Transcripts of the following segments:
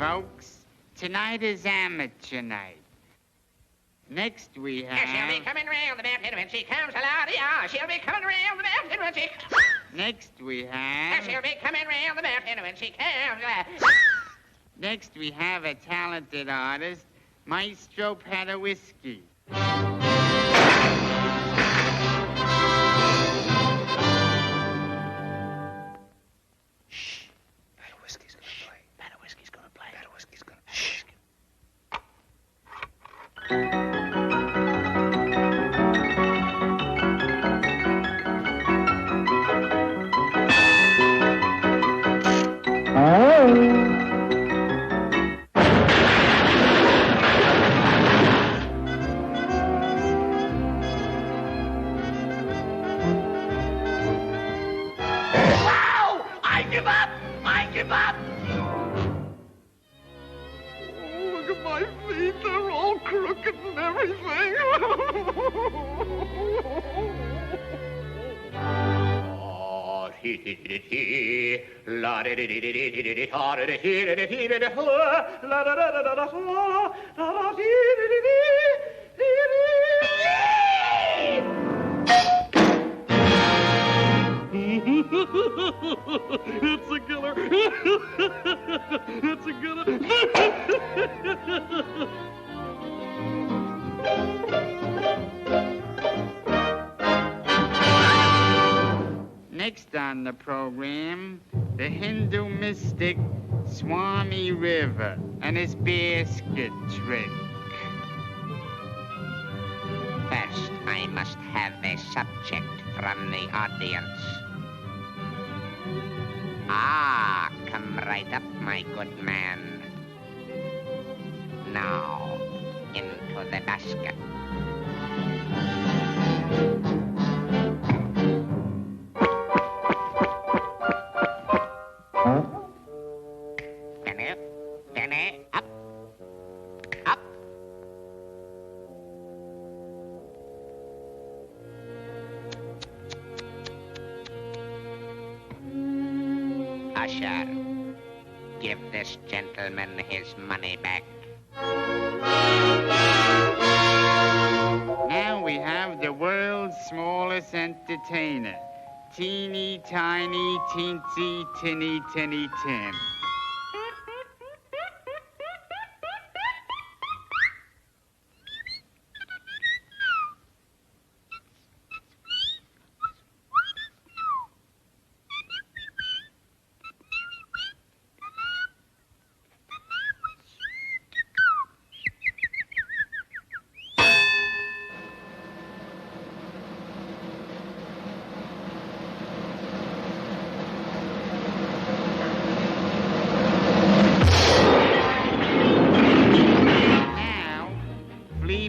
folks. Tonight is amateur night. Next we have... She'll be coming round the mountain when she comes along. Yeah, she'll be coming round the mountain when she... Next we have... She'll be coming round the mountain when she comes along. Next we have a talented artist, Maestro Padawisky. Shh. Padawisky's gonna play. Padawisky's gonna play. Padawisky's gonna play. Shh. Give up! Oh, look at my feet. They're all crooked and everything. It's a killer. It's a killer. Next on the program, the Hindu mystic Swami River and his basket trick. First, I must have a subject from the audience. Ah, come right up, my good man. Now, into the basket. Penny, up, up. Usher, give this gentleman his money back. Now we have the world's smallest entertainer. Teeny tiny, teensy, tinny, tinny, tin.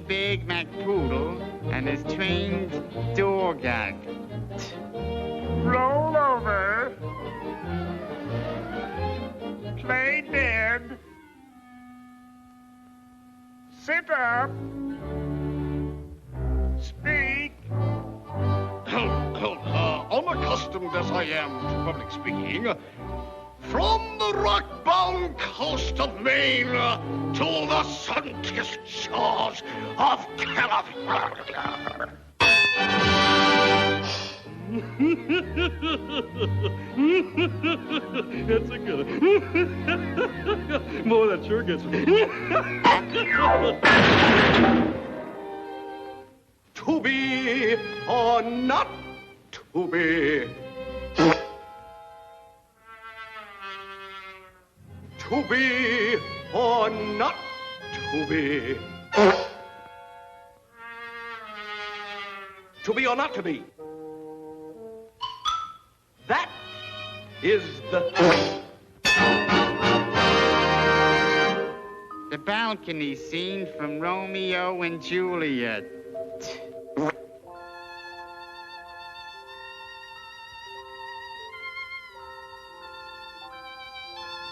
Big MacPoodle and his trained dog act. Roll over. Play dead. Sit up. Speak. Unaccustomed as I am to public speaking, from the rock-bound coast of Maine to the sun-kissed shores of California. That's a good one. Boy, that sure gets me. To be or not to be. To be or not to be. To be or not to be. That is the balcony scene from Romeo and Juliet.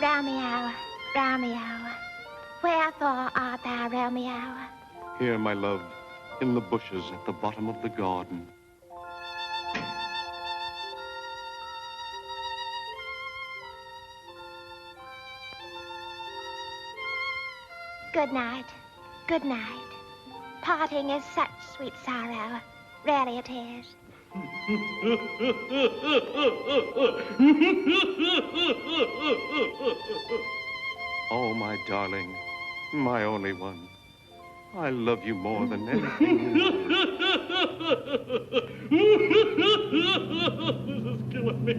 Romeo, Romeo, wherefore art thou, Romeo? Here, my love, in the bushes at the bottom of the garden. Good night. Good night. Parting is such sweet sorrow. Really it is. Oh, my darling, my only one. I love you more than anything. This is killing me.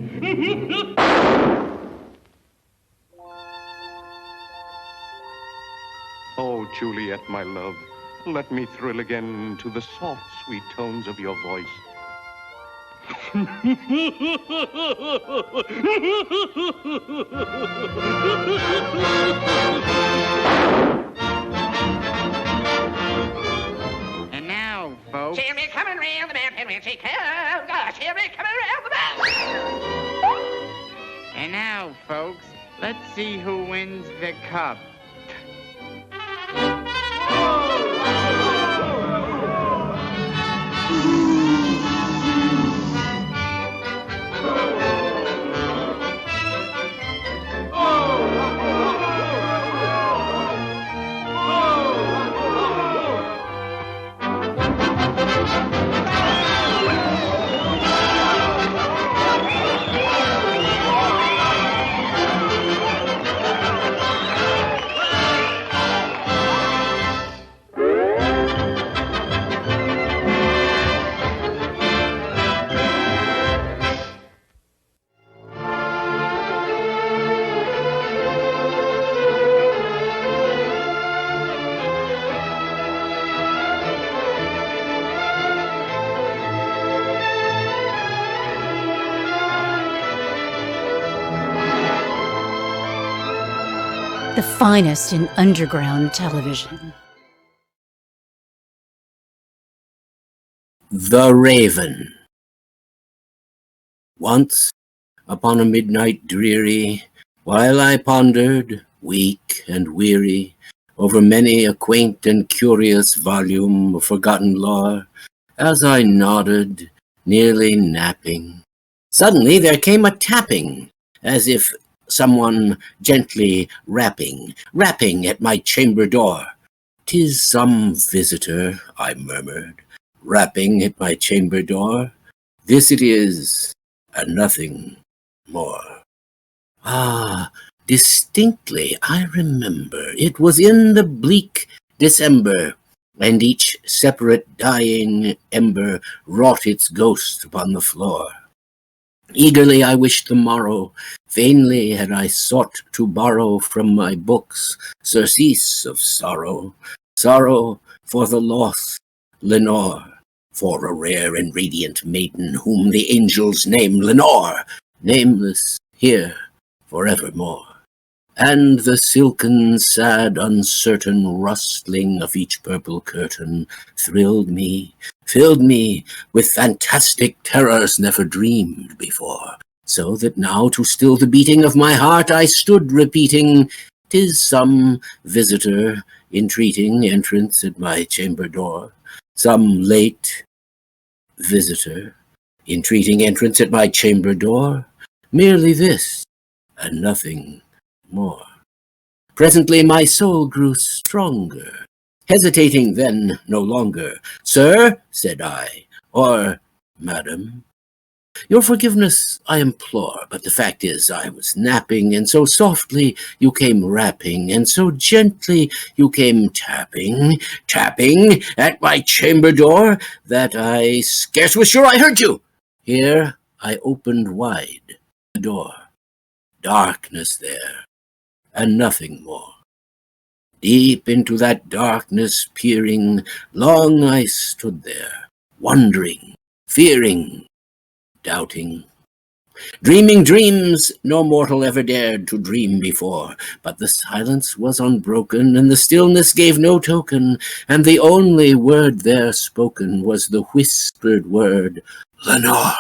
Oh, Juliet, my love, let me thrill again to the soft, sweet tones of your voice. And now, folks. Cheer me coming round the mountain when she comes. Gosh, cheer me coming round the mountain. And now, folks, let's see who wins the cup. The finest in underground television. The Raven. Once, upon a midnight dreary, while I pondered, weak and weary, over many a quaint and curious volume of forgotten lore, as I nodded, nearly napping, suddenly there came a tapping, as if someone gently rapping at my chamber door. "'Tis some visitor," I murmured, rapping at my chamber door. "This it is, and nothing more." Ah, distinctly I remember, it was in the bleak December, and each separate dying ember wrought its ghost upon the floor. Eagerly I wished the morrow, vainly had I sought to borrow from my books surcease of sorrow, sorrow for the lost Lenore, for a rare and radiant maiden whom the angels name Lenore, nameless here forevermore. And the silken, sad, uncertain rustling of each purple curtain thrilled me, filled me with fantastic terrors never dreamed before, so that now to still the beating of my heart I stood repeating, "'Tis some visitor entreating entrance at my chamber door, some late visitor entreating entrance at my chamber door, merely this, and nothing more." Presently my soul grew stronger, hesitating then no longer. "Sir," said I, or "Madam, your forgiveness I implore, but the fact is I was napping, and so softly you came rapping, and so gently you came tapping at my chamber door, that I scarce was sure I heard you." Here I opened wide the door. Darkness there, and nothing more. Deep into that darkness peering, long I stood there, wondering, fearing, doubting, dreaming dreams no mortal ever dared to dream before. But the silence was unbroken, and the stillness gave no token, and the only word there spoken was the whispered word, "Lenore."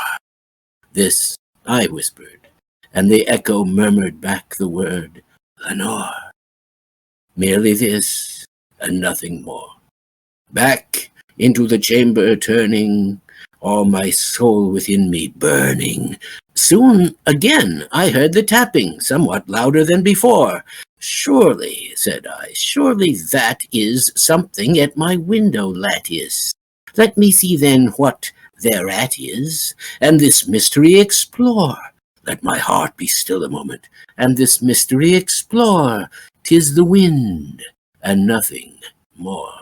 This I whispered, and the echo murmured back the word, "Lenore." Merely this, and nothing more. Back into the chamber turning, all my soul within me burning. Soon again I heard the tapping, somewhat louder than before. Surely, said I, surely that is something at my window lattice. Let me see then what thereat is, and this mystery explore. Let my heart be still a moment, and this mystery explore. 'Tis the wind, and nothing more.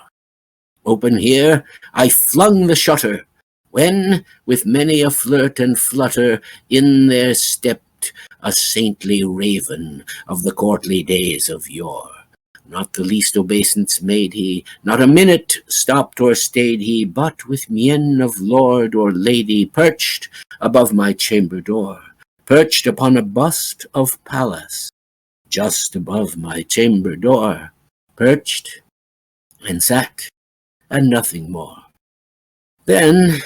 Open here, I flung the shutter, when, with many a flirt and flutter, in there stepped a saintly raven of the courtly days of yore. Not the least obeisance made he, not a minute stopped or stayed he, but with mien of lord or lady perched above my chamber door, perched upon a bust of Pallas, just above my chamber door, perched and sat, and nothing more. Then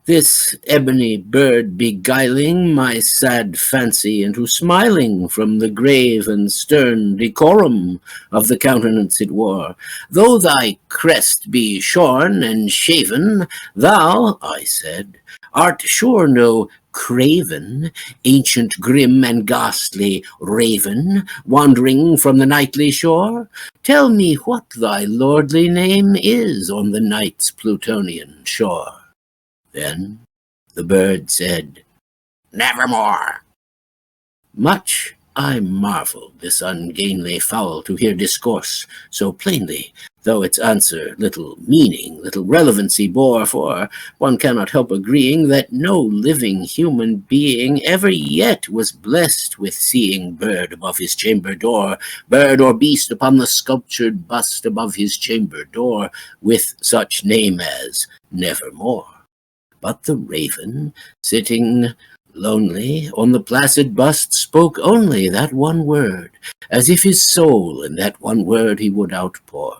this ebony bird beguiling my sad fancy into smiling from the grave and stern decorum of the countenance it wore. Though thy crest be shorn and shaven, thou, I said, art sure no craven, ancient grim and ghastly raven, wandering from the nightly shore? Tell me what thy lordly name is on the night's Plutonian shore. Then the bird said, Nevermore. Much I marvelled this ungainly fowl to hear discourse so plainly, though its answer little meaning, little relevancy bore, for one cannot help agreeing that no living human being ever yet was blessed with seeing bird above his chamber door, bird or beast upon the sculptured bust above his chamber door, with such name as Nevermore. But the raven, sitting lonely on the placid bust, spoke only that one word, as if his soul in that one word he would outpour.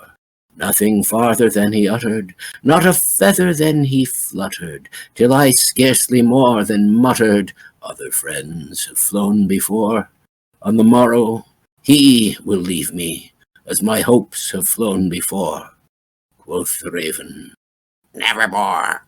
Nothing farther than he uttered, not a feather than he fluttered, till I scarcely more than muttered, Other friends have flown before. On the morrow he will leave me, as my hopes have flown before. Quoth the raven, Nevermore.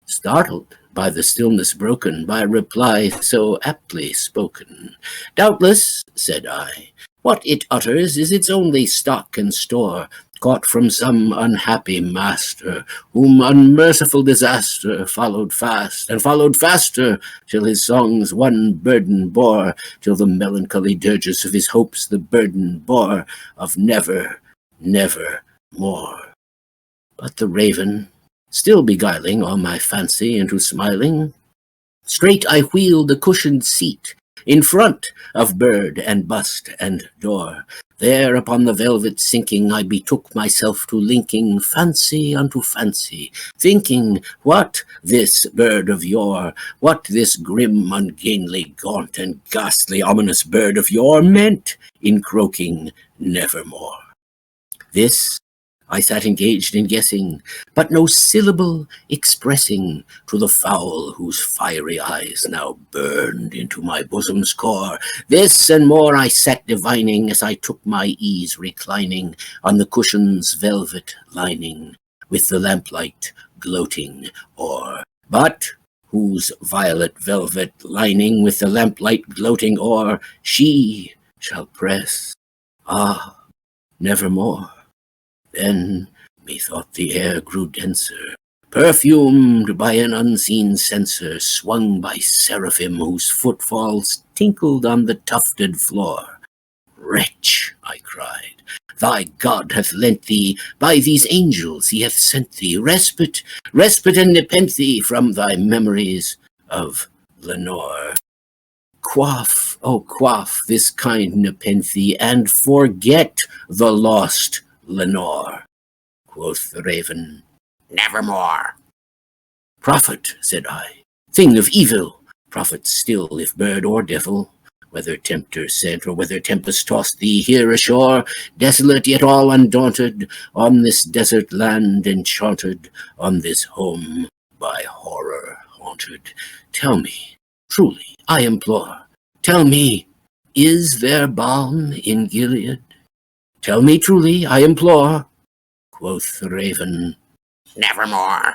Startled by the stillness broken by a reply so aptly spoken, Doubtless, said I, what it utters is its only stock and store, caught from some unhappy master, whom unmerciful disaster followed fast, and followed faster, till his songs one burden bore, till the melancholy dirges of his hopes the burden bore, of never, never more. But the raven, still beguiling all my fancy into smiling, straight I wheeled a cushioned seat in front of bird and bust and door. There upon the velvet sinking I betook myself to linking fancy unto fancy, thinking what this bird of yore, what this grim, ungainly, gaunt, and ghastly, ominous bird of yore meant in croaking Nevermore. This I sat engaged in guessing, but no syllable expressing to the fowl whose fiery eyes now burned into my bosom's core. This and more I sat divining as I took my ease reclining on the cushion's velvet lining, with the lamplight gloating o'er. But whose violet velvet lining with the lamplight gloating o'er she shall press, ah, nevermore. Then, methought the air grew denser, perfumed by an unseen censer, swung by seraphim whose footfalls tinkled on the tufted floor. Wretch, I cried, thy God hath lent thee, by these angels he hath sent thee, respite, respite and nepenthe from thy memories of Lenore. Quaff, oh quaff this kind nepenthe, and forget the lost Lenore. Quoth the raven, Nevermore. Prophet, said I, thing of evil, prophet still if bird or devil, whether tempter sent or whether tempest tossed thee here ashore, desolate yet all undaunted, on this desert land enchanted, on this home by horror haunted. Tell me, truly, I implore, tell me, is there balm in Gilead? Tell me truly, I implore. Quoth the raven, Nevermore.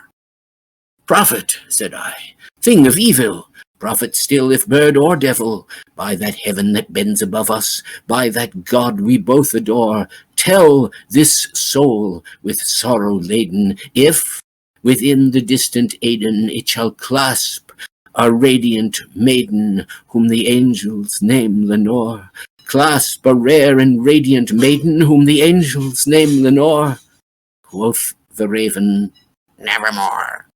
Prophet, said I, thing of evil, prophet still, if bird or devil, by that heaven that bends above us, by that God we both adore, tell this soul with sorrow laden, if within the distant Aidenn it shall clasp a radiant maiden whom the angels name Lenore. Clasp a rare and radiant maiden whom the angels name Lenore. Quoth the raven, nevermore.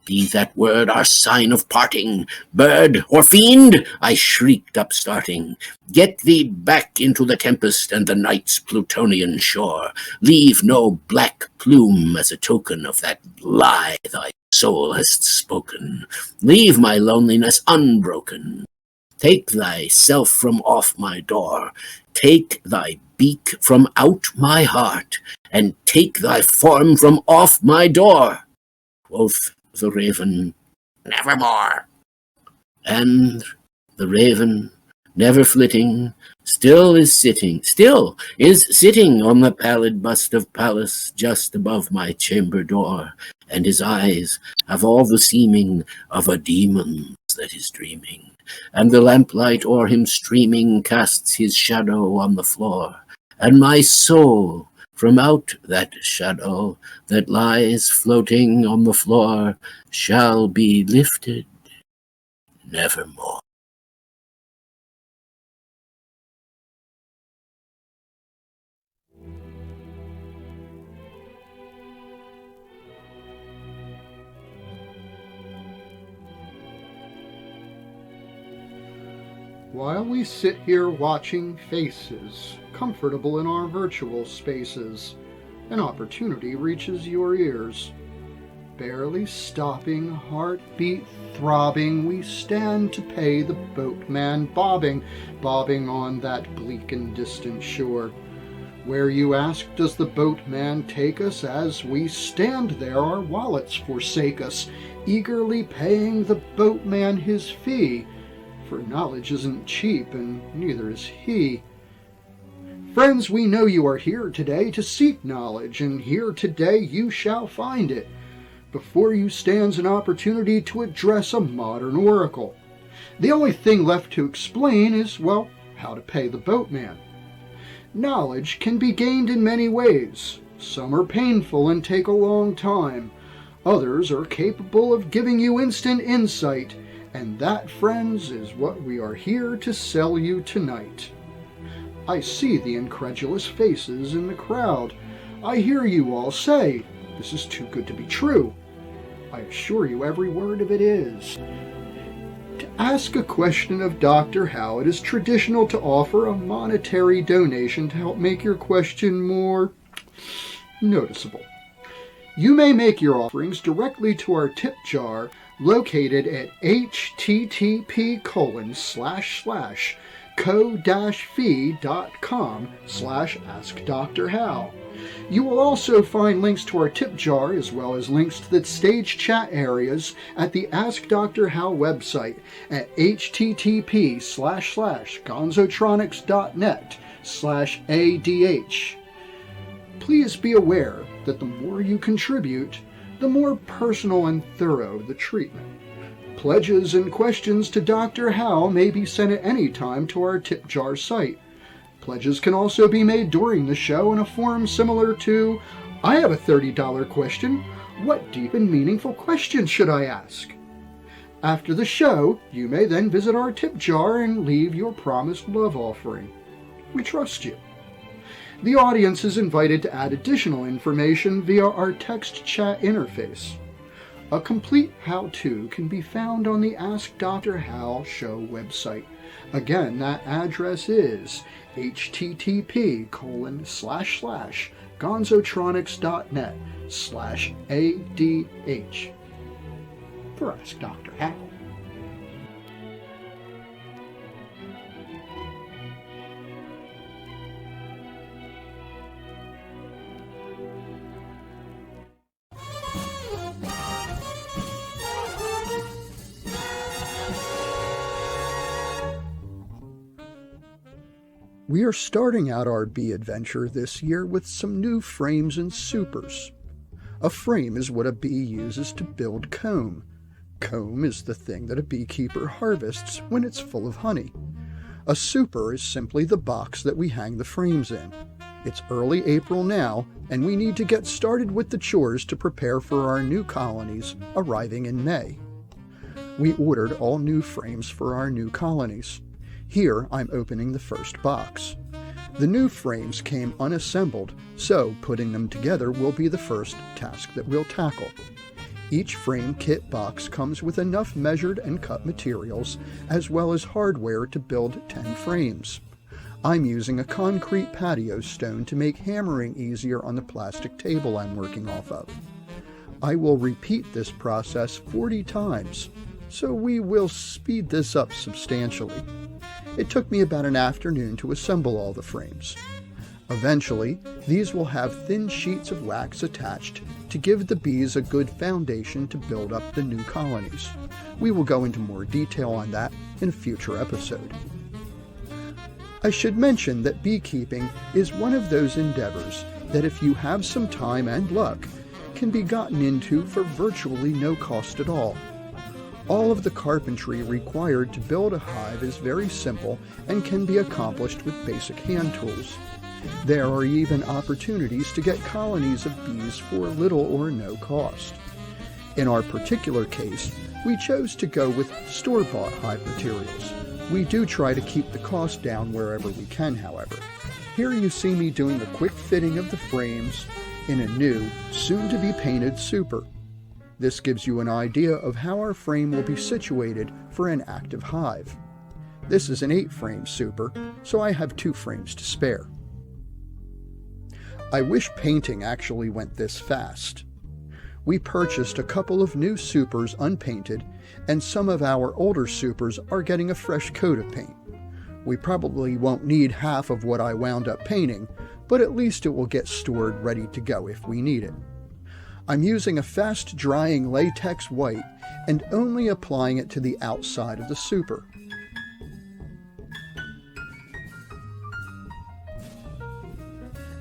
Be that word our sign of parting, bird or fiend, I shrieked upstarting. Get thee back into the tempest and the night's Plutonian shore. Leave no black plume as a token of that lie thy soul hast spoken. Leave my loneliness unbroken. Take thyself from off my door. Take thy beak from out my heart, and take thy form from off my door. Quoth the raven, nevermore. And the raven, never flitting, still is sitting on the pallid bust of Pallas just above my chamber door, and his eyes have all the seeming of a demon's that is dreaming, and the lamplight o'er him streaming casts his shadow on the floor, and my soul from out that shadow that lies floating on the floor shall be lifted nevermore. While we sit here watching faces, comfortable in our virtual spaces, an opportunity reaches your ears. Barely stopping, heartbeat throbbing, we stand to pay the boatman bobbing on that bleak and distant shore. Where you ask, does the boatman take us? As we stand there, our wallets forsake us, eagerly paying the boatman his fee. For knowledge isn't cheap, and neither is he. Friends, we know you are here today to seek knowledge, and here today you shall find it. Before you stands an opportunity to address a modern oracle. The only thing left to explain is, well, how to pay the boatman. Knowledge can be gained in many ways. Some are painful and take a long time. Others are capable of giving you instant insight. And that, friends, is what we are here to sell you tonight. I see the incredulous faces in the crowd. I hear you all say, this is too good to be true. I assure you every word of it is. To ask a question of Dr. Hal, it is traditional to offer a monetary donation to help make your question more noticeable. You may make your offerings directly to our tip jar located at http://co-fi.com/AskDrHal. You will also find links to our tip jar as well as links to the stage chat areas at the Ask Dr. Hal website at http://gonzotronics.net/ADH. Please be aware that the more you contribute, the more personal and thorough the treatment. Pledges and questions to Dr. Hal may be sent at any time to our tip jar site. Pledges can also be made during the show in a form similar to, I have a $30 question. What deep and meaningful question should I ask? After the show, you may then visit our tip jar and leave your promised love offering. We trust you. The audience is invited to add additional information via our text chat interface. A complete how-to can be found on the Ask Dr. Hal Show website. Again, that address is http://gonzotronics.net/ADH for Ask Dr. Hal. We are starting out our bee adventure this year with some new frames and supers. A frame is what a bee uses to build comb. Comb is the thing that a beekeeper harvests when it's full of honey. A super is simply the box that we hang the frames in. It's early April now, and we need to get started with the chores to prepare for our new colonies arriving in May. We ordered all new frames for our new colonies. Here I'm opening the first box. The new frames came unassembled, so putting them together will be the first task that we'll tackle. Each frame kit box comes with enough measured and cut materials, as well as hardware to build 10 frames. I'm using a concrete patio stone to make hammering easier on the plastic table I'm working off of. I will repeat this process 40 times, so we will speed this up substantially. It took me about an afternoon to assemble all the frames. Eventually, these will have thin sheets of wax attached to give the bees a good foundation to build up the new colonies. We will go into more detail on that in a future episode. I should mention that beekeeping is one of those endeavors that if you have some time and luck, can be gotten into for virtually no cost at all. All of the carpentry required to build a hive is very simple and can be accomplished with basic hand tools. There are even opportunities to get colonies of bees for little or no cost. In our particular case, we chose to go with store-bought hive materials. We do try to keep the cost down wherever we can, however. Here you see me doing a quick fitting of the frames in a new, soon-to-be-painted super. This gives you an idea of how our frame will be situated for an active hive. This is an 8-frame super, so I have 2 frames to spare. I wish painting actually went this fast. We purchased a couple of new supers unpainted, and some of our older supers are getting a fresh coat of paint. We probably won't need half of what I wound up painting, but at least it will get stored ready to go if we need it. I'm using a fast-drying latex white and only applying it to the outside of the super.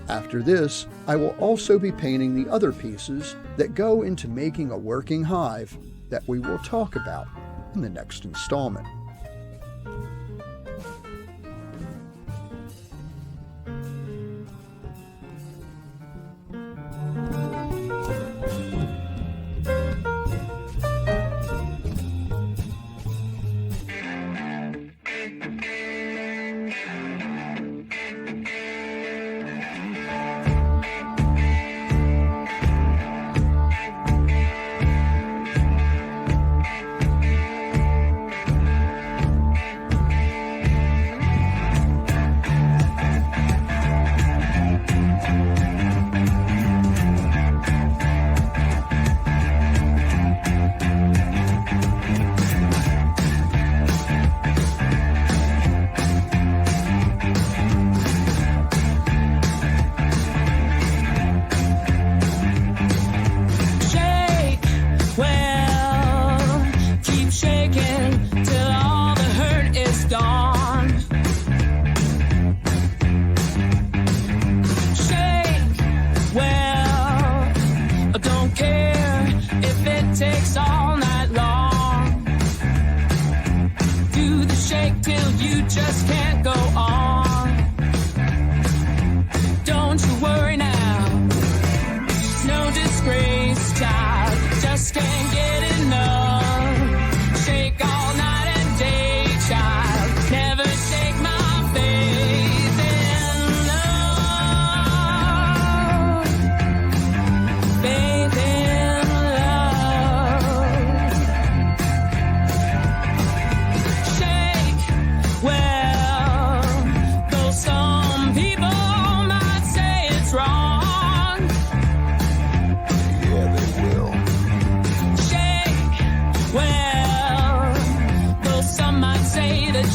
After this, I will also be painting the other pieces that go into making a working hive that we will talk about in the next installment.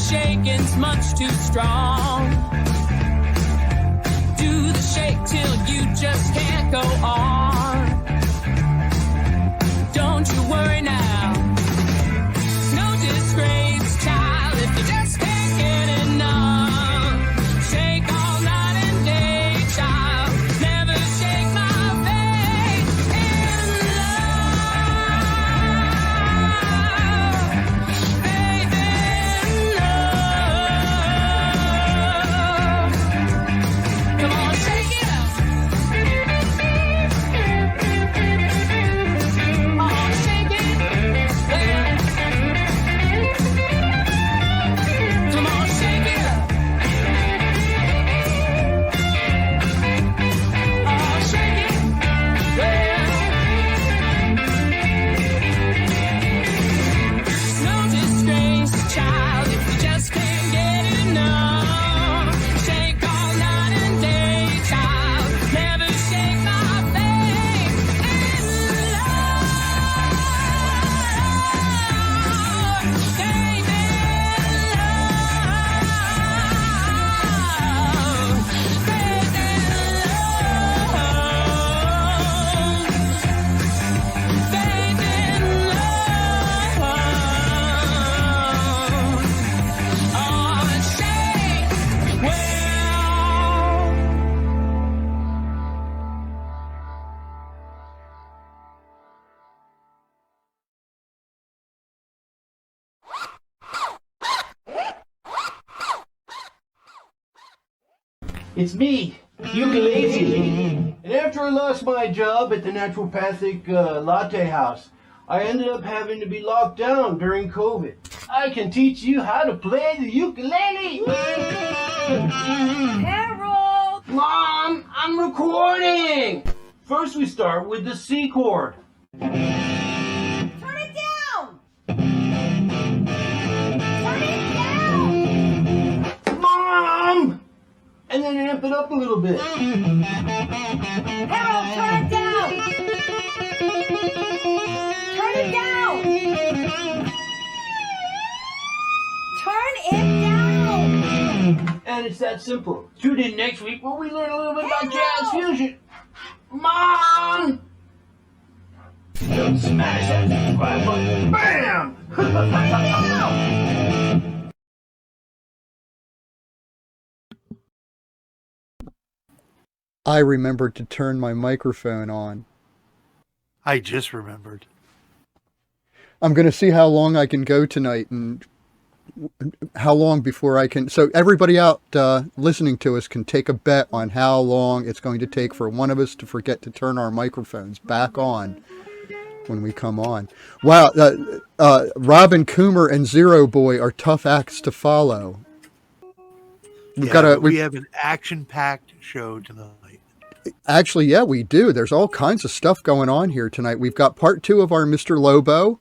Shaking's much too strong. Do the shake till you just can't go on. Don't you worry now. No disgrace, child, if you just can't get enough. Shake all night and day, child. Never shake my faith in love. It's me, Ukulele. And after I lost my job at the naturopathic latte house, I ended up having to be locked down during COVID. I can teach you how to play the ukulele. Harold! Mom, I'm recording. First we start with the C chord. Turn it down! Turn it down! Mom! And then amp it up a little bit. Harold, turn it down! Turn it down! Turn it down! And it's that simple. Tune in next week where we learn a little bit about jazz fusion. Mom! Don't smash that subscribe button. Bam! I remembered to turn my microphone on. I just remembered. I'm going to see how long I can go tonight and how long before I can. So everybody out listening to us can take a bet on how long it's going to take for one of us to forget to turn our microphones back on when we come on. Wow. Robin, Coomer, and Zero Boy are tough acts to follow. We have an action-packed show tonight. Actually, yeah, we do. There's all kinds of stuff going on here tonight. We've got part 2 of our Mr. Lobo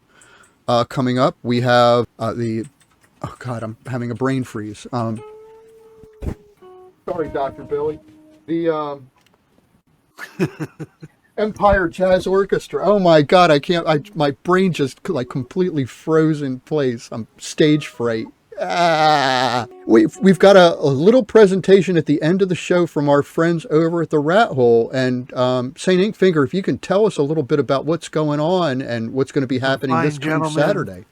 coming up. We have oh God, I'm having a brain freeze. Sorry, Dr. Billy. The Empire Jazz Orchestra. Oh my God, I can't. My brain just like completely froze in place. I'm stage fright. We've got a little presentation at the end of the show from our friends over at the R.A.T.H.O.L.E. And St. Inkfinger, if you can tell us a little bit about what's going on and what's going to be happening this coming Saturday.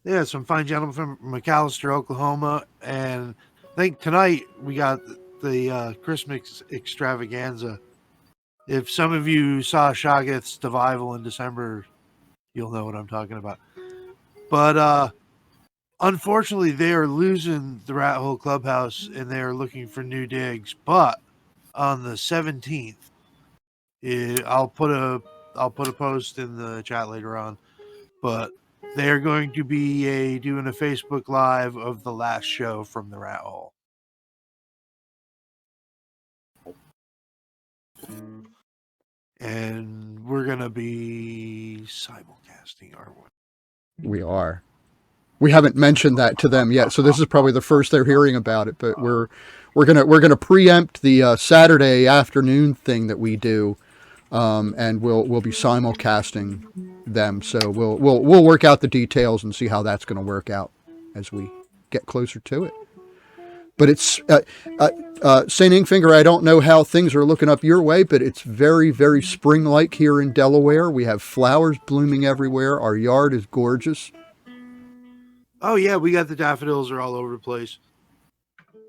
Yeah, some fine gentlemen from McAlester, Oklahoma. And I think tonight we got the Christmas extravaganza. If some of you saw Shoggoth's Devival in December, you'll know what I'm talking about. But unfortunately, they are losing the R.A.T.H.O.L.E clubhouse, and they are looking for new digs. But on the 17th, I'll put a post in the chat later on. But they are going to be doing a Facebook Live of the last show from the R.A.T.H.O.L.E. And we're going to be simulcasting, aren't we? We are. We haven't mentioned that to them yet, so this is probably the first they're hearing about it. But we're gonna preempt the Saturday afternoon thing that we do, and we'll be simulcasting them. So we'll work out the details and see how that's going to work out as we get closer to it. But it's St. Inkfinger. I don't know how things are looking up your way, but it's very, very spring-like here in Delaware. We have flowers blooming everywhere. Our yard is gorgeous. Oh, yeah, we got the daffodils are all over the place.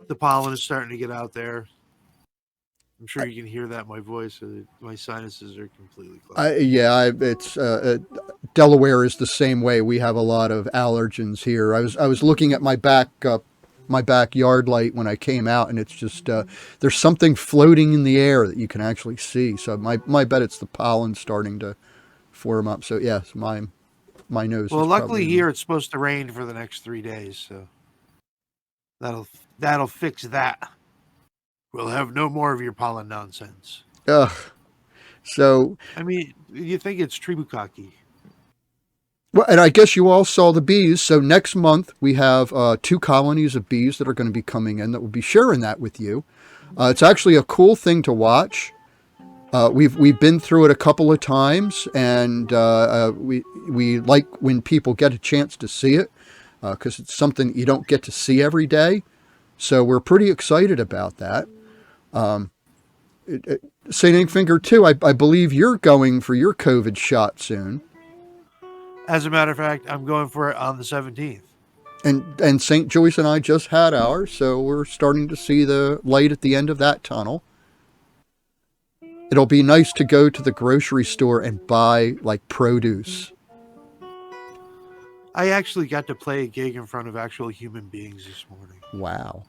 The pollen is starting to get out there. I'm sure you can hear that in my voice. My sinuses are completely closed. Delaware is the same way. We have a lot of allergens here. I was looking at my backyard light when I came out, and it's just there's something floating in the air that you can actually see. So my bet it's the pollen starting to form up. So yes, my nose. Well, luckily here it's supposed to rain for the next 3 days, so that'll fix that. We'll have no more of your pollen nonsense. Ugh. So I mean, you think it's Tribukaki. Well, and I guess you all saw the bees. So next month we have 2 colonies of bees that are going to be coming in that will be sharing that with you. It's actually a cool thing to watch. We've been through it a couple of times, and we like when people get a chance to see it because it's something you don't get to see every day. So we're pretty excited about that. St. Inkfinger too. I believe you're going for your COVID shot soon. As a matter of fact, I'm going for it on the 17th. And St. Joyce and I just had ours, so we're starting to see the light at the end of that tunnel. It'll be nice to go to the grocery store and buy, like, produce. I actually got to play a gig in front of actual human beings this morning. Wow.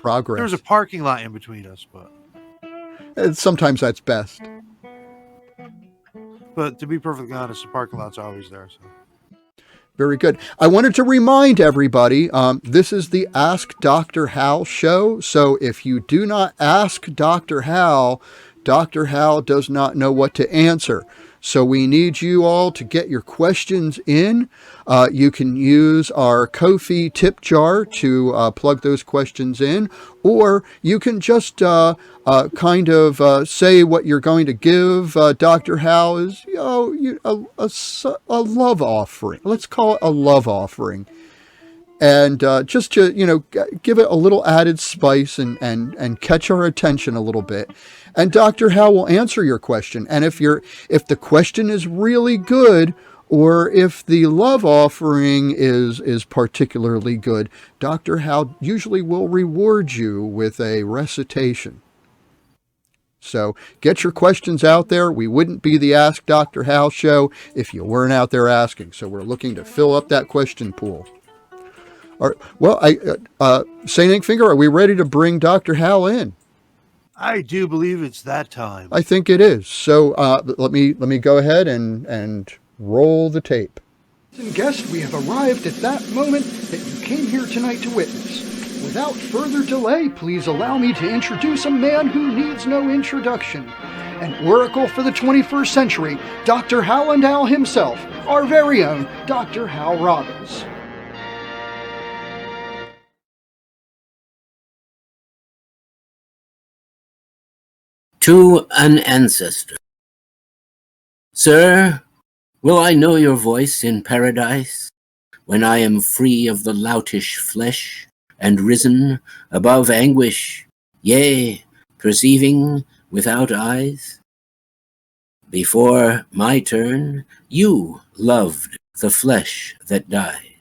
progress. There's a parking lot in between us, but And sometimes that's best. But to be perfectly honest, the parking lot's always there. So. Very good. I wanted to remind everybody, this is the Ask Dr. Hal show. So if you do not ask Dr. Hal does not know what to answer. So we need you all to get your questions in. You can use our Ko-fi tip jar to plug those questions in, or you can just say what you're going to give Dr. Hal is a love offering. Let's call it a love offering. And just to, give it a little added spice and catch our attention a little bit. And Dr. Hal will answer your question. And if the question is really good, or if the love offering is particularly good, Dr. Hal usually will reward you with a recitation. So get your questions out there. We wouldn't be the Ask Dr. Hal show if you weren't out there asking. So we're looking to fill up that question pool. St. Inkfinger, are we ready to bring Dr. Hal in? I do believe it's that time. I think it is. So let me go ahead and roll the tape. And guest, we have arrived at that moment that you came here tonight to witness. Without further delay, please allow me to introduce a man who needs no introduction. An oracle for the 21st century, Dr. Hal and Al himself, our very own Dr. Hal Robbins. To an ancestor. Sir, will I know your voice in paradise, when I am free of the loutish flesh, and risen above anguish, yea, perceiving without eyes? Before my turn, you loved the flesh that dies,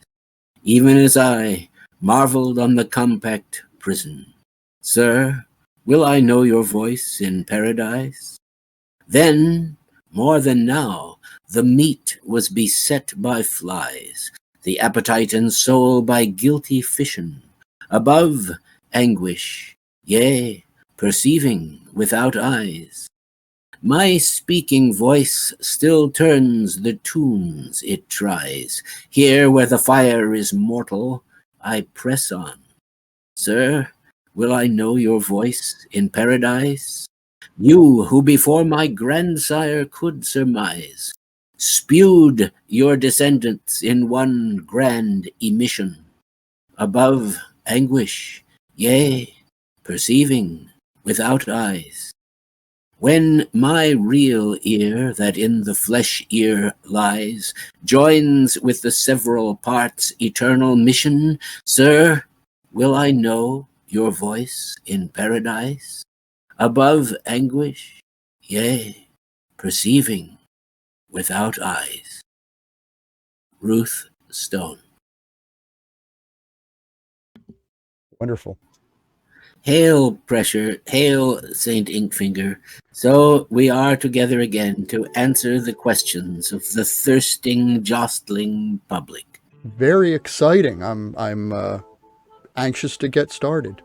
even as I marveled on the compact prison. Sir, will I know your voice in paradise? Then, more than now, the meat was beset by flies, the appetite and soul by guilty fission. Above anguish, yea, perceiving without eyes. My speaking voice still turns the tunes it tries. Here where the fire is mortal, I press on. Sir, will I know your voice in paradise? You who before my grandsire could surmise, spewed your descendants in one grand emission. Above anguish, yea, perceiving without eyes. When my real ear that in the flesh ear lies joins with the several parts' eternal mission, sir, will I know your voice in paradise? Above anguish, yea, perceiving without eyes. Ruth Stone. Wonderful. Hail, Pressure, hail, St. Inkfinger. So we are together again to answer the questions of the thirsting, jostling public. Very exciting. I'm anxious to get started.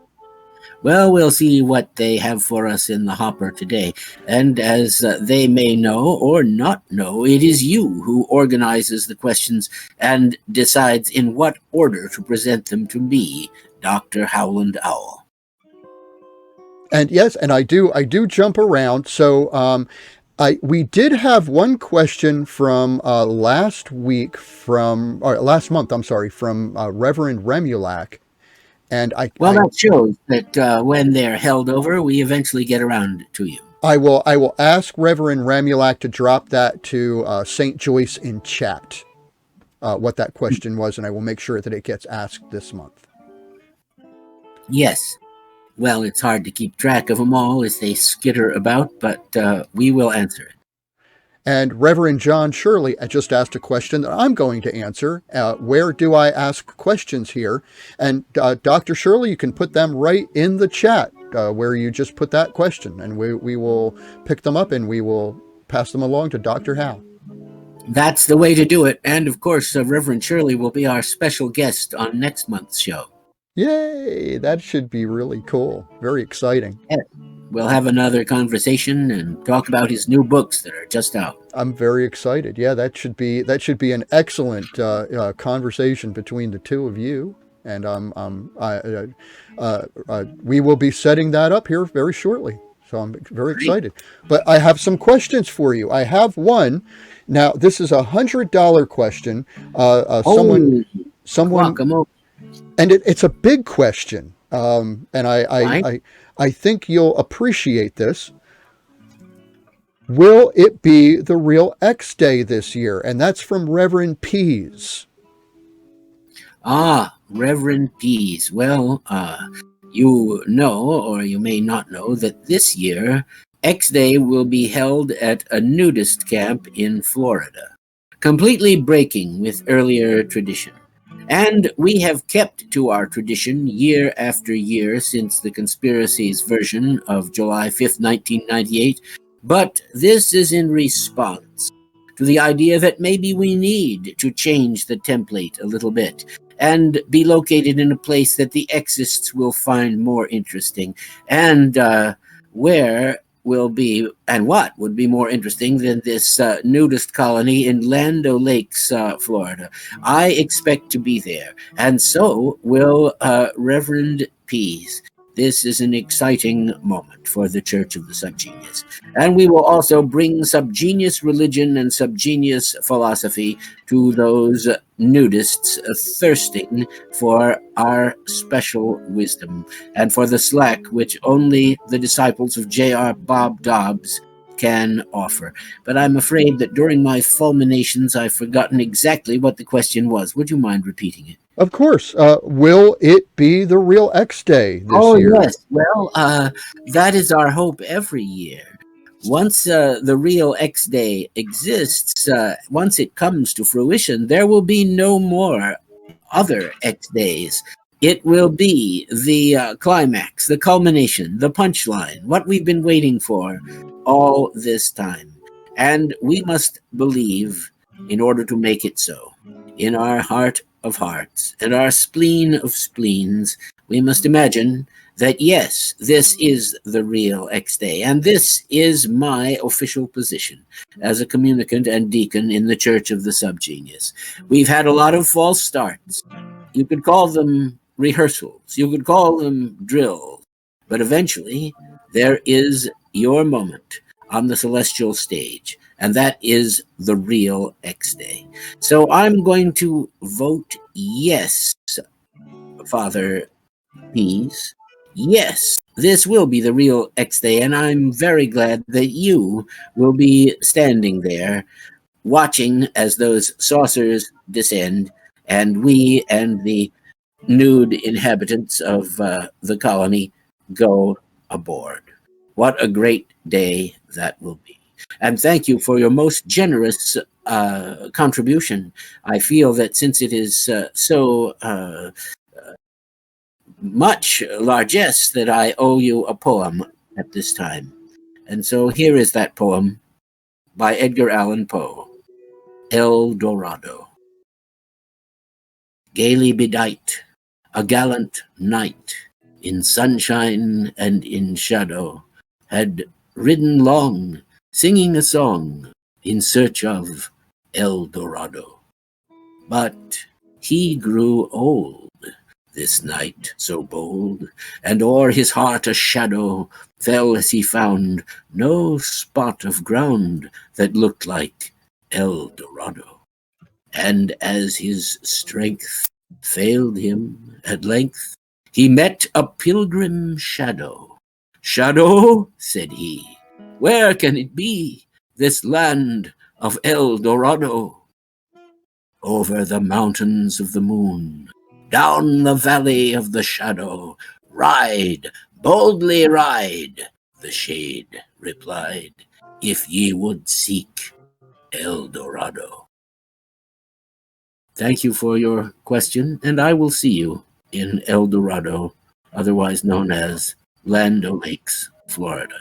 Well, we'll see what they have for us in the hopper today. And as they may know or not know, it is you who organizes the questions and decides in what order to present them to me, Dr. Howland Owl. And yes, and I do jump around. So we did have one question from last month, from Reverend Ramulac. And that shows that when they're held over, we eventually get around to you. I will ask Reverend Ramulac to drop that to St. Joyce in chat, what that question was, and I will make sure that it gets asked this month. Yes. Well, it's hard to keep track of them all as they skitter about, but we will answer it. And Reverend John Shirley just asked a question that I'm going to answer. Where do I ask questions here? And Dr. Shirley, you can put them right in the chat where you just put that question, and we will pick them up and we will pass them along to Dr. Hal. That's the way to do it. And of course, Reverend Shirley will be our special guest on next month's show. Yay! That should be really cool. Very exciting. Yeah. We'll have another conversation and talk about his new books that are just out. I'm very excited. Yeah, that should be an excellent conversation between the two of you, and we will be setting that up here very shortly. So I'm very excited. But I have some questions for you. I have one. Now this is $100 question. Someone, and it's a big question. And I think you'll appreciate this. Will it be the real X Day this year? And that's from Reverend Pease. Ah, Reverend Pease. Well, you know, or you may not know, that this year X Day will be held at a nudist camp in Florida, completely breaking with earlier tradition. And we have kept to our tradition year after year since the conspiracy's version of July 5th, 1998. But this is in response to the idea that maybe we need to change the template a little bit and be located in a place that the Xists will find more interesting, and where will be, and what would be more interesting than this nudist colony in Land O'Lakes, Florida. I expect to be there, and so will Reverend Pease. This is an exciting moment for the Church of the Subgenius. And we will also bring subgenius religion and subgenius philosophy to those nudists thirsting for our special wisdom and for the slack which only the disciples of J.R. Bob Dobbs can offer. But I'm afraid that during my fulminations I've forgotten exactly what the question was. Would you mind repeating it? Of course. Will it be the real X Day this year? Oh, yes. Well, that is our hope every year. Once the real X Day exists, once it comes to fruition, there will be no more other X Days. It will be the climax, the culmination, the punchline, what we've been waiting for all this time. And we must believe in order to make it so. In our heart of hearts and our spleen of spleens, we must imagine that yes, this is the real X Day, and this is my official position as a communicant and deacon in the Church of the Subgenius. We've had a lot of false starts. You could call them rehearsals, you could call them drills, but eventually there is your moment on the celestial stage, and that is the real X Day. So I'm going to vote yes, Father Pease. Yes, this will be the real X Day, and I'm very glad that you will be standing there watching as those saucers descend, and we and the nude inhabitants of the colony go aboard. What a great day that will be. And thank you for your most generous contribution. I feel that since it is so much largesse, that I owe you a poem at this time. And so here is that poem by Edgar Allan Poe, El Dorado. Gaily bedight, a gallant knight, in sunshine and in shadow, had ridden long, singing a song in search of El Dorado. But he grew old, this knight so bold, and o'er his heart a shadow fell as he found no spot of ground that looked like El Dorado. And as his strength failed him at length, he met a pilgrim shadow. Shadow, said he, where can it be, this land of El Dorado? Over the mountains of the moon, down the valley of the shadow, ride, boldly ride, the shade replied, if ye would seek El Dorado. Thank you for your question, and I will see you in El Dorado, otherwise known as Land O'Lakes, Florida.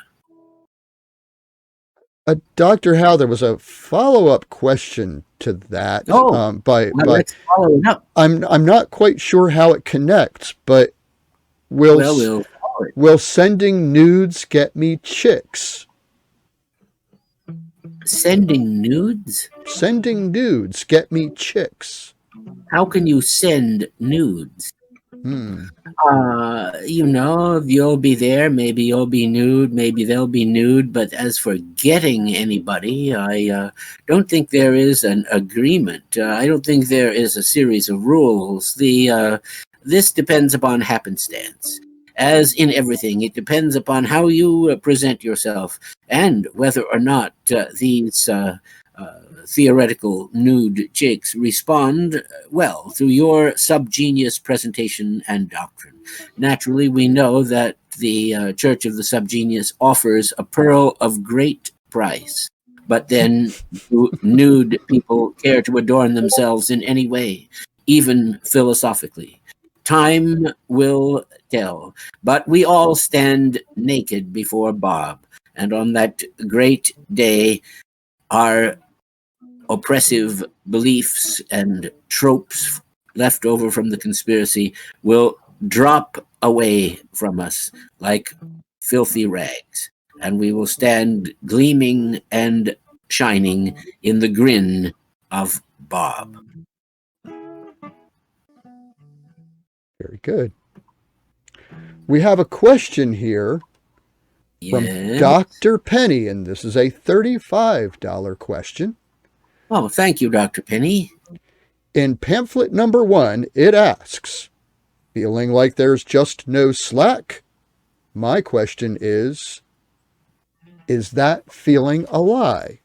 Dr. Hal, there was a follow-up question to that. Let's follow it up. I'm not quite sure how it connects, but will sending nudes get me chicks? Sending nudes? Sending nudes get me chicks. How can you send nudes? You'll be there, maybe you'll be nude, maybe they'll be nude, but as for getting anybody, I don't think there is an agreement. I don't think there is a series of rules. This depends upon happenstance. As in everything, it depends upon how you present yourself and whether or not these theoretical nude chicks respond well to your subgenius presentation and doctrine. Naturally, we know that the Church of the Subgenius offers a pearl of great price, but then do nude people care to adorn themselves in any way, even philosophically? Time will tell, but we all stand naked before Bob, and on that great day, our oppressive beliefs and tropes left over from the conspiracy will drop away from us like filthy rags, and we will stand gleaming and shining in the grin of Bob. Very good. We have a question here from Dr. Penny, and this is a $35 question. Oh, thank you, Dr. Penny. In pamphlet number 1, it asks, feeling like there's just no slack? My question is that feeling a lie?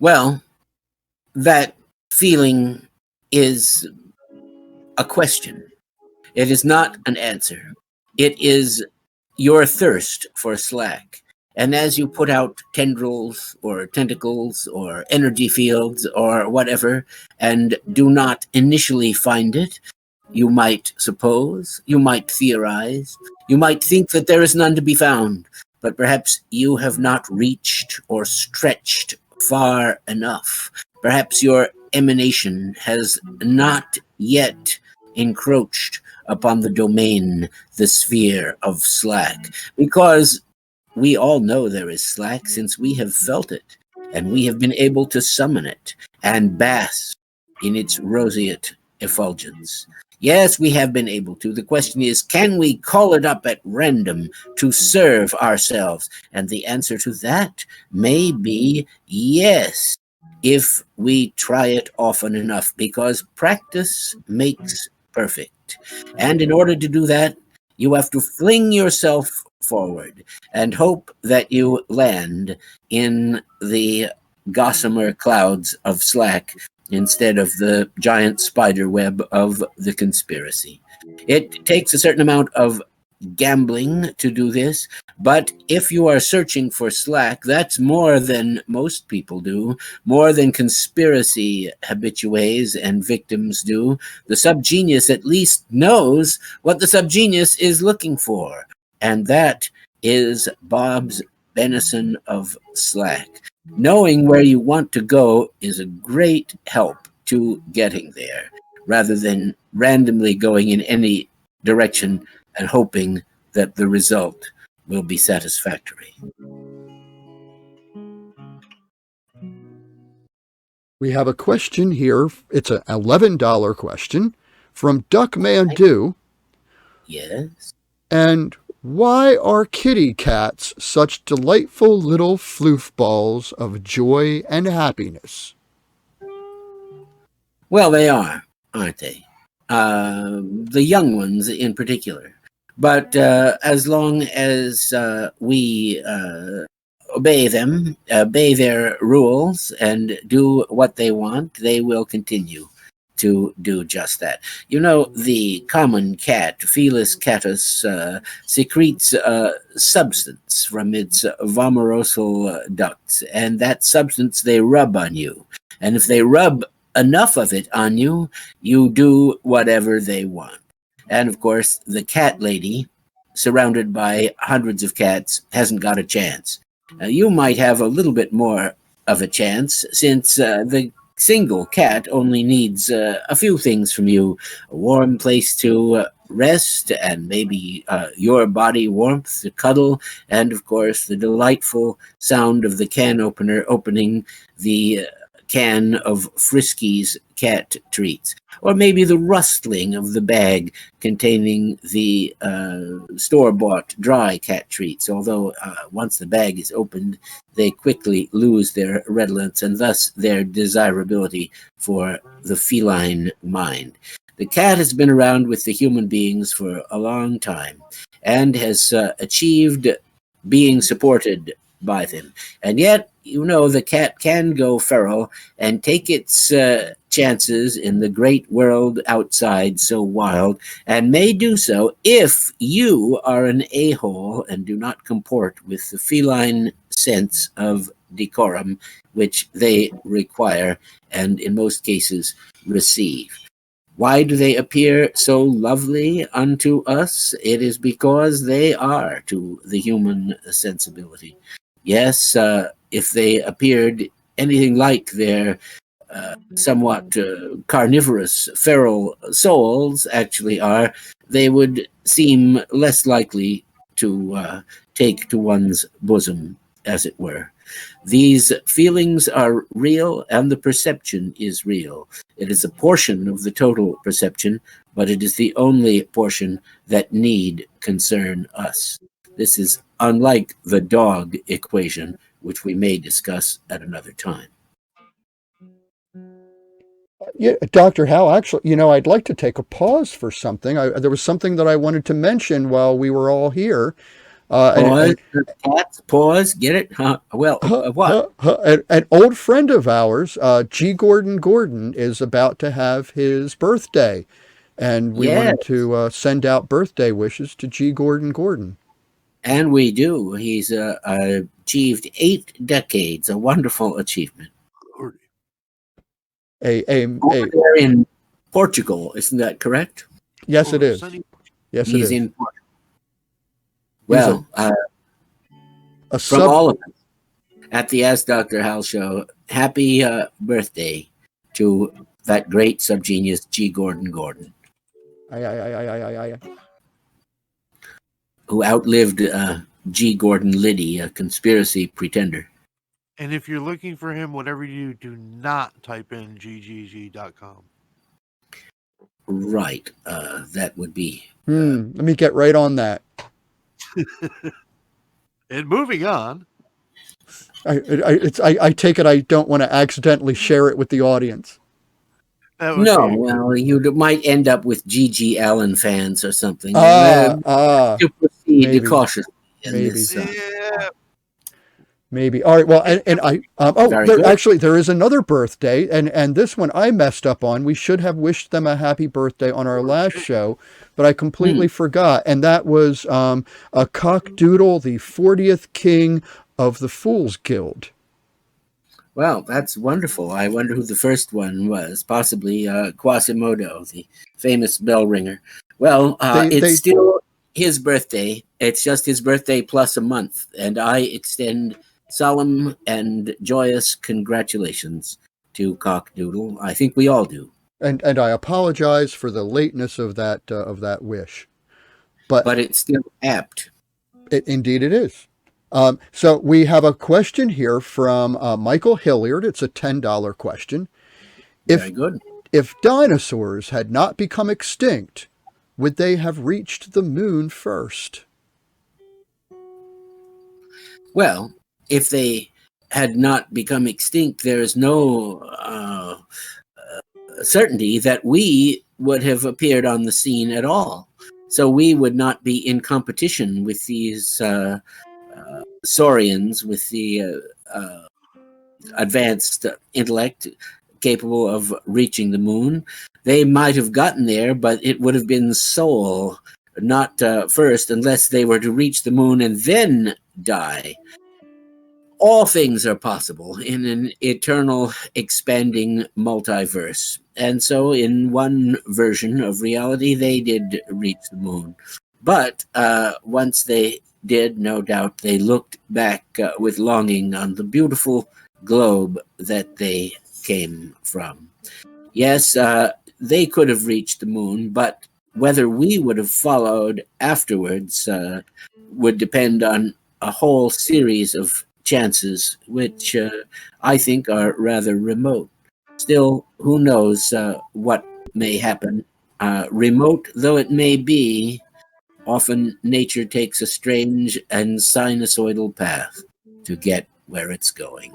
Well, that feeling is a question. It is not an answer. It is your thirst for slack. And as you put out tendrils or tentacles or energy fields or whatever, and do not initially find it, you might suppose, you might theorize, you might think that there is none to be found, but perhaps you have not reached or stretched far enough. Perhaps your emanation has not yet encroached upon the domain, the sphere of slack, because we all know there is slack since we have felt it, and we have been able to summon it and bask in its roseate effulgence. Yes, we have been able to. The question is, can we call it up at random to serve ourselves? And the answer to that may be yes, if we try it often enough, because practice makes perfect. And in order to do that, you have to fling yourself forward and hope that you land in the gossamer clouds of slack instead of the giant spider web of the conspiracy. It takes a certain amount of gambling to do this, but if you are searching for slack, that's more than most people do, more than conspiracy habitués and victims do. The subgenius at least knows what the subgenius is looking for, and that is Bob's benison of slack. Knowing where you want to go is a great help to getting there, rather than randomly going in any direction and hoping that the result will be satisfactory. We have a question here. It's an $11 question from Duckman Do. Yes. And why are kitty cats such delightful little floofballs of joy and happiness? Well, they are, aren't they? The young ones in particular. But as long as we obey them, obey their rules, and do what they want, they will continue to do just that. You know, the common cat, Felis catus, secretes a substance from its vomerosal ducts, and that substance they rub on you. And if they rub enough of it on you, you do whatever they want. And of course, the cat lady surrounded by hundreds of cats, hasn't got a chance. You might have a little bit more of a chance, since the single cat only needs a few things from you: a warm place to rest, and maybe your body warmth to cuddle, and of course the delightful sound of the can opener opening the can of Frisky's cat treats, or maybe the rustling of the bag containing the store-bought dry cat treats, although once the bag is opened, they quickly lose their redolence and thus their desirability for the feline mind. The cat has been around with the human beings for a long time and has achieved being supported by them. And yet, you know, the cat can go feral and take its chances in the great world outside so wild, and may do so if you are an a-hole and do not comport with the feline sense of decorum which they require and in most cases receive. Why do they appear so lovely unto us? It is because they are to the human sensibility. Yes, if they appeared anything like their somewhat carnivorous feral souls actually are, they would seem less likely to take to one's bosom, as it were. These feelings are real, and the perception is real. It is a portion of the total perception, but it is the only portion that need concern us. This is unlike the dog equation, which we may discuss at another time. Yeah, Dr. Hal, actually, you know, I'd like to take a pause for something. There was something that I wanted to mention while we were all here. Pause, pause, get it? What? An old friend of ours, G. Gordon, is about to have his birthday, and we wanted to send out birthday wishes to G. Gordon. And we do. He's achieved 8 decades, a wonderful achievement. Over there in Portugal, isn't that correct? Yes, it is. Yes, He's it is. in Portugal. Well, from all all of us at the Ask Dr. Hal Show, happy birthday to that great subgenius G. Gordon. Who outlived G. Gordon Liddy, a conspiracy pretender. And if you're looking for him, whatever you do, not type in ggg.com. Right. That would be... Let me get right on that. And moving on. I take it I don't want to accidentally share it with the audience. No, well, you might end up with G.G. Allen fans or something. To proceed cautiously. Maybe. All right. Well, there is another birthday, and this one I messed up on. We should have wished them a happy birthday on our last show, but I completely forgot. And that was a Cock-Doodle, the 40th king of the Fools Guild. Well, that's wonderful. I wonder who the first one was. Possibly Quasimodo, the famous bell ringer. Well, it's still his birthday. It's just his birthday plus a month, and I extend solemn and joyous congratulations to Cock-Doodle. I think we all do. And I apologize for the lateness of that wish, but it's still apt. Indeed, it is. So we have a question here from Michael Hilliard. It's a $10 question. Very good. If dinosaurs had not become extinct, would they have reached the moon first? Well, if they had not become extinct, there is no certainty that we would have appeared on the scene at all. So we would not be in competition with these saurians with the advanced intellect capable of reaching the moon. They might have gotten there, but it would have been soul, not first, unless they were to reach the moon and then die. All things are possible in an eternal, expanding multiverse. And so in one version of reality, they did reach the moon. But once they did, no doubt, they looked back with longing on the beautiful globe that they came from. Yes, they could have reached the moon, but whether we would have followed afterwards would depend on a whole series of chances, which I think are rather remote. Still, who knows what may happen. Remote though it may be, often nature takes a strange and sinusoidal path to get where it's going.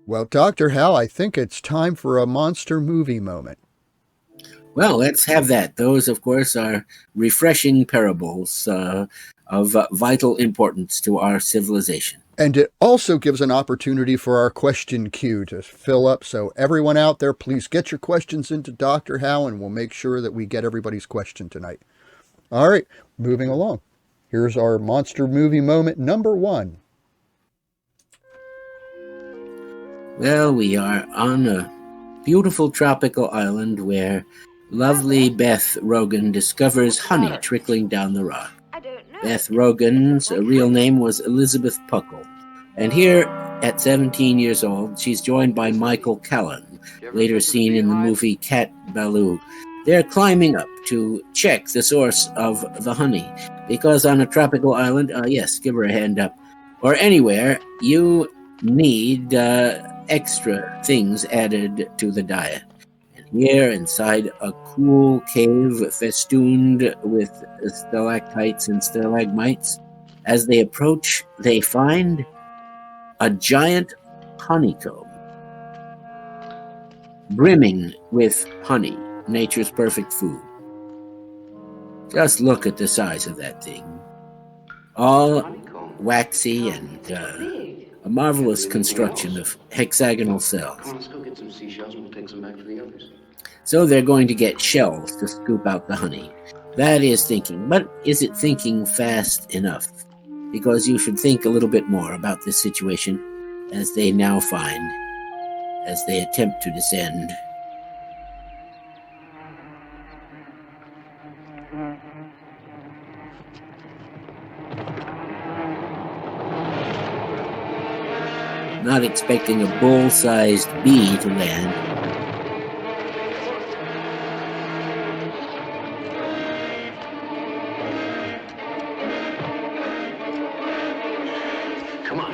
Well, Dr. Hal, I think it's time for a monster movie moment. Well, let's have that. Those, of course, are refreshing parables of vital importance to our civilization. And it also gives an opportunity for our question queue to fill up. So everyone out there, please get your questions into Dr. Hal, and we'll make sure that we get everybody's question tonight. All right, moving along. Here's our monster movie moment number 1. Well, we are on a beautiful tropical island where lovely Beth Rogan discovers honey trickling down the rock. Beth Rogan's real name was Elizabeth Puckle. And here, at 17 years old, she's joined by Michael Callan, later seen in the movie Cat Ballou. They're climbing up to check the source of the honey, because on a tropical island, yes, give her a hand up, or anywhere, you need extra things added to the diet. Here, inside a cool cave festooned with stalactites and stalagmites, as they approach, they find a giant honeycomb, brimming with honey, nature's perfect food. Just look at the size of that thing. All waxy and a marvelous construction of hexagonal cells. Let's go get some seashells and we'll take some back for the others. So they're going to get shells to scoop out the honey. That is thinking, but is it thinking fast enough? Because you should think a little bit more about this situation as they now find, as they attempt to descend. Not expecting a bull-sized bee to land.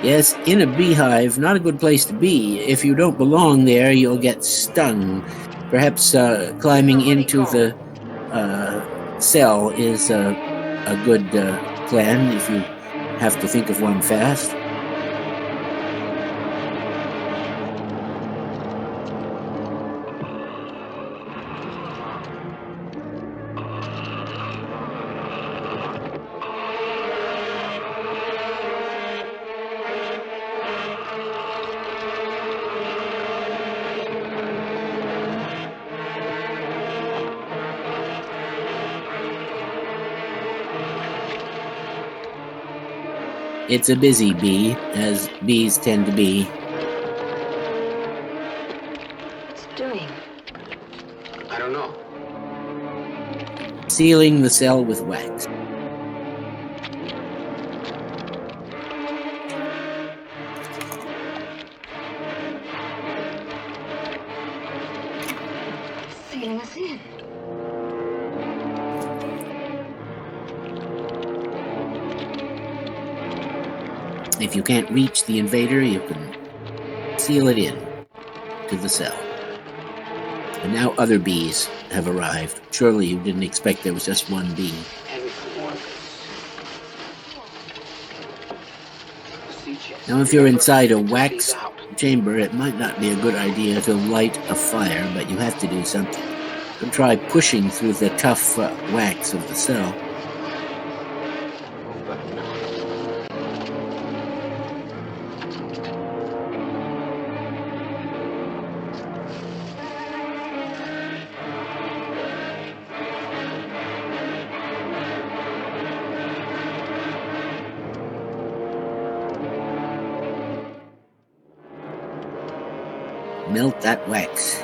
Yes, in a beehive, not a good place to be. If you don't belong there, you'll get stung. Perhaps climbing into the cell is a good plan if you have to think of one fast. It's a busy bee, as bees tend to be. What's it doing? I don't know. Sealing the cell with wax. Sealing us in. If you can't reach the invader, you can seal it in to the cell. And now other bees have arrived. Surely you didn't expect there was just one bee. Now if you're inside a wax chamber, it might not be a good idea to light a fire, but you have to do something. So try pushing through the tough wax of the cell. Melt that wax.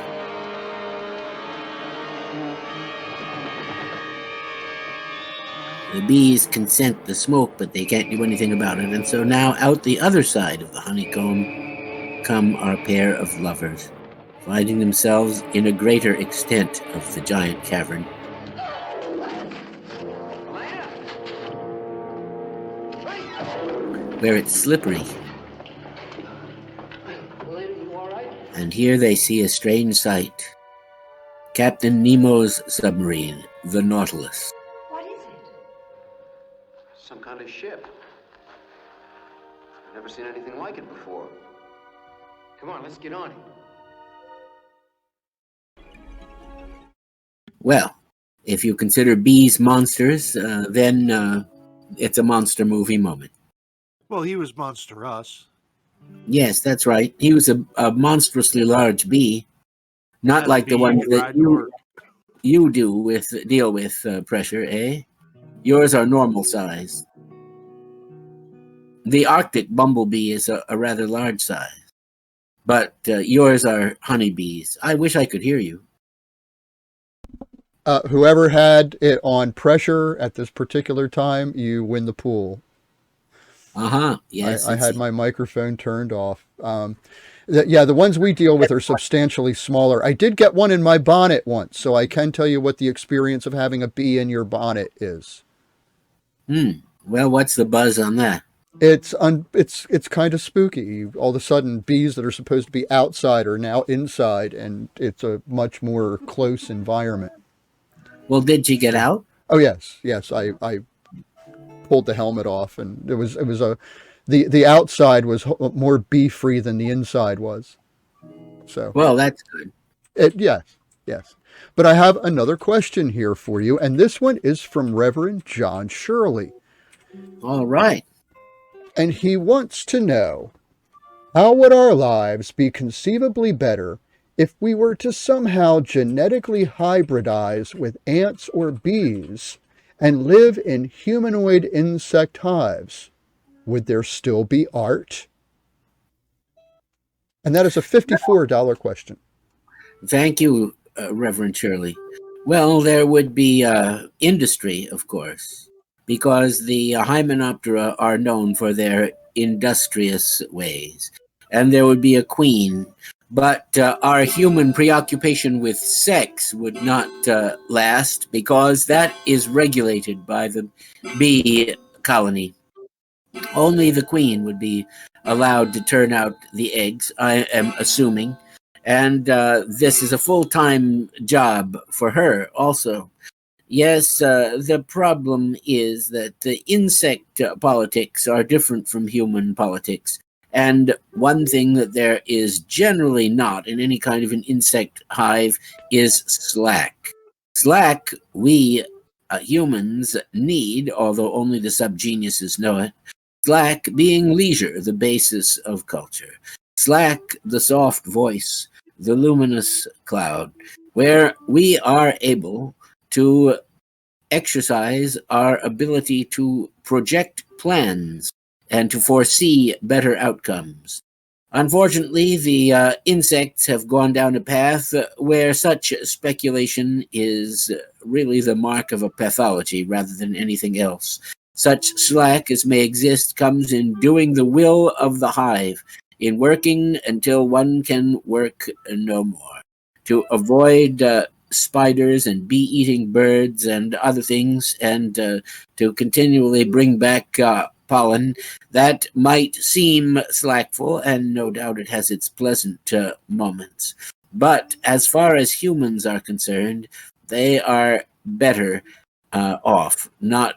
The bees can scent the smoke, but they can't do anything about it, and so now out the other side of the honeycomb come our pair of lovers, finding themselves in a greater extent of the giant cavern, where it's slippery. And here they see a strange sight. Captain Nemo's submarine, the Nautilus. What is it? Some kind of ship. I've never seen anything like it before. Come on, let's get on it. Well, if you consider bees monsters, then it's a monster movie moment. Well, he was Monster Us. Yes, that's right. He was a monstrously large bee, not That like the bee ones that tried to work. you deal with pressure, eh? Yours are normal size. The Arctic bumblebee is a rather large size, but yours are honeybees. I wish I could hear you. Whoever had it on pressure at this particular time, you win the pool. Yes. I had my microphone turned off. The ones we deal with are substantially smaller. I did get one in my bonnet once, so I can tell you what the experience of having a bee in your bonnet is. Well, what's the buzz on that? It's kind of spooky. All of a sudden, bees that are supposed to be outside are now inside, and it's a much more close environment. Well, did you get out? Oh yes. I pulled the helmet off, and the outside was more bee free than the inside was. So well, that's good. Yes. But I have another question here for you, and this one is from Reverend John Shirley. All right. And he wants to know, how would our lives be conceivably better if we were to somehow genetically hybridize with ants or bees and live in humanoid insect hives? Would there still be art? And that is a $54 question. Thank you, Reverend Shirley. Well, there would be industry, of course, because the Hymenoptera are known for their industrious ways. And there would be a queen. But our human preoccupation with sex would not last, because that is regulated by the bee colony. Only the queen would be allowed to turn out the eggs, I am assuming. And this is a full-time job for her also. Yes, the problem is that the insect politics are different from human politics. And one thing that there is generally not in any kind of an insect hive is slack. Slack, we humans need, although only the subgeniuses know it. Slack being leisure, the basis of culture. Slack, the soft voice, the luminous cloud, where we are able to exercise our ability to project plans and to foresee better outcomes. Unfortunately, the insects have gone down a path where such speculation is really the mark of a pathology rather than anything else. Such slack as may exist comes in doing the will of the hive, in working until one can work no more, to avoid spiders and bee-eating birds and other things, and to continually bring back pollen. That might seem slackful, and no doubt it has its pleasant moments. But as far as humans are concerned, they are better off not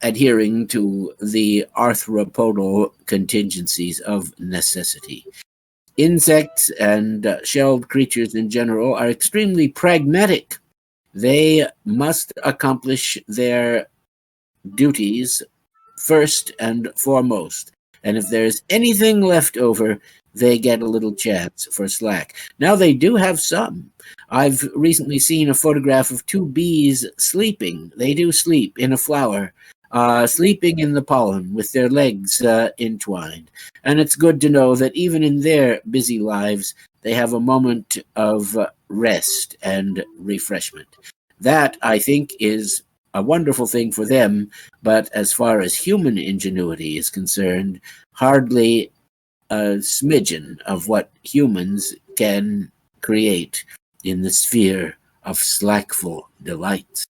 adhering to the arthropodal contingencies of necessity. Insects and shelled creatures in general are extremely pragmatic. They must accomplish their duties first and foremost. And if there's anything left over, they get a little chance for slack. Now, they do have some. I've recently seen a photograph of two bees sleeping. They do sleep in a flower, sleeping in the pollen with their legs entwined. And it's good to know that even in their busy lives, they have a moment of rest and refreshment. That, I think, is a wonderful thing for them, but as far as human ingenuity is concerned, hardly a smidgen of what humans can create in the sphere of slackful delights.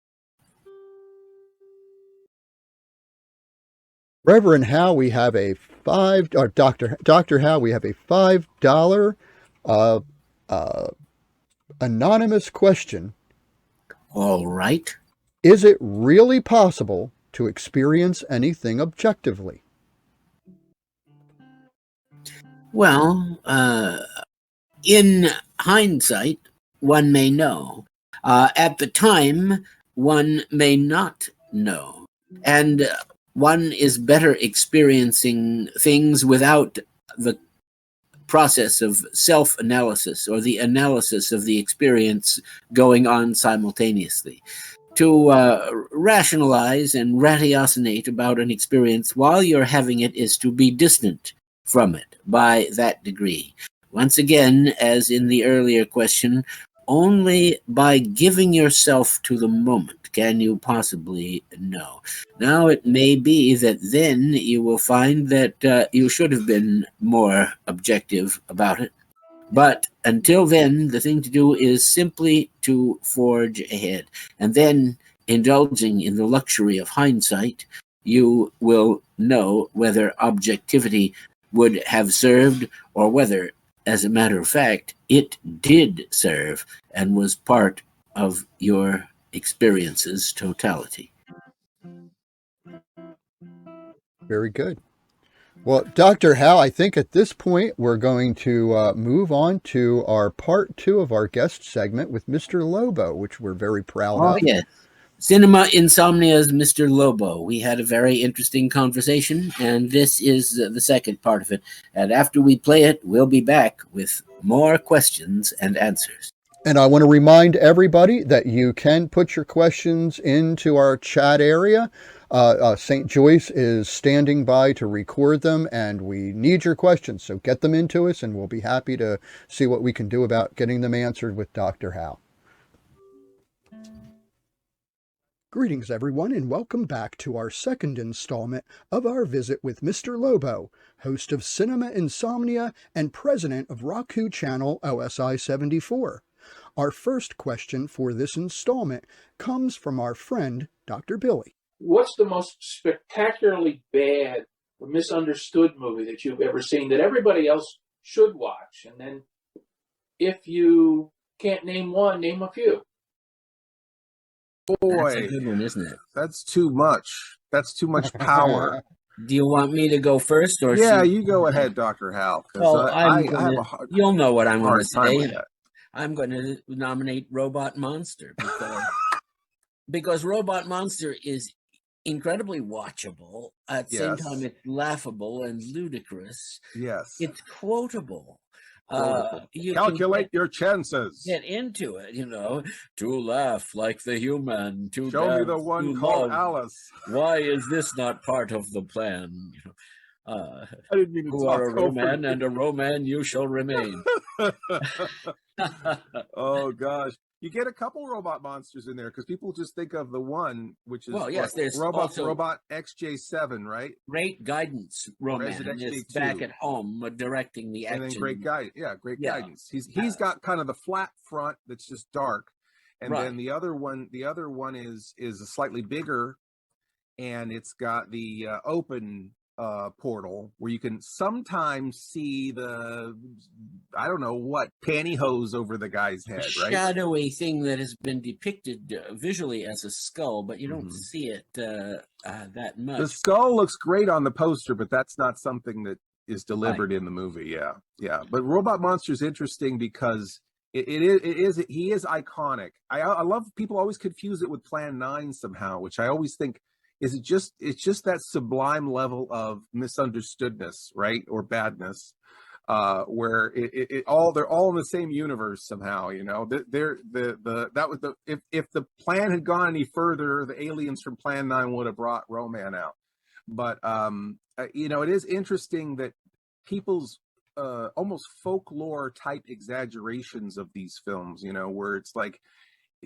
Reverend Hal, we have a Dr. Hal, we have a $5 anonymous question. All right. Is it really possible to experience anything objectively? Well, in hindsight, one may know. At the time, one may not know. And one is better experiencing things without the process of self-analysis or the analysis of the experience going on simultaneously. To rationalize and ratiocinate about an experience while you're having it is to be distant from it by that degree. Once again, as in the earlier question, only by giving yourself to the moment can you possibly know. Now, it may be that then you will find that you should have been more objective about it. But until then, the thing to do is simply to forge ahead. And then, indulging in the luxury of hindsight, you will know whether objectivity would have served or whether, as a matter of fact, it did serve and was part of your experience's totality. Very good. Well, Dr. Hal, I think at this point we're going to move on to our part 2 of our guest segment with Mr. Lobo, which we're very proud of. Oh, yes. Cinema Insomnia's Mr. Lobo. We had a very interesting conversation, and this is the second part of it. And after we play it, we'll be back with more questions and answers. And I want to remind everybody that you can put your questions into our chat area. St. Joyce is standing by to record them, and we need your questions. So get them into us, and we'll be happy to see what we can do about getting them answered with Dr. Hal. Greetings, everyone, and welcome back to our second installment of our visit with Mr. Lobo, host of Cinema Insomnia and president of Roku channel OSI 74. Our first question for this installment comes from our friend, Dr. Billy. What's the most spectacularly bad or misunderstood movie that you've ever seen that everybody else should watch? And then if you can't name one, name a few. Boy, that's a good one, isn't it? That's too much. That's too much power. Do you want me to go first, or yeah, you go ahead, Dr. Hal? Well, I have a hard, you'll know what I'm going to say. That. I'm going to nominate Robot Monster because Robot Monster is incredibly watchable. At the same time, it's laughable and ludicrous. Yes, it's quotable. You calculate your chances. Get into it, to laugh like the human. To show me the one called love. Alice. Why is this not part of the plan? I didn't mean to who are a Roman, and a Roman you shall remain. Oh gosh. You get a couple robot monsters in there because people just think of the one, which is there's Robot XJ7, right? Great guidance, Roman is back at home directing the action. And then great guidance. He's got kind of the flat front that's just dark, and then the other one is a slightly bigger, and it's got the open portal where you can sometimes see the pantyhose over the guy's head, right? Shadowy thing that has been depicted visually as a skull, but you don't see it that much. The skull looks great on the poster, but that's not something that is delivered in the movie. Yeah. But Robot Monster is interesting because he is iconic. I love people always confuse it with Plan 9 somehow, which I always think it's just that sublime level of misunderstoodness, right, or badness, where they're all in the same universe somehow. If the plan had gone any further, the aliens from Plan 9 would have brought Roman out. But it is interesting that people's almost folklore type exaggerations of these films, where it's like,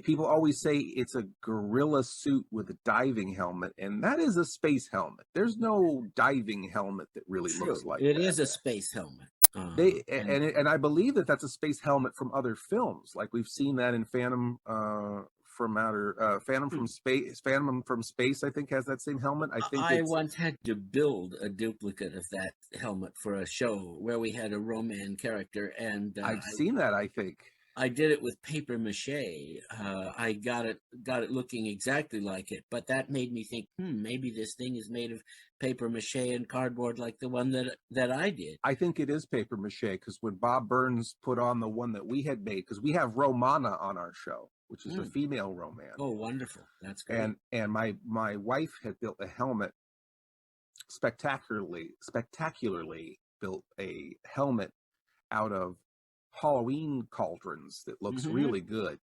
people always say it's a gorilla suit with a diving helmet, and that is a space helmet. There's no diving helmet that really looks like it that. is a space helmet. And I believe that that's a space helmet from other films. Like we've seen that in Phantom from Space, I think, has that same helmet. I once had to build a duplicate of that helmet for a show where we had a Roman character, and I've seen that, I think. I did it with paper mache. I got it looking exactly like it, but that made me think, maybe this thing is made of paper mache and cardboard like the one that I did. I think it is paper mache, because when Bob Burns put on the one that we had made, because we have Romana on our show, which is a female Roman. Oh, wonderful. That's great. And my wife had built a helmet, spectacularly built a helmet out of Halloween cauldrons that looks really good.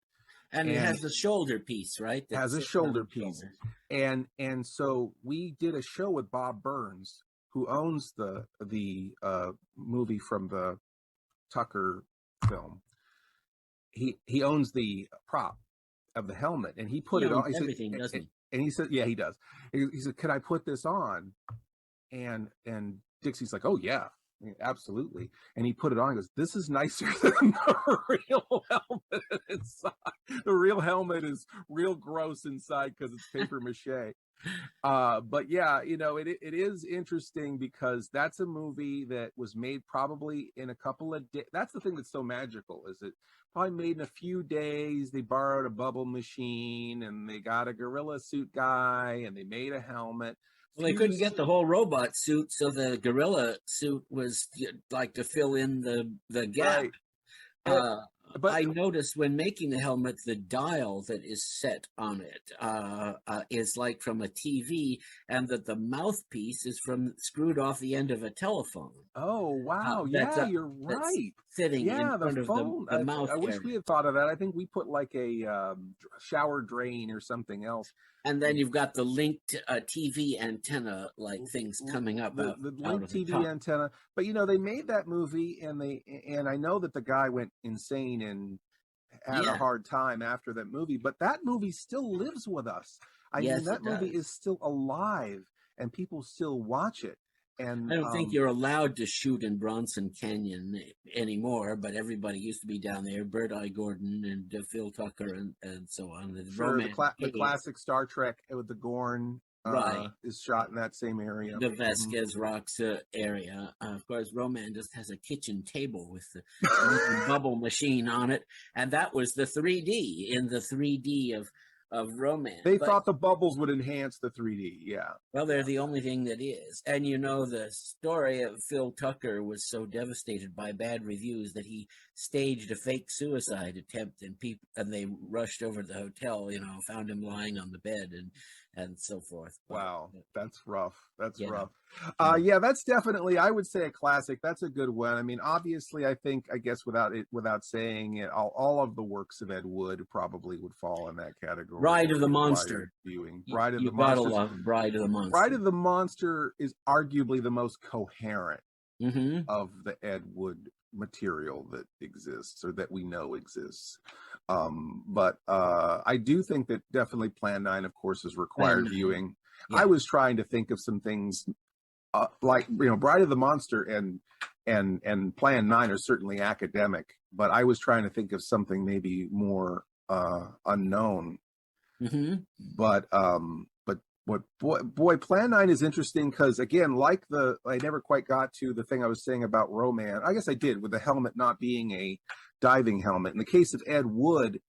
And it has a shoulder piece, right? Has a shoulder piece. And so we did a show with Bob Burns, who owns the movie from the Tucker film. He owns the prop of the helmet, and he put it on. Everything, doesn't he? And he said, yeah, he does. He said, "Can I put this on?" And Dixie's like, "Oh yeah, absolutely." And he put it on. He goes, "This is nicer than the real helmet inside. The real helmet is real gross inside because it's paper mache." But yeah, it is interesting, because that's a movie that was made probably in a couple of days. That's the thing that's so magical, is it probably made in a few days. They borrowed a bubble machine, and they got a gorilla suit guy, and they made a helmet. Well, they couldn't get the whole robot suit, so the gorilla suit was like to fill in the gap. Right. But I noticed when making the helmet, the dial that is set on it is like from a TV, and that the mouthpiece is screwed off the end of a telephone. Oh, wow. You're right. Sitting in front of phone. the mouth. I wish we had thought of that. I think we put like a shower drain or something else. And then you've got the linked TV antenna like things coming up. The linked TV antenna. But they made that movie, and I know that the guy went insane and had a hard time after that movie. But that movie still lives with us. I mean, that movie is still alive, and people still watch it. And I don't think you're allowed to shoot in Bronson Canyon anymore, but everybody used to be down there. Bird Eye Gordon and Phil Tucker and so on. The classic Star Trek with the Gorn is shot in that same area. The Vasquez Rocks area. Of course, Roman just has a kitchen table with the bubble machine on it, and that was the 3D in the 3D of Roman. They thought the bubbles would enhance the 3D, yeah. Well, they're the only thing that is. And the story of Phil Tucker was so devastated by bad reviews that he staged a fake suicide attempt, and they rushed over to the hotel, found him lying on the bed and so forth. Wow, that's rough. That's rough. Yeah, that's definitely, I would say, a classic. That's a good one. I mean, obviously, I guess without saying it, all of the works of Ed Wood probably would fall in that category. Bride of the Monster. Viewing. Bride of the Monster. Monster. Bride of the Monster. Bride of the Monster is arguably the most coherent of the Ed Wood material that exists, or that we know exists. But I do think that definitely Plan 9, of course, is required viewing. Yeah. I was trying to think of some things like Bride of the Monster and Plan 9 are certainly academic, but I was trying to think of something maybe more unknown. But Plan 9 is interesting because, again, I never quite got to the thing I was saying about Roman. I guess I did, with the helmet not being a diving helmet. In the case of Ed Wood,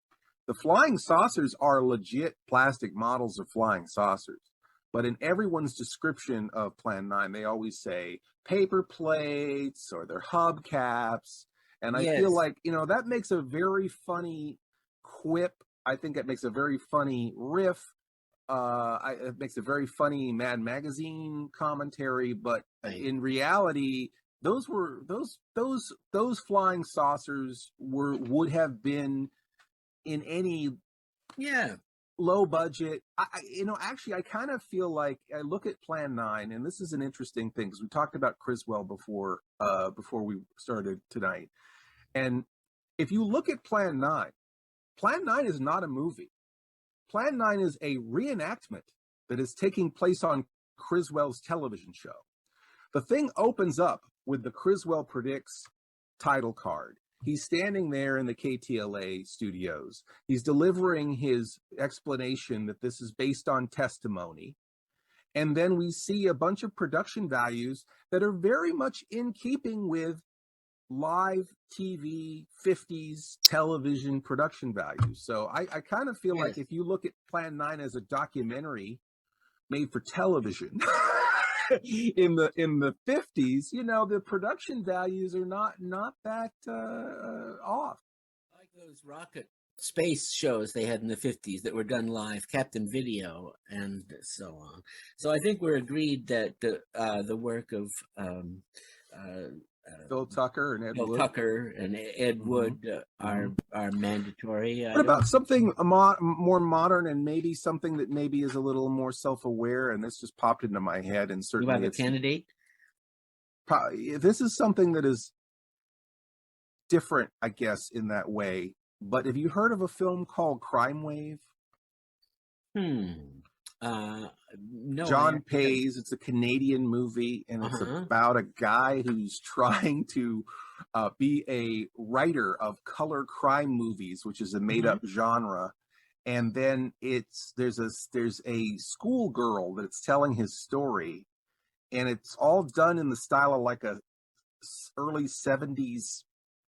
the flying saucers are legit plastic models of flying saucers. But in everyone's description of Plan 9, they always say paper plates or their hubcaps. And I feel like, that makes a very funny quip. I think it makes a very funny riff. It makes a very funny Mad Magazine commentary. But in reality, those flying saucers would have been in any low budget. Actually, I kind of feel like I look at Plan 9, and this is an interesting thing because we talked about Criswell before we started tonight. And if you look at Plan Plan 9 is not a movie. Plan 9 is a reenactment that is taking place on Criswell's television show. The thing opens up with the Criswell Predicts title card. He's standing there in the KTLA studios. He's delivering his explanation that this is based on testimony. And then we see a bunch of production values that are very much in keeping with live TV 50s television production values. So I kind of feel like if you look at Plan 9 as a documentary made for television in the 50s, you know, the production values are not that off. Like those rocket space shows they had in the 50s that were done live, Captain Video and so on. So I think we're agreed that the work of Phil Tucker and Ed Phil Wood. Tucker and Ed Wood are mandatory. What about something more modern and maybe something that maybe is a little more self-aware? And this just popped into my head. And certainly, you have a candidate. This is something that is different, I guess, in that way. But have you heard of a film called Crime Wave? No. John Pays. It's a Canadian movie, and it's about a guy who's trying to be a writer of color crime movies, which is a made-up genre. And then there's a schoolgirl that's telling his story, and it's all done in the style of like a early 70s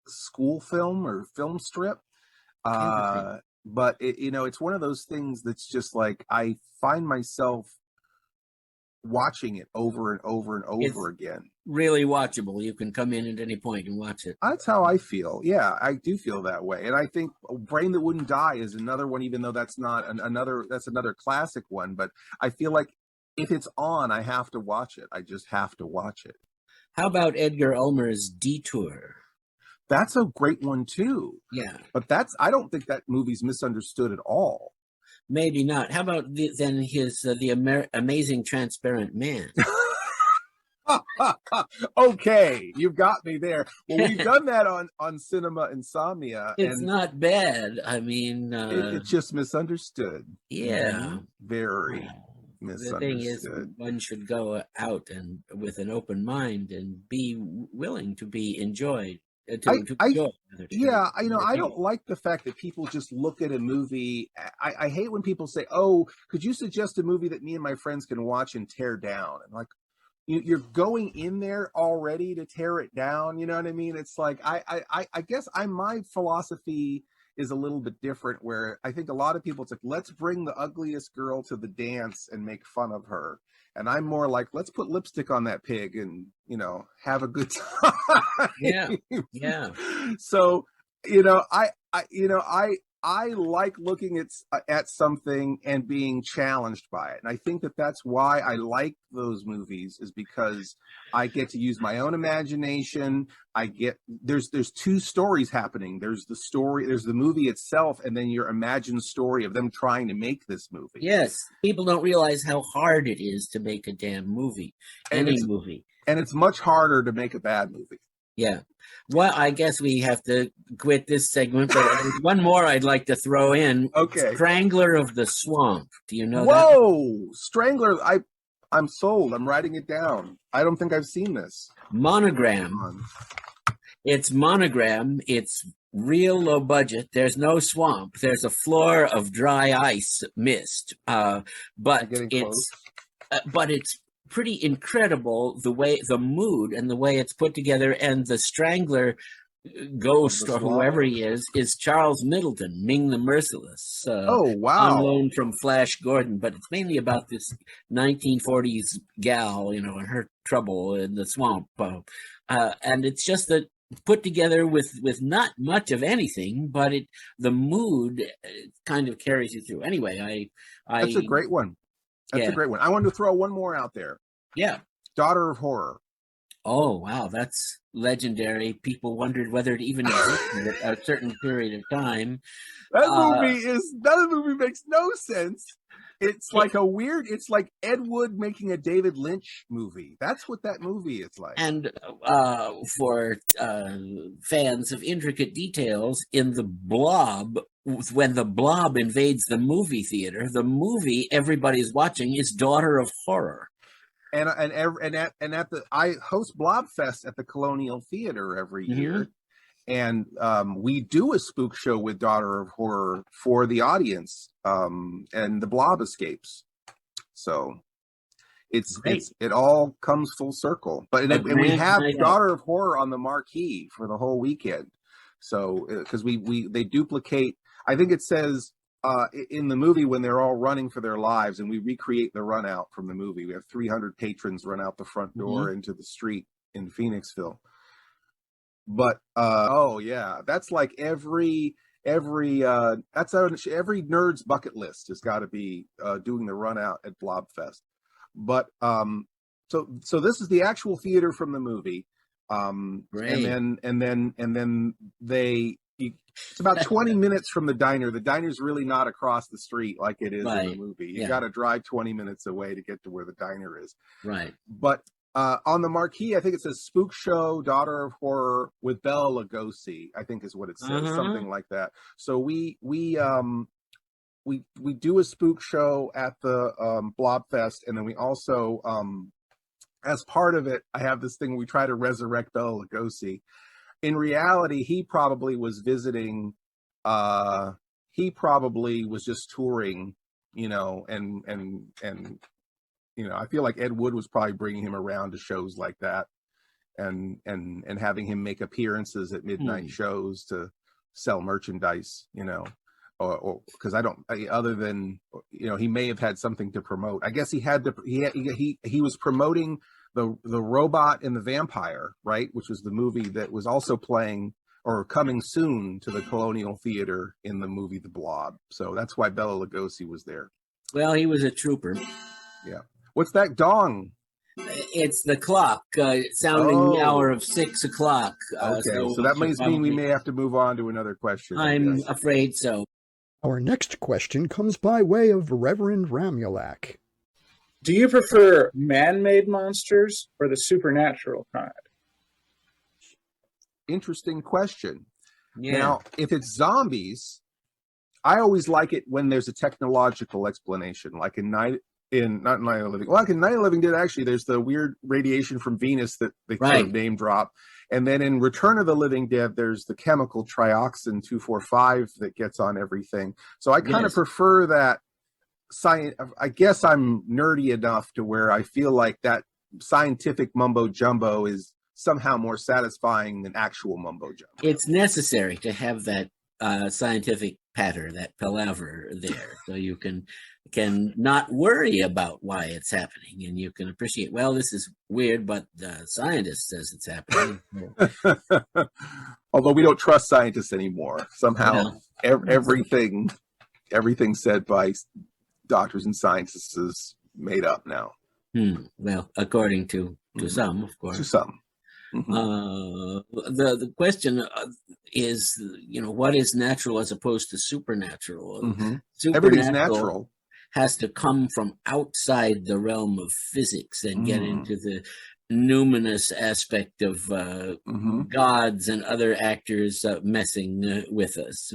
school film or film strip. But it's one of those things that's just like I find myself watching it over and over and over again. Really watchable. You can come in at any point and watch it. That's how I feel. Yeah, I do feel that way. And I think Brain That Wouldn't Die is another one, even though that's not that's another classic one. But I feel like if it's on, I have to watch it. I just have to watch it. How about Edgar Ulmer's Detour? That's a great one too. Yeah. But I don't think that movie's misunderstood at all. Maybe not. How about then his Amazing Transparent Man? Okay, you've got me there. Well, we've done that on Cinema Insomnia. It's not bad. I mean, it's just misunderstood. Yeah, very misunderstood. The thing is, one should go out and with an open mind and be willing to be enjoyed. I don't like the fact that people just look at a movie. I hate when people say, "Oh, could you suggest a movie that me and my friends can watch and tear down?" And like, you're going in there already to tear it down. You know what I mean? It's like I guess my philosophy is a little bit different. Where I think a lot of people, it's like, let's bring the ugliest girl to the dance and make fun of her. And I'm more like, let's put lipstick on that pig and, have a good time. Yeah. So, I like looking at something and being challenged by it. And I think that's why I like those movies, is because I get to use my own imagination. There's two stories happening. There's the movie itself, and then your imagined story of them trying to make this movie. Yes. People don't realize how hard it is to make a damn movie. Any movie. And it's much harder to make a bad movie. Yeah. Well, I guess we have to quit this segment, but there's one more I'd like to throw in. Okay. Strangler of the Swamp. Do you know that? Whoa! Strangler. I'm sold. I'm writing it down. I don't think I've seen this. Monogram. It's Monogram. It's real low budget. There's no swamp. There's a floor of dry ice mist. But it's pretty incredible the mood and the way it's put together, and the Strangler ghost or whoever he is Charles Middleton, Ming the Merciless. Oh wow! On loan from Flash Gordon, but it's mainly about this 1940s gal, and her trouble in the swamp, and it's just that put together with not much of anything, but the mood kind of carries you through. Anyway, that's a great one. That's a great one. I wanted to throw one more out there. Yeah. Daughter of Horror. Oh, wow. That's legendary. People wondered whether it even existed at a certain period of time. That movie makes no sense. It's like it's like Ed Wood making a David Lynch movie. That's what that movie is like. And for fans of intricate details, in the Blob when the Blob invades the movie theater, the movie everybody's watching is Daughter of Horror. And I host Blob Fest at the Colonial Theater every year, and we do a spook show with Daughter of Horror for the audience, and the Blob escapes. So it all comes full circle. But and we have Daughter of Horror on the marquee for the whole weekend. So because they duplicate, I think it says in the movie when they're all running for their lives, and we recreate the run out from the movie. We have 300 patrons run out the front door into the street in Phoenixville. But oh yeah, that's like every nerd's bucket list has got to be doing the run out at Blobfest. But so this is the actual theater from the movie. Great. And then it's about 20 minutes from the diner. The diner's really not across the street like it is in the movie. You got to drive 20 minutes away to get to where the diner is. Right. But on the marquee, I think it says Spook Show, Daughter of Horror with Bela Lugosi, I think is what it says, something like that. So we do a spook show at the Blobfest, and then we also as part of it, I have this thing, we try to resurrect Bela Lugosi. In reality, he probably was visiting, he probably was just touring, you know, and you know, I feel like Ed Wood was probably bringing him around to shows like that, and having him make appearances at midnight shows to sell merchandise, you know, or because other than, you know, he may have had something to promote. I guess he was promoting the Robot and the Vampire, right, which was the movie that was also playing or coming soon to the Colonial Theater in the movie The Blob. So that's why Bela Lugosi was there. Well, he was a trooper. Yeah. What's that dong? It's the clock sounding the hour of 6 o'clock. Okay, so that might mean we may have to move on to another question. I'm afraid so. Our next question comes by way of Reverend Ramulac. Do you prefer man-made monsters or the supernatural kind? Interesting question. Yeah. Now, if it's zombies, I always like it when there's a technological explanation, like in Night of the Living. Well, like in Night of the Living Dead, actually, there's the weird radiation from Venus that they sort of name drop. And then in Return of the Living Dead, there's the chemical trioxin 245 that gets on everything. So I kind of prefer that science. I guess I'm nerdy enough to where I feel like that scientific mumbo jumbo is somehow more satisfying than actual mumbo jumbo. It's necessary to have that scientific patter, that palaver there, so you can not worry about why it's happening, and you can appreciate, well, this is weird, but the scientist says it's happening. Although we don't trust scientists anymore. Somehow everything said by doctors and scientists is made up now. Well, according to some, of course. To some. The question is, you know, what is natural as opposed to supernatural? Everything's natural. Has to come from outside the realm of physics and get into the numinous aspect of gods and other actors messing with us.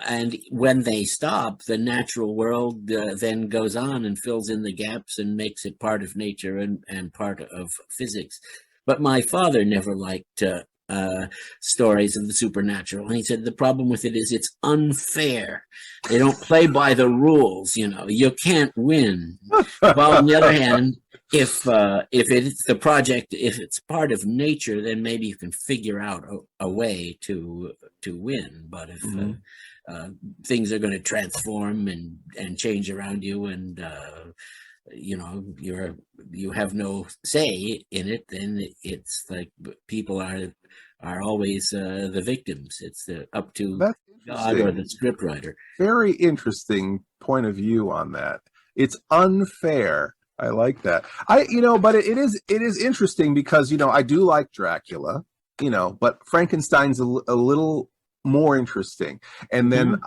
And when they stop, the natural world then goes on and fills in the gaps and makes it part of nature and part of physics. But my father never liked stories of the supernatural. And he said the problem with it is it's unfair. They don't play by the rules, you know. You can't win. While on the other hand, if it's the project, if it's part of nature, then maybe you can figure out a way to win. But if things are going to transform and change around you, and you know, you have no say in it, then it's like people are always the victims. It's up to God or the scriptwriter. Very interesting point of view on that. It's unfair. I like that. But it is interesting because, you know, I do like Dracula, you know, but Frankenstein's a little more interesting. And then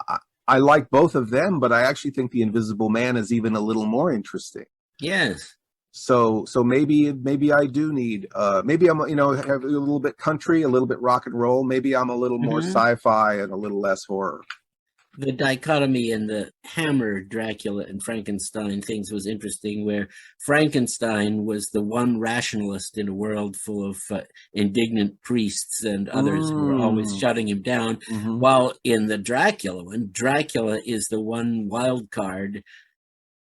I like both of them, but I actually think The Invisible Man is even a little more interesting. Yes. So maybe I do need maybe I'm have a little bit country, a little bit rock and roll. Maybe I'm a little more sci-fi and a little less horror. The dichotomy in the Hammer, Dracula, and Frankenstein things was interesting, where Frankenstein was the one rationalist in a world full of indignant priests and others who were always shutting him down, while in the Dracula one, Dracula is the one wild card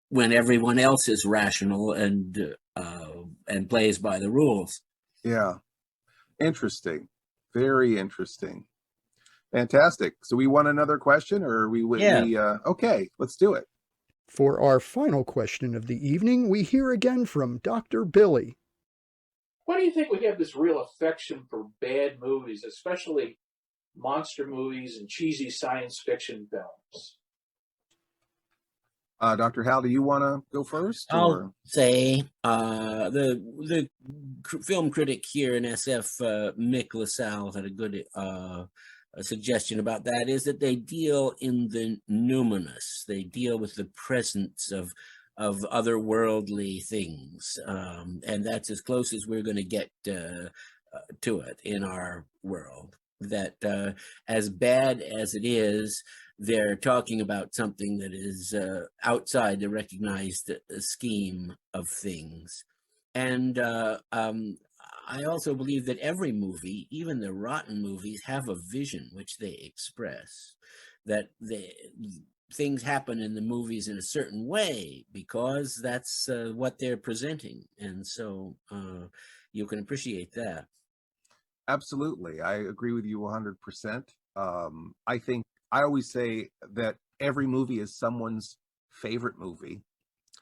when everyone else is rational and plays by the rules. Yeah, interesting, very interesting. Fantastic. So we want another question, or okay, let's do it. For our final question of the evening, we hear again from Dr. Billy. Why do you think we have this real affection for bad movies, especially monster movies and cheesy science fiction films? Dr. Hal, do you want to go first? I'll say the film critic here in SF, Mick LaSalle, had a good a suggestion about that, is that they deal in the numinous. They deal with the presence of otherworldly things, and that's as close as we're going to get to it in our world. That as bad as it is, they're talking about something that is outside the recognized scheme of things. And I also believe that every movie, even the rotten movies, have a vision which they express. That things happen in the movies in a certain way because that's what they're presenting. And so you can appreciate that. Absolutely. I agree with you 100%. I think I always say that every movie is someone's favorite movie.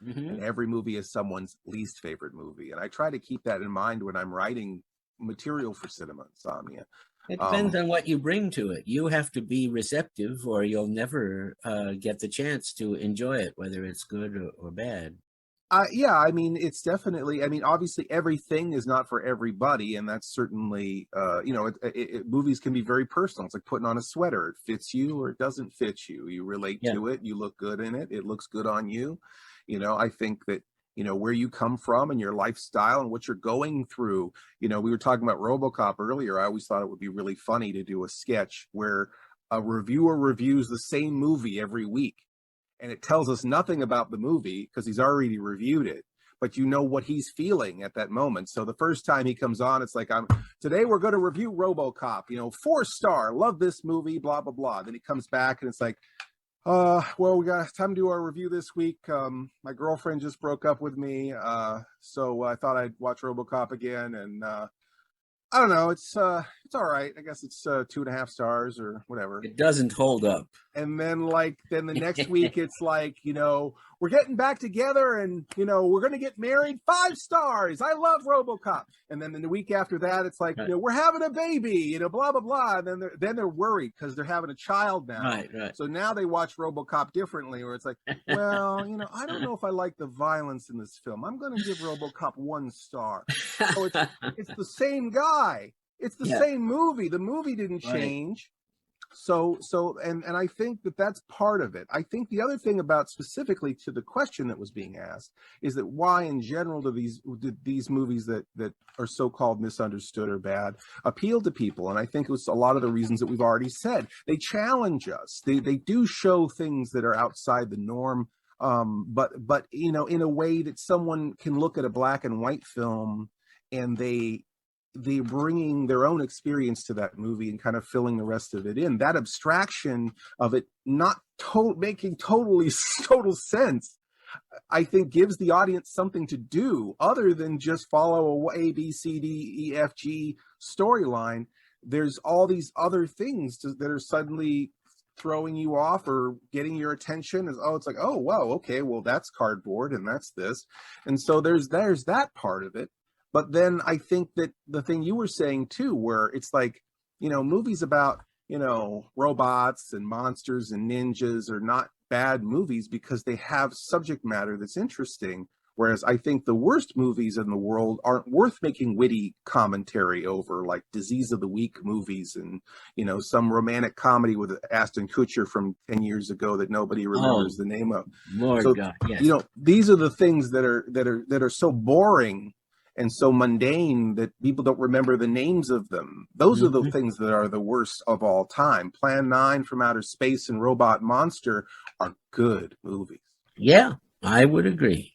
And every movie is someone's least favorite movie. And I try to keep that in mind when I'm writing material for Cinema Insomnia. It depends on what you bring to it. You have to be receptive or you'll never get the chance to enjoy it, whether it's good or bad. Yeah, I mean, it's definitely, I mean, obviously everything is not for everybody. And that's certainly, movies can be very personal. It's like putting on a sweater. It fits you or it doesn't fit you. You relate to it. You look good in it. It looks good on you. I think that, where you come from and your lifestyle and what you're going through, we were talking about RoboCop earlier. I always thought it would be really funny to do a sketch where a reviewer reviews the same movie every week. And it tells us nothing about the movie because he's already reviewed it, but you know what he's feeling at that moment. So the first time he comes on, it's like, today we're going to review RoboCop, 4-star, love this movie, blah, blah, blah. Then he comes back and it's like, well, we got time to do our review this week. My girlfriend just broke up with me. So I thought I'd watch RoboCop again. And I don't know. It's all right. I guess it's 2.5 stars or whatever. It doesn't hold up. And then the next week, it's like, we're getting back together and, we're going to get married, 5 stars. I love RoboCop. And then the week after that, it's like, we're having a baby, blah, blah, blah. And then they're worried because they're having a child now. Right. So now they watch RoboCop differently, where it's like, well, I don't know if I like the violence in this film. I'm going to give RoboCop 1 star. So it's the same guy. It's the same movie. The movie didn't change. So and I think that's part of it. I think the other thing about specifically to the question that was being asked is that why in general do these movies that are so-called misunderstood or bad appeal to people? And I think it was a lot of the reasons that we've already said. They challenge us. They do show things that are outside the norm. But in a way that someone can look at a black and white film and they're bringing their own experience to that movie and kind of filling the rest of it in. That abstraction of it not making total sense, I think gives the audience something to do other than just follow a B, C, D, E, F, G storyline. There's all these other things that are suddenly throwing you off or getting your attention. It's like, oh, wow, okay, well, that's cardboard and that's this. And so there's that part of it. But then I think that the thing you were saying too, where it's like, movies about, robots and monsters and ninjas are not bad movies because they have subject matter that's interesting, Whereas I think the worst movies in the world aren't worth making witty commentary over, like Disease of the Week movies and, you know, some romantic comedy with Ashton Kutcher from 10 years ago that nobody remembers the name of. Lord So, God, yes. you know, these are the things that are so boring and so mundane that people don't remember the names of them. Those are the things that are the worst of all time. Plan 9 from Outer Space and Robot Monster are good movies. Yeah, I would agree.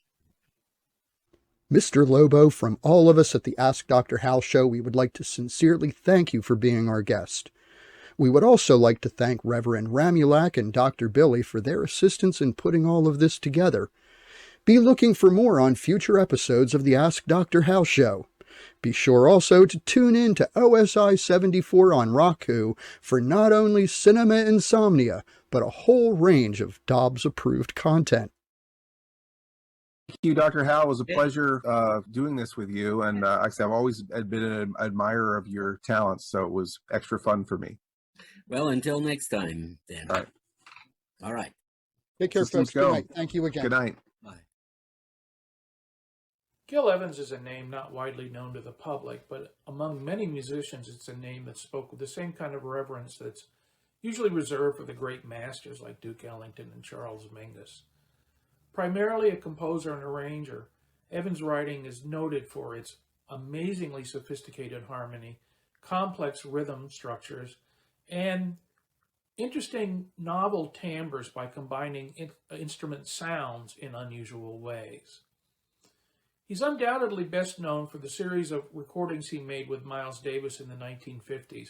Mr. Lobo, from all of us at the Ask Dr. Hal Show, we would like to sincerely thank you for being our guest. We would also like to thank Reverend Ramulac and Dr. Billy for their assistance in putting all of this together. Be looking for more on future episodes of the Ask Dr. Hal Show. Be sure also to tune in to OSI 74 on Roku for not only cinema insomnia, but a whole range of Dobbs-approved content. Thank you, Dr. Hal. It was a pleasure doing this with you. And like I said, I've always been an admirer of your talents, so it was extra fun for me. Well, until next time, then. All right. All right. Take care, Systems folks. go. Good night. Thank you again. Good night. Gil Evans is a name not widely known to the public, but among many musicians, it's a name that spoke with the same kind of reverence that's usually reserved for the great masters like Duke Ellington and Charles Mingus. Primarily a composer and arranger, Evans' writing is noted for its amazingly sophisticated harmony, complex rhythm structures, and interesting novel timbres by combining instrument sounds in unusual ways. He's undoubtedly best known for the series of recordings he made with Miles Davis in the 1950s,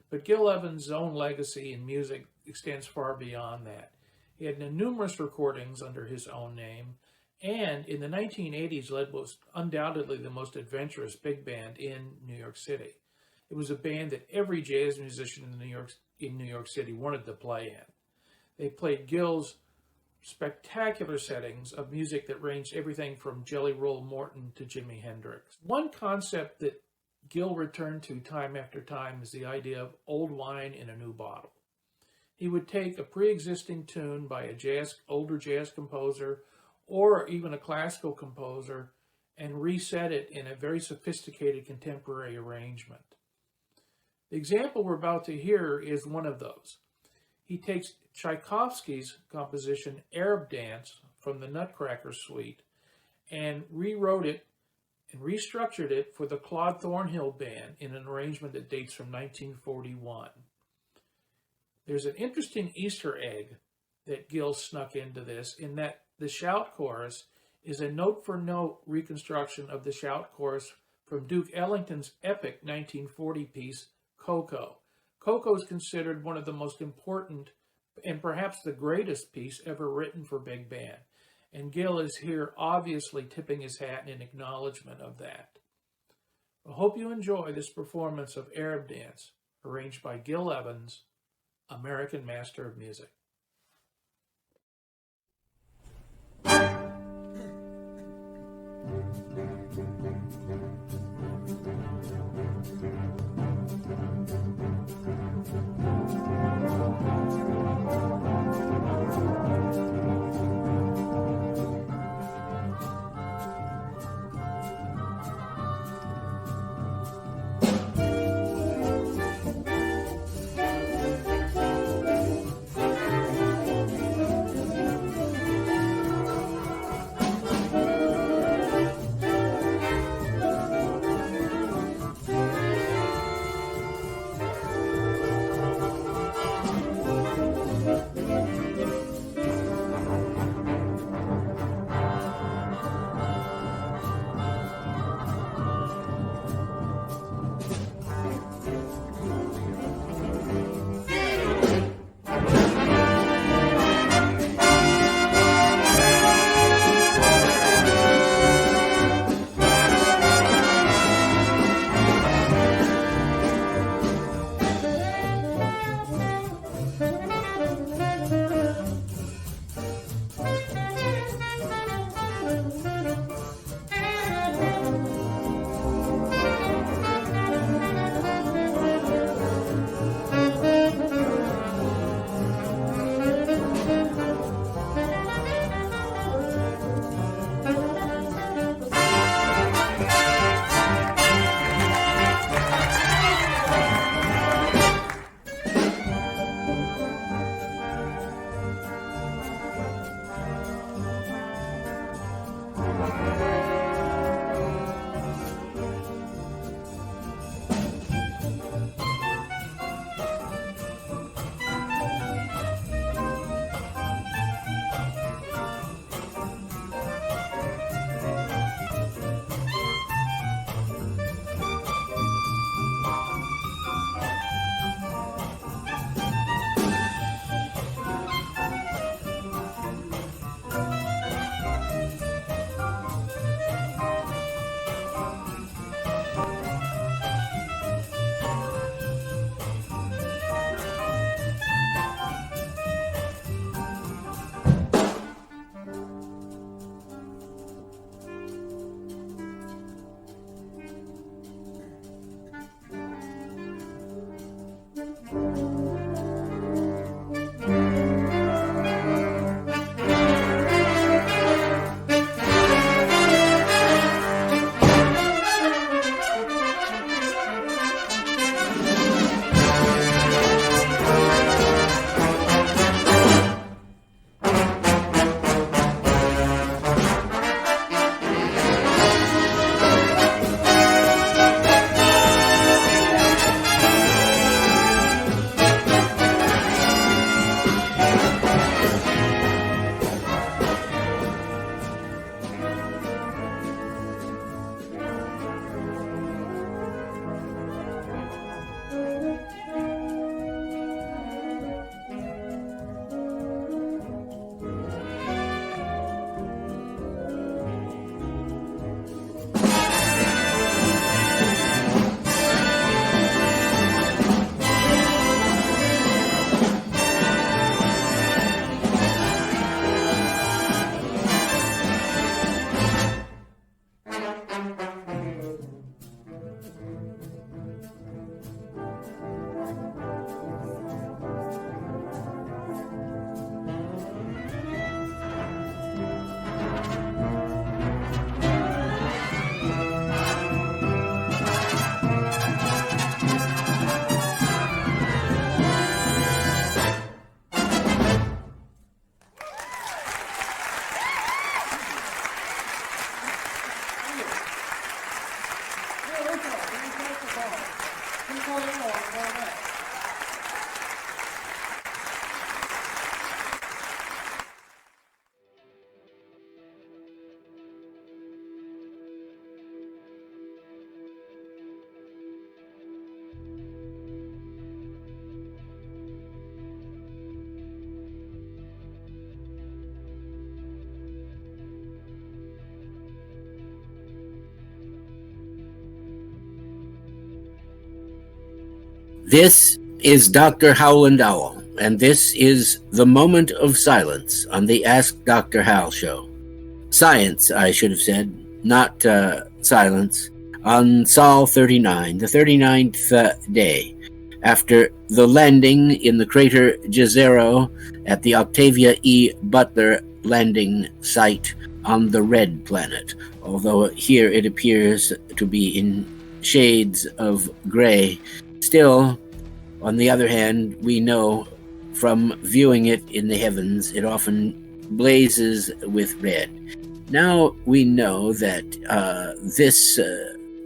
but Gil Evans' own legacy in music extends far beyond that. He had numerous recordings under his own name, and in the 1980s led was undoubtedly the most adventurous big band in New York City. It was a band that every jazz musician in New York City wanted to play in. They played Gil's spectacular settings of music that ranged everything from Jelly Roll Morton to Jimi Hendrix. One concept that Gil returned to time after time is the idea of old wine in a new bottle. He would take a pre-existing tune by a older jazz composer or even a classical composer and reset it in a very sophisticated contemporary arrangement. The example we're about to hear is one of those. He takes Tchaikovsky's composition Arab Dance from the Nutcracker Suite and rewrote it and restructured it for the Claude Thornhill Band in an arrangement that dates from 1941. There's an interesting Easter egg that Gil snuck into this, in that the shout chorus is a note-for-note reconstruction of the shout chorus from Duke Ellington's epic 1940 piece, Coco. Coco is considered one of the most important and perhaps the greatest piece ever written for big band. And Gil is here obviously tipping his hat in acknowledgement of that. I hope you enjoy this performance of Arab Dance, arranged by Gil Evans, American Master of Music. This is Dr. Howland-Owl, and this is the moment of silence on the Ask Dr. Hal show. Science, I should have said, not silence, on Sol 39, the 39th day, after the landing in the crater Jezero at the Octavia E. Butler landing site on the red planet, although here it appears to be in shades of gray. Still, on the other hand, we know from viewing it in the heavens, it often blazes with red. Now we know that this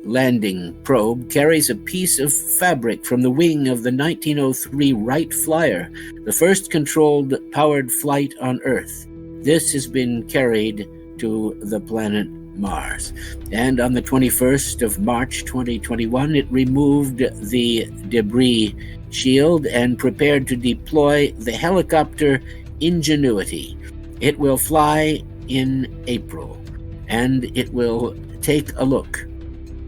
landing probe carries a piece of fabric from the wing of the 1903 Wright Flyer, the first controlled powered flight on Earth. This has been carried to the planet Mars. And on the 21st of March 2021, it removed the debris shield and prepared to deploy the helicopter Ingenuity. It will fly in April, and it will take a look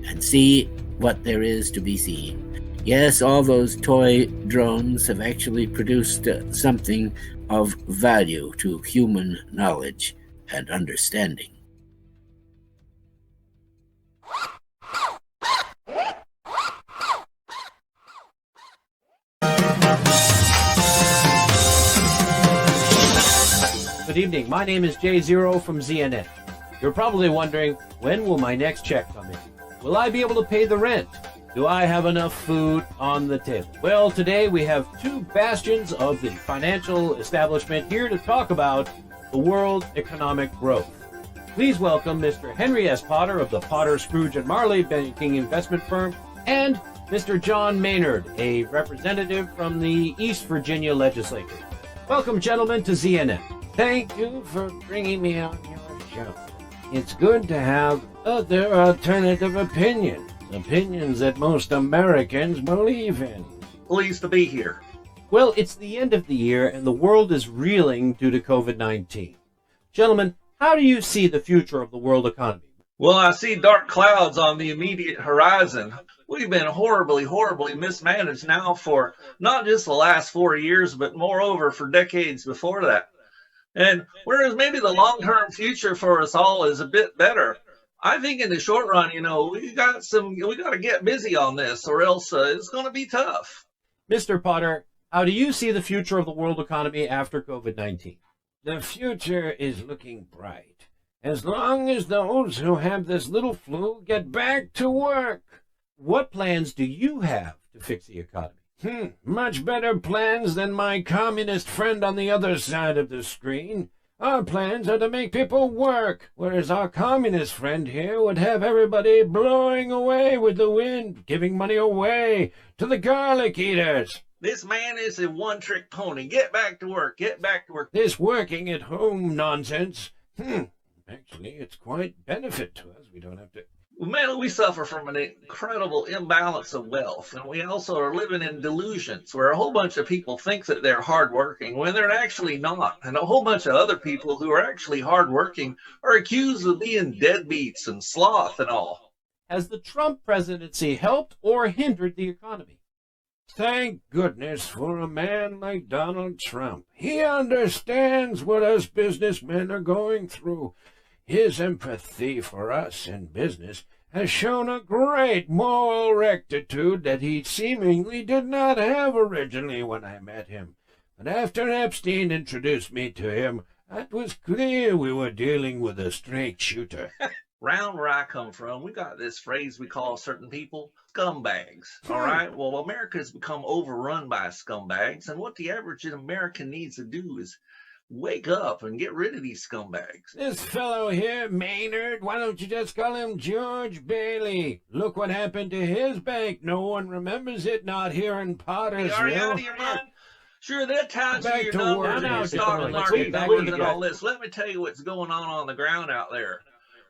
and see what there is to be seen. Yes, all those toy drones have actually produced something of value to human knowledge and understanding. Good evening. My name is J0 from ZNN. You're probably wondering, when will my next check come in? Will I be able to pay the rent? Do I have enough food on the table? Well, today we have two bastions of the financial establishment here to talk about the world economic growth. Please welcome Mr. Henry S. Potter of the Potter, Scrooge & Marley Banking Investment Firm and Mr. John Maynard, a representative from the East Virginia legislature. Welcome, gentlemen, to ZNN. Thank you for bringing me on your show. It's good to have other alternative opinions. Opinions that most Americans believe in. Pleased to be here. Well, it's the end of the year and the world is reeling due to COVID-19. Gentlemen, how do you see the future of the world economy? Well, I see dark clouds on the immediate horizon. We've been horribly mismanaged now for not just the last 4 years, but moreover for decades before that. And whereas maybe the long-term future for us all is a bit better, I think in the short run, we got to get busy on this, or else it's going to be tough. Mr. Potter, how do you see the future of the world economy after COVID-19? The future is looking bright, as long as those who have this little flu get back to work. What plans do you have to fix the economy? Much better plans than my communist friend on the other side of the screen. Our plans are to make people work, whereas our communist friend here would have everybody blowing away with the wind, giving money away to the garlic eaters. This man is a one-trick pony. Get back to work. Get back to work. This working at home nonsense. Actually, it's quite benefit to us. We don't have to... Man, we suffer from an incredible imbalance of wealth, and we also are living in delusions where a whole bunch of people think that they're hardworking when they're actually not, and a whole bunch of other people who are actually hardworking are accused of being deadbeats and sloth and all. Has the Trump presidency helped or hindered the economy? Thank goodness for a man like Donald Trump. He understands what us businessmen are going through. His empathy for us in business has shown a great moral rectitude that he seemingly did not have originally when I met him. But after Epstein introduced me to him, it was clear we were dealing with a straight shooter. Round where I come from, we got this phrase we call certain people scumbags. All right? Well, America has become overrun by scumbags, and what the average American needs to do is wake up and get rid of these scumbags. This fellow here, Maynard, why don't you just call him George Bailey? Look what happened to his bank. No one remembers it, not here in Pottersville. Are you out of your mind? Sure, they're tied to your to numbers work. in Now, the stock let's market. get back Looking to at all this, let me tell you what's going on the ground out there.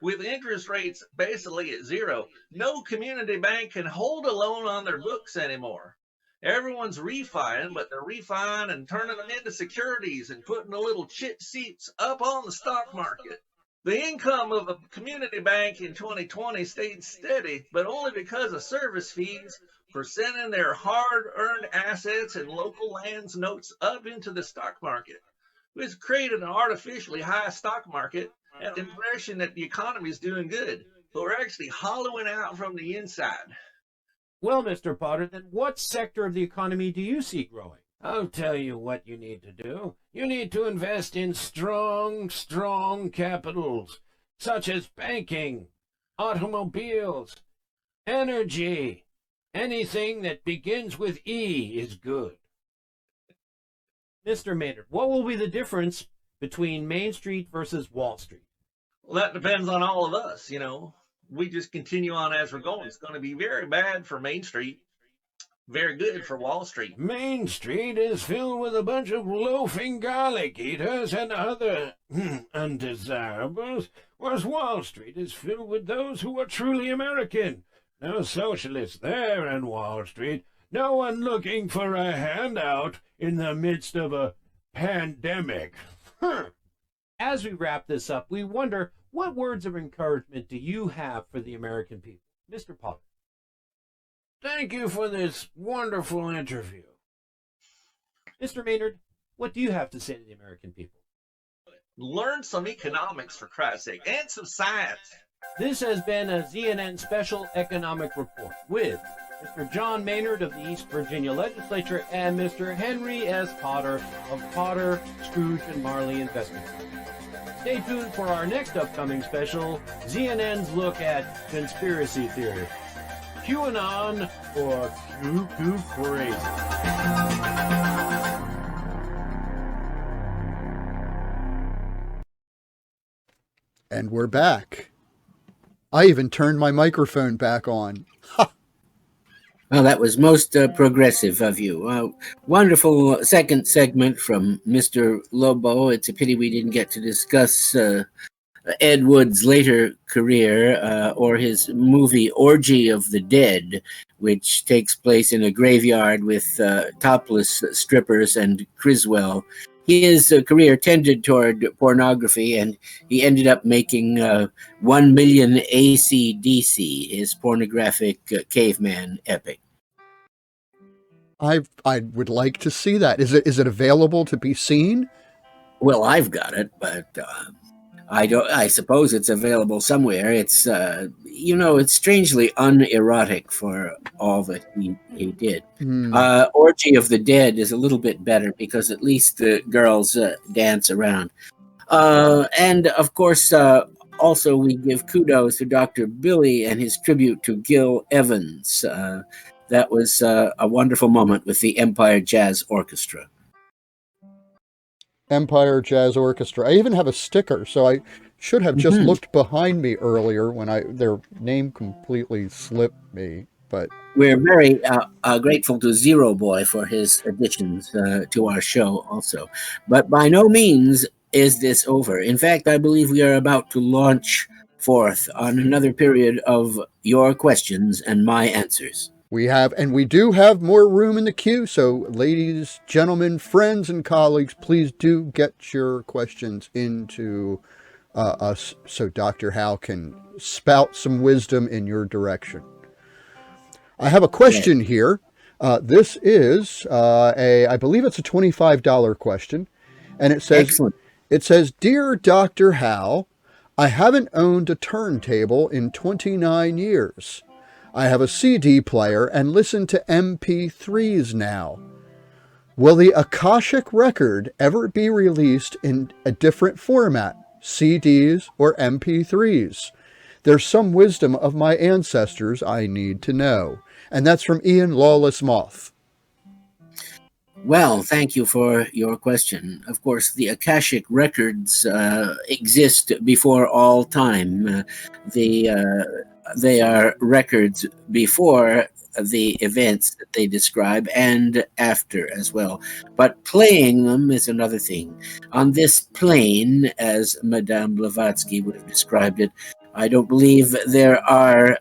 With interest rates basically at zero, no community bank can hold a loan on their books anymore. Everyone's refining, but they're refining and turning them into securities and putting the little chit seats up on the stock market. The income of a community bank in 2020 stayed steady, but only because of service fees for sending their hard-earned assets and local lands notes up into the stock market, which created an artificially high stock market and the impression that the economy is doing good, but we're actually hollowing out from the inside. Well, Mr. Potter, then what sector of the economy do you see growing? I'll tell you what you need to do. You need to invest in strong capitals, such as banking, automobiles, energy. Anything that begins with E is good. Mr. Maynard, what will be the difference between Main Street versus Wall Street? Well, that depends on all of us, you know. We just continue on as we're going. It's going to be very bad for Main Street, very good for Wall Street. Main Street is filled with a bunch of loafing garlic eaters and other undesirables, whereas Wall Street is filled with those who are truly American. No socialists there in Wall Street. No one looking for a handout in the midst of a pandemic. As we wrap this up, we wonder, what words of encouragement do you have for the American people? Mr. Potter. Thank you for this wonderful interview. Mr. Maynard, what do you have to say to the American people? Learn some economics, for Christ's sake, and some science. This has been a ZNN Special Economic Report with Mr. John Maynard of the East Virginia Legislature and Mr. Henry S. Potter of Potter, Scrooge, and Marley Investment. Stay tuned for our next upcoming special, ZNN's look at conspiracy theory. QAnon or Cuckoo Crazy. And we're back. I even turned my microphone back on. Well, that was most progressive of you. Wonderful second segment from Mr. Lobo. It's a pity we didn't get to discuss Ed Wood's later career or his movie Orgy of the Dead, which takes place in a graveyard with topless strippers and Criswell. His career tended toward pornography, and he ended up making 1 million AC/DC, his pornographic caveman epic. I would like to see that. Is it available to be seen? Well, I've got it, but I suppose it's available somewhere. It's it's strangely unerotic for all that he did. Orgy of the Dead is a little bit better because at least the girls dance around. And of course, also we give kudos to Dr. Billy and his tribute to Gil Evans. That was a wonderful moment with the Empire Jazz Orchestra. Empire Jazz Orchestra. I even have a sticker, so I should have just looked behind me earlier when their name completely slipped me. But we're very grateful to Zero Boy for his additions to our show also. But by no means is this over. In fact, I believe we are about to launch forth on another period of your questions and my answers. We do have more room in the queue, so ladies, gentlemen, friends, and colleagues, please do get your questions into us so Dr. Hal can spout some wisdom in your direction. I have a question here. This is I believe it's a $25 question, and it says, excellent. It says, "Dear Dr. Hal, I haven't owned a turntable in 29 years. I have a CD player and listen to MP3s now. Will the Akashic record ever be released in a different format, CDs or MP3s? There's some wisdom of my ancestors I need to know." And that's from Ian Lawless Moth. Well, thank you for your question. Of course, the Akashic records exist before all time. They are records before the events that they describe and after as well. But playing them is another thing. On this plane, as Madame Blavatsky would have described it, I don't believe there are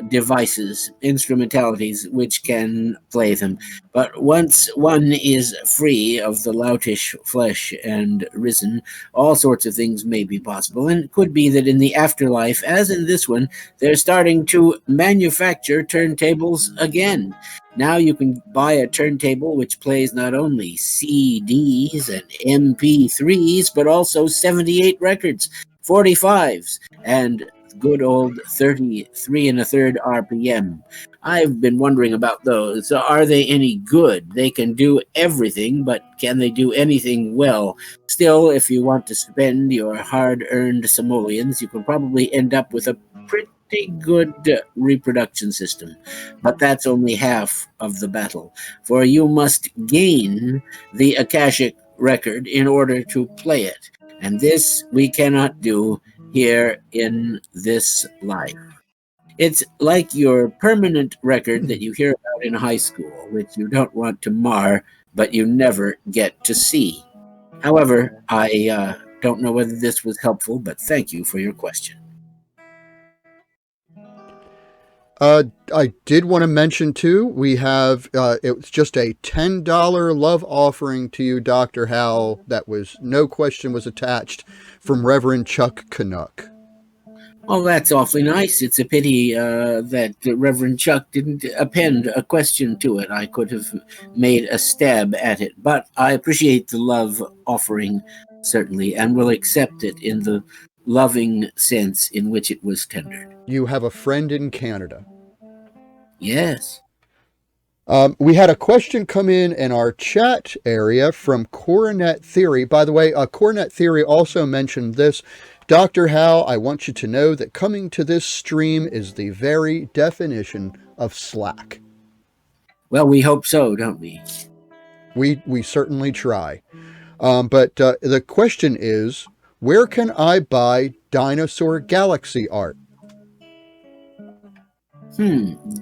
devices, instrumentalities, which can play them. But once one is free of the loutish flesh and risen, all sorts of things may be possible. And it could be that in the afterlife, as in this one, they're starting to manufacture turntables again. Now you can buy a turntable which plays not only CDs and MP3s, but also 78 records, 45s, and good old 33 1/3 RPM. I've been wondering about those. Are they any good? They can do everything, but can they do anything well? Still, if you want to spend your hard-earned simoleons, you can probably end up with a pretty good reproduction system. But that's only half of the battle, for you must gain the Akashic record in order to play it. And this we cannot do here in this life. It's like your permanent record that you hear about in high school, which you don't want to mar, but you never get to see. However, I don't know whether this was helpful, but thank you for your question. I did want to mention too, we have, it was just a $10 love offering to you, Dr. Hal, that was, no question was attached, from Reverend Chuck Canuck. Oh, that's awfully nice. It's a pity that Reverend Chuck didn't append a question to it. I could have made a stab at it, but I appreciate the love offering, certainly, and will accept it in the loving sense in which it was tendered. You have a friend in Canada. Yes. We had a question come in our chat area from Coronet Theory. By the way, Coronet Theory also mentioned this. Dr. Hal, I want you to know that coming to this stream is the very definition of slack. Well, we hope so, don't we? We certainly try. But the question is, where can I buy Dinosaur Galaxy art?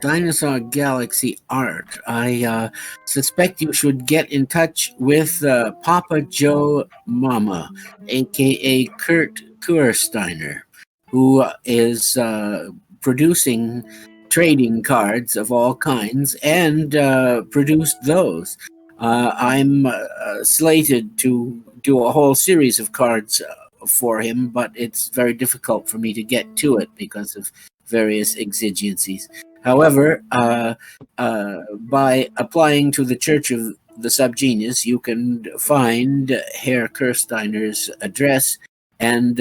Dinosaur Galaxy art. I suspect you should get in touch with Papa Joe Mama, a.k.a. Kurt Kuersteiner, who is producing trading cards of all kinds and produced those. I'm slated to do a whole series of cards for him, but it's very difficult for me to get to it because of various exigencies. However, by applying to the Church of the Subgenius, you can find Herr Kirsteiner's address and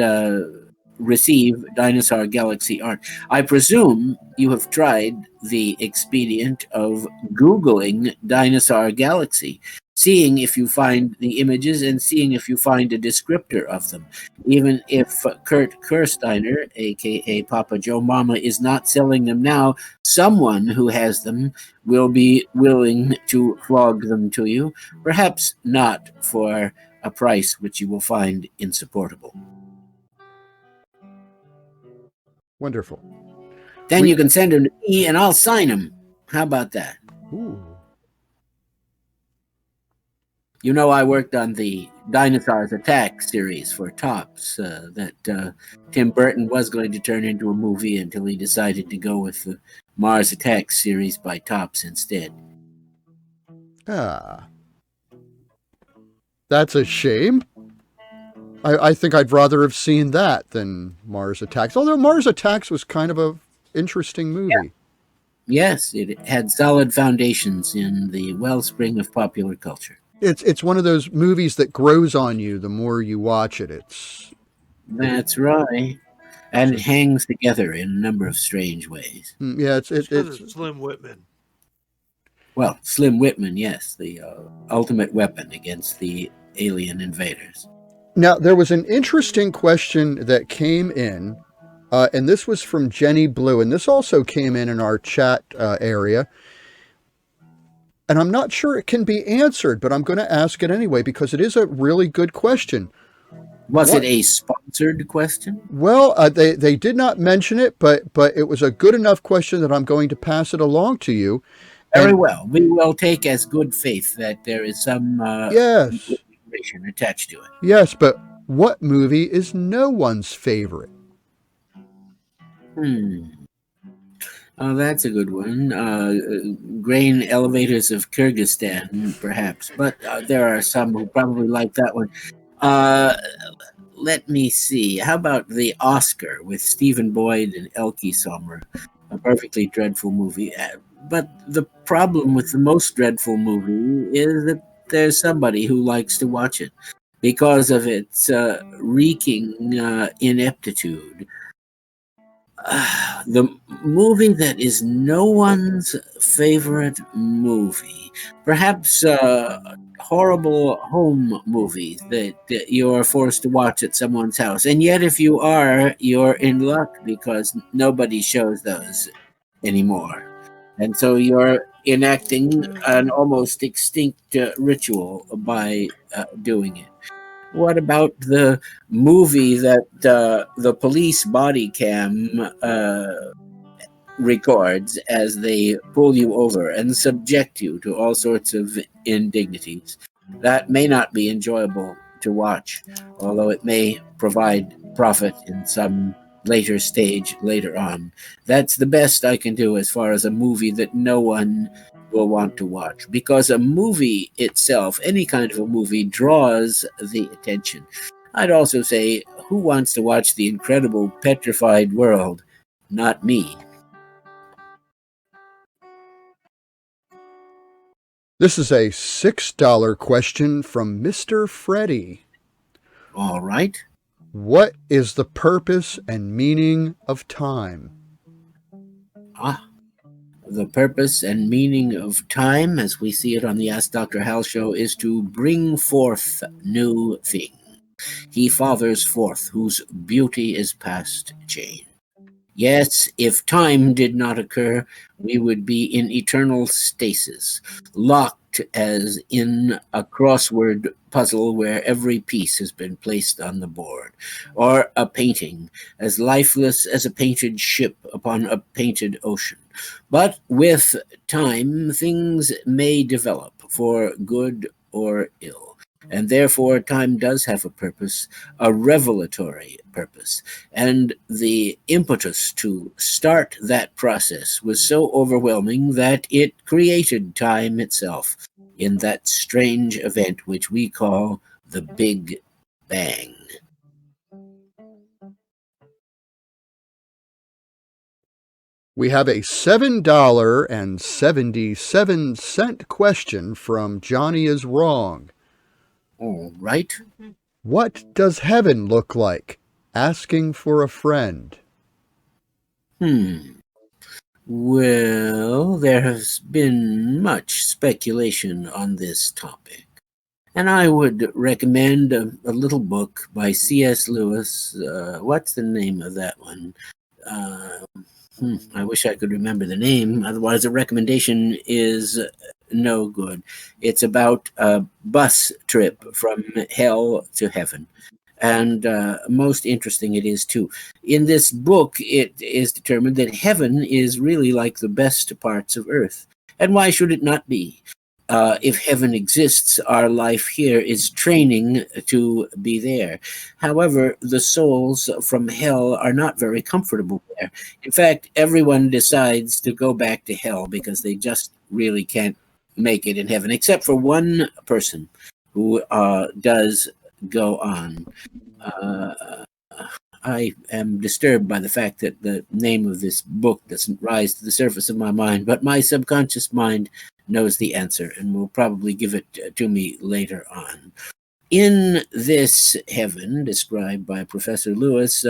receive Dinosaur Galaxy art. I presume you have tried the expedient of Googling Dinosaur Galaxy, seeing if you find the images and seeing if you find a descriptor of them. Even if Kurt Kirsteiner, aka Papa Joe Mama, is not selling them now, someone who has them will be willing to flog them to you, perhaps not for a price which you will find insupportable. Wonderful. Then you can send them to me and I'll sign them. How about that? Ooh. You know, I worked on the Dinosaurs Attack series for Topps that Tim Burton was going to turn into a movie until he decided to go with the Mars Attack series by Topps instead. Ah. That's a shame. I think I'd rather have seen that than Mars Attacks. Although Mars Attacks was kind of a interesting movie. Yeah. Yes, it had solid foundations in the wellspring of popular culture. It's one of those movies that grows on you the more you watch it. That's right. And it hangs together in a number of strange ways. Yeah, it's Slim Whitman. Well, Slim Whitman, yes, the ultimate weapon against the alien invaders. Now, there was an interesting question that came in, and this was from Jenny Blue, and this also came in our chat area. And I'm not sure it can be answered, but I'm going to ask it anyway because it is a really good question. Was it a sponsored question? Well, they did not mention it, but it was a good enough question that I'm going to pass it along to you. Very well. We will take as good faith that there is some information attached to it. Yes, but what movie is no one's favorite? Oh, that's a good one. Grain elevators of Kyrgyzstan, perhaps, but there are some who probably like that one. Uh, Let me see. How about the Oscar with Stephen Boyd and Elke Sommer? A perfectly dreadful movie. But the problem with the most dreadful movie is that there's somebody who likes to watch it because of its reeking ineptitude. The movie that is no one's favorite movie, perhaps horrible home movies that you're forced to watch at someone's house. And yet, if you are, you're in luck because nobody shows those anymore. And so you're enacting an almost extinct ritual by doing it. What about the movie that the police body cam records as they pull you over and subject you to all sorts of indignities? That may not be enjoyable to watch, although it may provide profit in some later stage later on. That's the best I can do as far as a movie that no one will want to watch, because a movie itself, any kind of a movie, draws the attention. I'd also say, who wants to watch The Incredible Petrified World? Not me. This is a $6 question from Mr. Freddy. All right. What is the purpose and meaning of time? The purpose and meaning of time, as we see it on the Ask Dr. Hal Show, is to bring forth new things. He fathers forth whose beauty is past change. Yes, if time did not occur, we would be in eternal stasis, locked as in a crossword puzzle where every piece has been placed on the board, or a painting, as lifeless as a painted ship upon a painted ocean. But with time, things may develop for good or ill. And therefore, time does have a purpose, a revelatory purpose. And the impetus to start that process was so overwhelming that it created time itself in that strange event which we call the Big Bang. We have a $7.77 question from Johnny is Wrong. All right. What does heaven look like? Asking for a friend. Well, there has been much speculation on this topic, and I would recommend a little book by C.S. Lewis. What's the name of that one? I wish I could remember the name, otherwise a recommendation is no good. It's about a bus trip from hell to heaven. And most interesting it is, too. In this book, it is determined that heaven is really like the best parts of earth. And why should it not be? If heaven exists, our life here is training to be there. However, the souls from hell are not very comfortable there. In fact, everyone decides to go back to hell because they just really can't make it in heaven, except for one person who does go on. I am disturbed by the fact that the name of this book doesn't rise to the surface of my mind, but my subconscious mind knows the answer and will probably give it to me later on. In this heaven, described by Professor Lewis,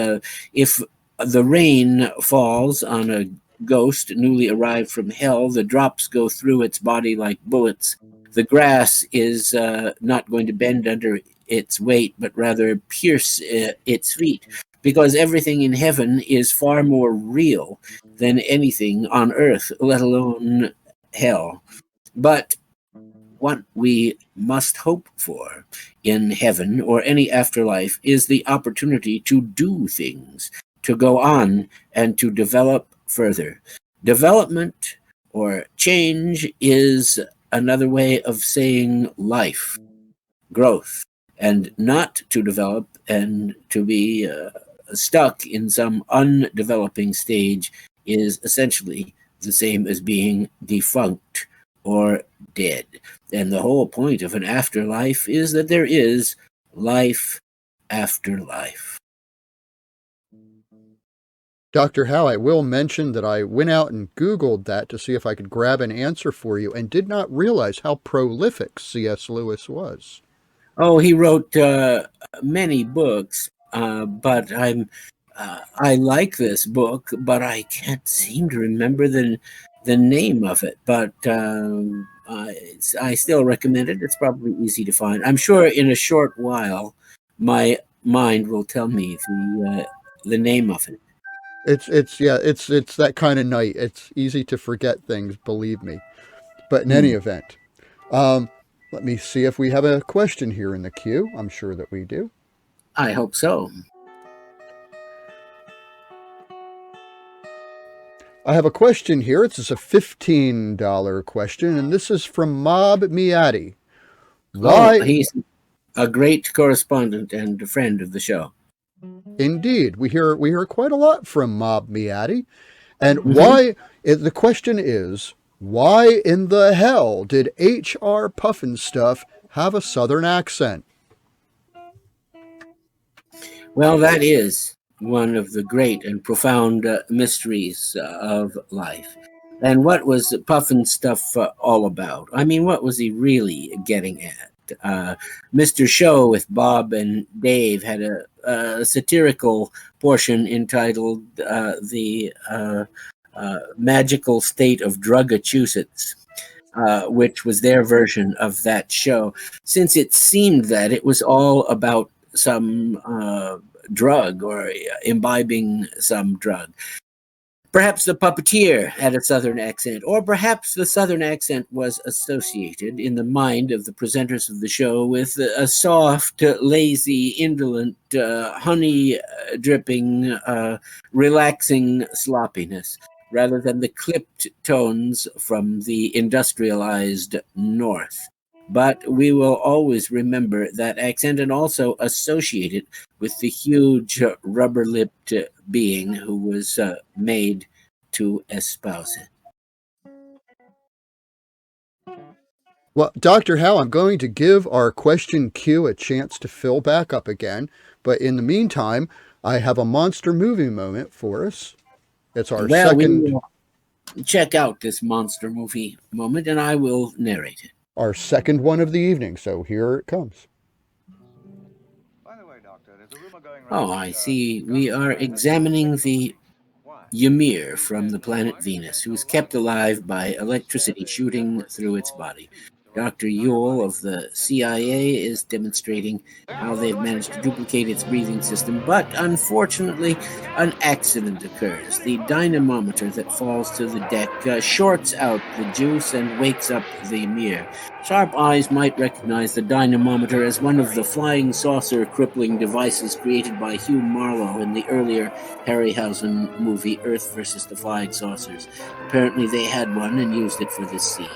if the rain falls on a ghost newly arrived from hell, the drops go through its body like bullets. The grass is not going to bend under its weight, but rather pierce its feet, because everything in heaven is far more real than anything on earth, let alone hell. But what we must hope for in heaven or any afterlife is the opportunity to do things, to go on and to develop further. Development or change is another way of saying life, growth, and not to develop and to be stuck in some undeveloping stage is essentially the same as being defunct or dead. And the whole point of an afterlife is that there is life after life. Dr. Hal, I will mention that I went out and Googled that to see if I could grab an answer for you and did not realize how prolific C.S. Lewis was. Oh, he wrote many books, but I like this book, but I can't seem to remember the name of it. But I still recommend it. It's probably easy to find. I'm sure in a short while, my mind will tell me the name of it. It's that kind of night. It's easy to forget things, believe me. But in any event, let me see if we have a question here in the queue. I'm sure that we do. I hope so. I have a question here. It's a $15 question, and this is from Mob Miati. Why? Oh, he's a great correspondent and a friend of the show. Indeed, we hear quite a lot from Mob Miati, and why? The question is, why in the hell did H.R. Puffinstuff have a Southern accent? Well, that is one of the great and profound mysteries of life. And what was Puffinstuff all about? I mean, what was he really getting at? Mr. Show with Bob and Dave had a satirical portion entitled The Magical State of Drugachusetts, which was their version of that show, since it seemed that it was all about some drug or imbibing some drug. Perhaps the puppeteer had a Southern accent, or perhaps the Southern accent was associated in the mind of the presenters of the show with a soft, lazy, indolent, honey-dripping, relaxing sloppiness, rather than the clipped tones from the industrialized North. But we will always remember that accent and also associate it with the huge rubber-lipped being who was made to espouse it. Well, Dr. Hal, I'm going to give our question queue a chance to fill back up again, but in the meantime, I have a monster movie moment for us. It's our second... We will check out this monster movie moment, and I will narrate it. Our second one of the evening, so here it comes. Oh, I see. We are examining the Ymir from the planet Venus, who is kept alive by electricity shooting through its body. Dr. Ewell of the CIA is demonstrating how they've managed to duplicate its breathing system, but unfortunately, an accident occurs. The dynamometer that falls to the deck shorts out the juice and wakes up the Ymir. Sharp eyes might recognize the dynamometer as one of the flying saucer crippling devices created by Hugh Marlowe in the earlier Harryhausen movie Earth versus the Flying Saucers. Apparently they had one and used it for this scene.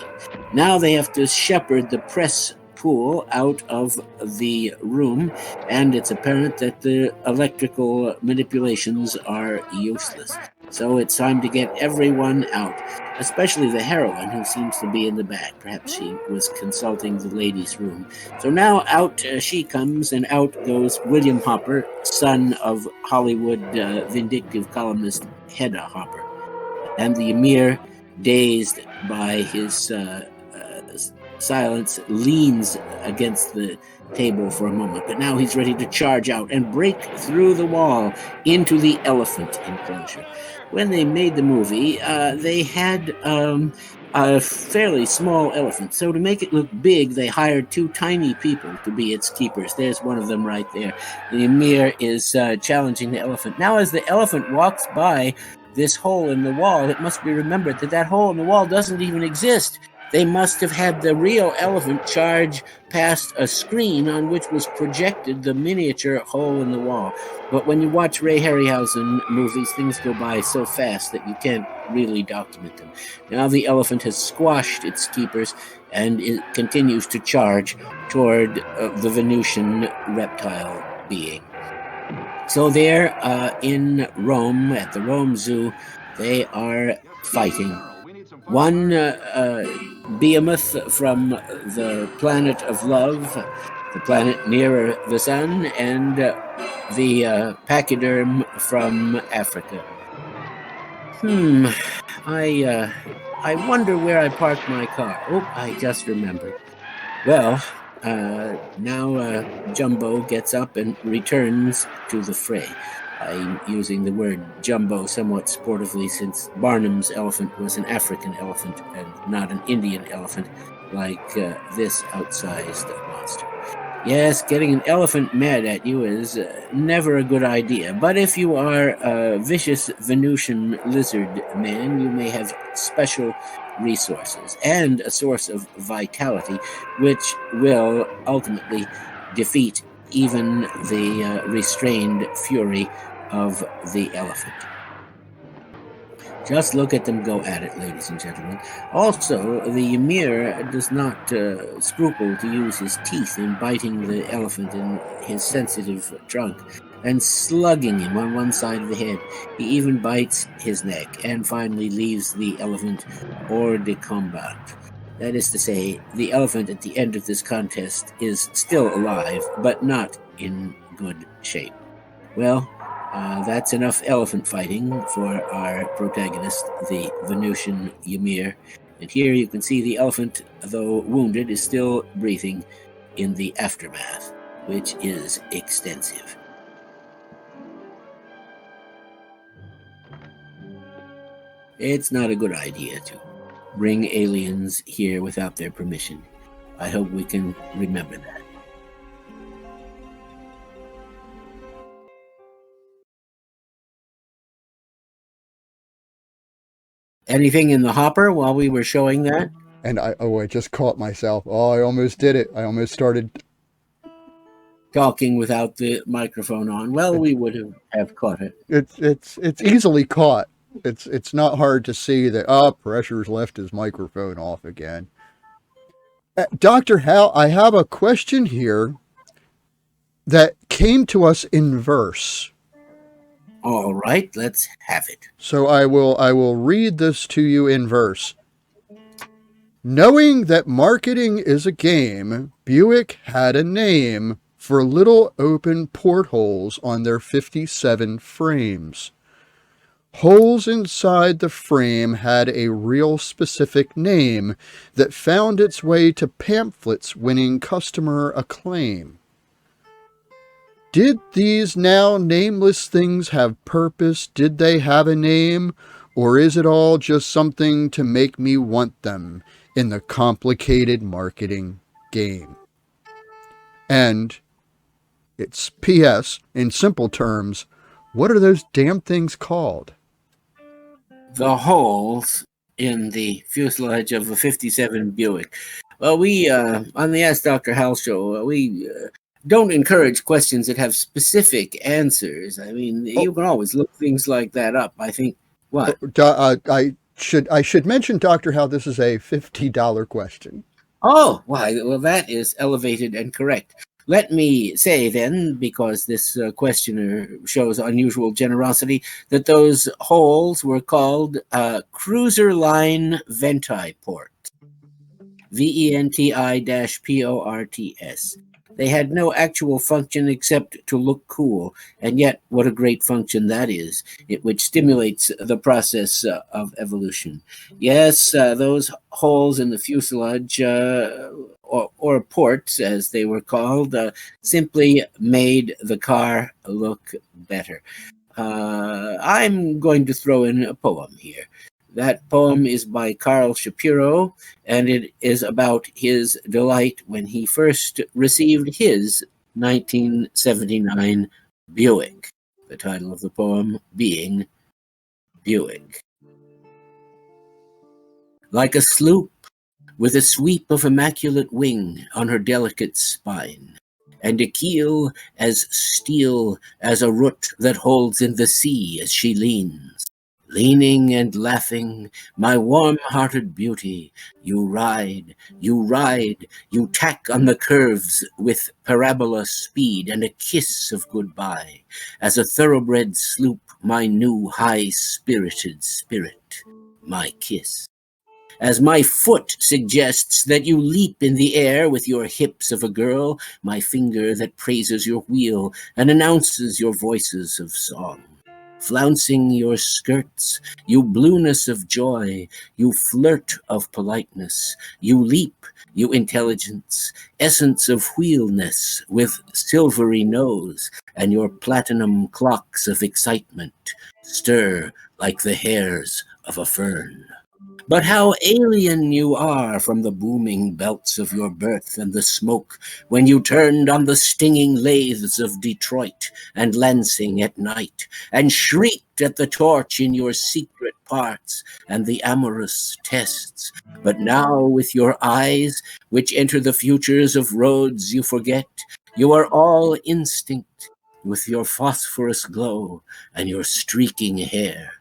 Now they have to shepherd the press pool out of the room, and it's apparent that the electrical manipulations are useless. So it's time to get everyone out, especially the heroine who seems to be in the back. Perhaps she was consulting the ladies' room. So now out she comes, and out goes William Hopper, son of Hollywood vindictive columnist Hedda Hopper. And the Ymir, dazed by his silence, leans against the table for a moment, but now he's ready to charge out and break through the wall into the elephant enclosure. When they made the movie, they had a fairly small elephant, so to make it look big, they hired two tiny people to be its keepers. There's one of them right there. The Ymir is challenging the elephant. Now as the elephant walks by this hole in the wall, it must be remembered that that hole in the wall doesn't even exist. They must have had the real elephant charge past a screen on which was projected the miniature hole in the wall. But when you watch Ray Harryhausen movies, things go by so fast that you can't really document them. Now the elephant has squashed its keepers, and it continues to charge toward the Venusian reptile being. So there in Rome, at the Rome Zoo, They are fighting. One behemoth from the planet of love, the planet nearer the sun, and the pachyderm from Africa. I wonder where I parked my car. Oh, I just remembered. Well, now Jumbo gets up and returns to the fray. I'm using the word jumbo somewhat sportively since Barnum's elephant was an African elephant and not an Indian elephant like this outsized monster. Yes, getting an elephant mad at you is never a good idea, but if you are a vicious Venusian lizard man, you may have special resources and a source of vitality which will ultimately defeat even the restrained fury of the elephant. Just look at them go at it, ladies and gentlemen. Also, the Ymir does not scruple to use his teeth in biting the elephant in his sensitive trunk and slugging him on one side of the head. He even bites his neck and finally leaves the elephant hors de combat. That is to say, the elephant at the end of this contest is still alive, but not in good shape. Well, that's enough elephant fighting for our protagonist, the Venusian Ymir. And here you can see the elephant, though wounded, is still breathing in the aftermath, which is extensive. It's not a good idea to bring aliens here without their permission. I hope we can remember that. Anything in the hopper while we were showing that? And I just caught myself. Oh, I almost did it. I almost started talking without the microphone on. Well, we would have caught it. It's easily caught. It's not hard to see that. Pressure's left his microphone off again. Dr. Hal, I have a question here that came to us in verse. All right, let's have it. So I will read this to you in verse. Knowing that marketing is a game, Buick had a name for little open portholes on their 57 frames. Holes inside the frame had a real specific name that found its way to pamphlets winning customer acclaim. Did these now nameless things have purpose? Did they have a name? Or is it all just something to make me want them in the complicated marketing game? And it's P.S. in simple terms, what are those damn things called? The holes in the fuselage of a 57 Buick. Well, we, on the Ask Dr. Hal show, we don't encourage questions that have specific answers. I mean, you can always look things like that up. I think, what? I should mention, Dr. Hal, this is a $50 question. Oh, well, that is elevated and correct. Let me say then, because this questioner shows unusual generosity, that those holes were called cruiser line venti port. VENTI-PORTS. They had no actual function except to look cool, and yet what a great function that is, which stimulates the process of evolution. Yes, those holes in the fuselage, or ports as they were called, simply made the car look better. I'm going to throw in a poem here. That poem is by Carl Shapiro, and it is about his delight when he first received his 1979 Buick. The title of the poem being Buick. Like a sloop with a sweep of immaculate wing on her delicate spine, and a keel as steel as a root that holds in the sea as she leans. Leaning and laughing, my warm-hearted beauty, you ride, you tack on the curves with parabola speed and a kiss of goodbye, as a thoroughbred sloop, my new high-spirited spirit, my kiss. As my foot suggests that you leap in the air with your hips of a girl, my finger that praises your wheel and announces your voices of song. Flouncing your skirts, you blueness of joy, you flirt of politeness, you leap, you intelligence, essence of wheelness with silvery nose, and your platinum clocks of excitement stir like the hairs of a fern. But how alien you are from the booming belts of your birth and the smoke when you turned on the stinging lathes of Detroit and Lansing at night, and shrieked at the torch in your secret parts and the amorous tests. But now with your eyes, which enter the futures of roads you forget, you are all instinct with your phosphorus glow and your streaking hair.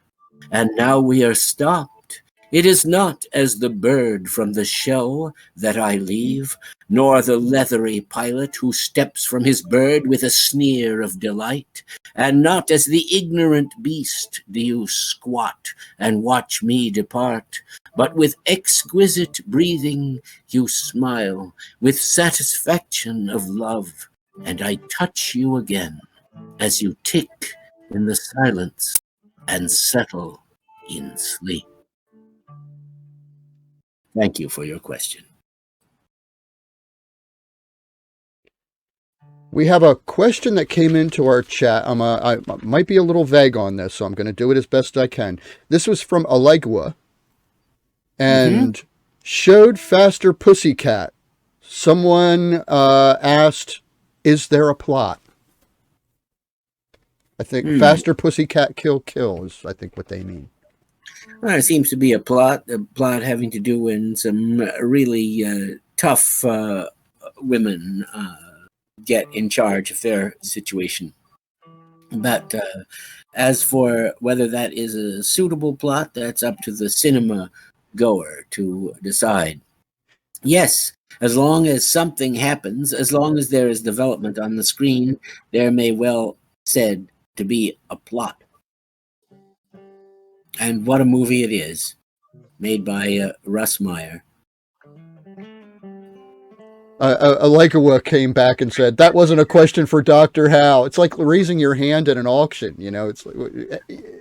And now we are stopped. It is not as the bird from the shell that I leave, nor the leathery pilot who steps from his bird with a sneer of delight, and not as the ignorant beast do you squat and watch me depart, but with exquisite breathing you smile, with satisfaction of love, and I touch you again as you tick in the silence and settle in sleep. Thank you for your question. We have a question that came into our chat. I might be a little vague on this, so I'm going to do it as best I can. This was from Alleghwa and showed Faster Pussycat. Someone asked, is there a plot? I think Faster Pussycat Kill Kill is, I think, what they mean. It seems to be a plot having to do when some really tough women get in charge of their situation. But as for whether that is a suitable plot, that's up to the cinema goer to decide. Yes, as long as something happens, as long as there is development on the screen, there may well said to be a plot. And what a movie it is, made by Russ Meyer. Alleghwa came back and said, that wasn't a question for Dr. Hal. It's like raising your hand at an auction, you know. It's like,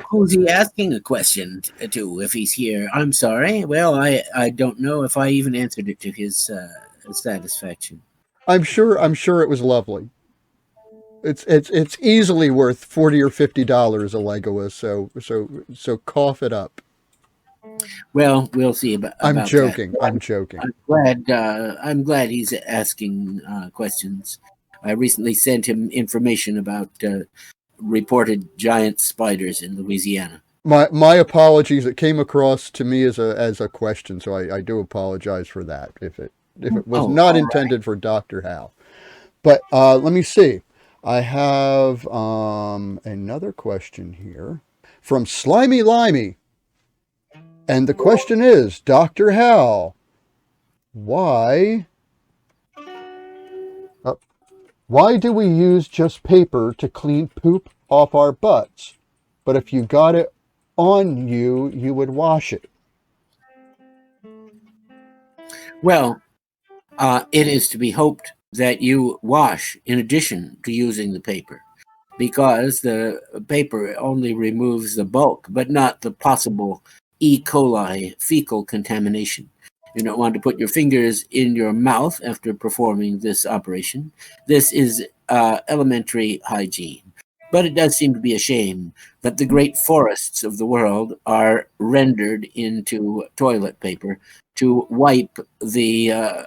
who's he asking a question to if he's here? I'm sorry. Well, I don't know if I even answered it to his satisfaction. I'm sure it was lovely. It's easily worth $40 or $50, Alleghwa, so cough it up. Well, we'll see about I'm joking. That. I'm joking. I'm glad he's asking questions. I recently sent him information about reported giant spiders in Louisiana. My apologies. It came across to me as a question, so I do apologize for that if it was not intended for Dr. Hal. But let me see. I have another question here from Slimy Limey. And the question is, Dr. Hal, why do we use just paper to clean poop off our butts? But if you got it on you, you would wash it. Well, it is to be hoped that you wash in addition to using the paper, because the paper only removes the bulk, but not the possible E. coli fecal contamination. You don't want to put your fingers in your mouth after performing this operation. This is elementary hygiene. But it does seem to be a shame that the great forests of the world are rendered into toilet paper to wipe the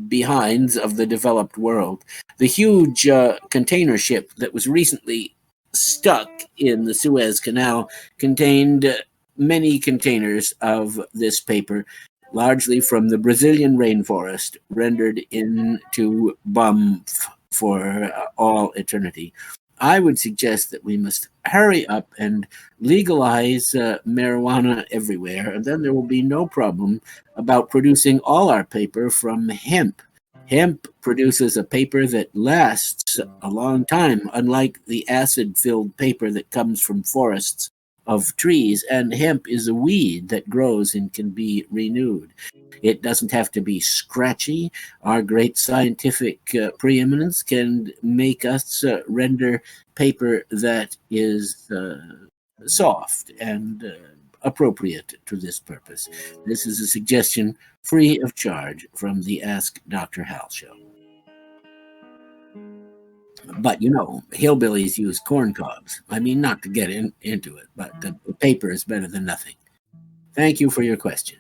behinds of the developed world. The huge container ship that was recently stuck in the Suez Canal contained many containers of this paper, largely from the Brazilian rainforest, rendered into bum for all eternity. I would suggest that we must hurry up and legalize marijuana everywhere, and then there will be no problem about producing all our paper from hemp. Hemp produces a paper that lasts a long time, unlike the acid-filled paper that comes from forests of trees, and hemp is a weed that grows and can be renewed. It doesn't have to be scratchy. Our great scientific preeminence can make us render paper that is soft and appropriate to this purpose. This is a suggestion free of charge from the Ask Dr. Hal show. But you know, hillbillies use corn cobs. I mean, not to get into it, but the paper is better than nothing. Thank you for your question.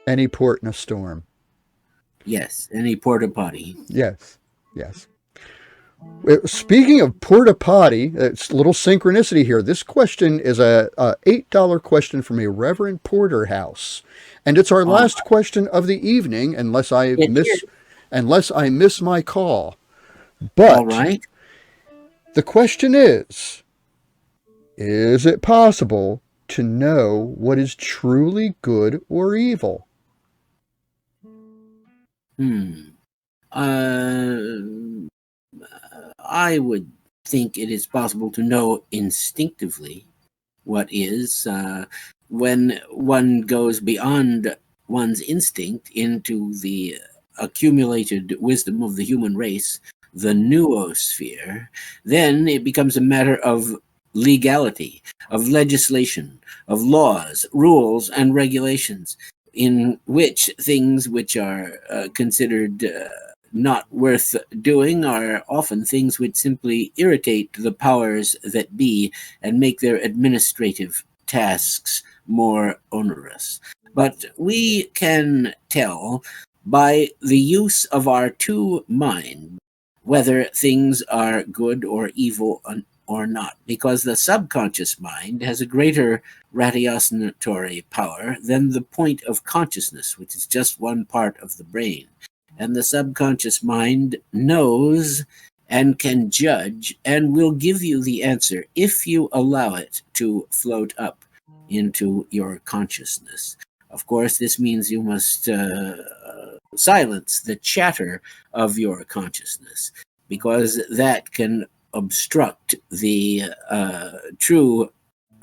Any port in a storm. Yes, any porta potty. Yes, yes. Speaking of porta potty, it's a little synchronicity here. This question is a $8 question from a Reverend Porterhouse, and it's our last question of the evening, unless I miss my call. But all right. The question is it possible to know what is truly good or evil? I would think it is possible to know instinctively what is. When one goes beyond one's instinct into the accumulated wisdom of the human race, the noosphere, then it becomes a matter of legality, of legislation, of laws, rules, and regulations, in which things which are considered not worth doing are often things which simply irritate the powers that be and make their administrative tasks more onerous. But we can tell by the use of our two minds whether things are good or evil or not, because the subconscious mind has a greater ratiocinatory power than the point of consciousness, which is just one part of the brain. And the subconscious mind knows and can judge and will give you the answer if you allow it to float up into your consciousness. Of course, this means you must silence the chatter of your consciousness, because that can obstruct the true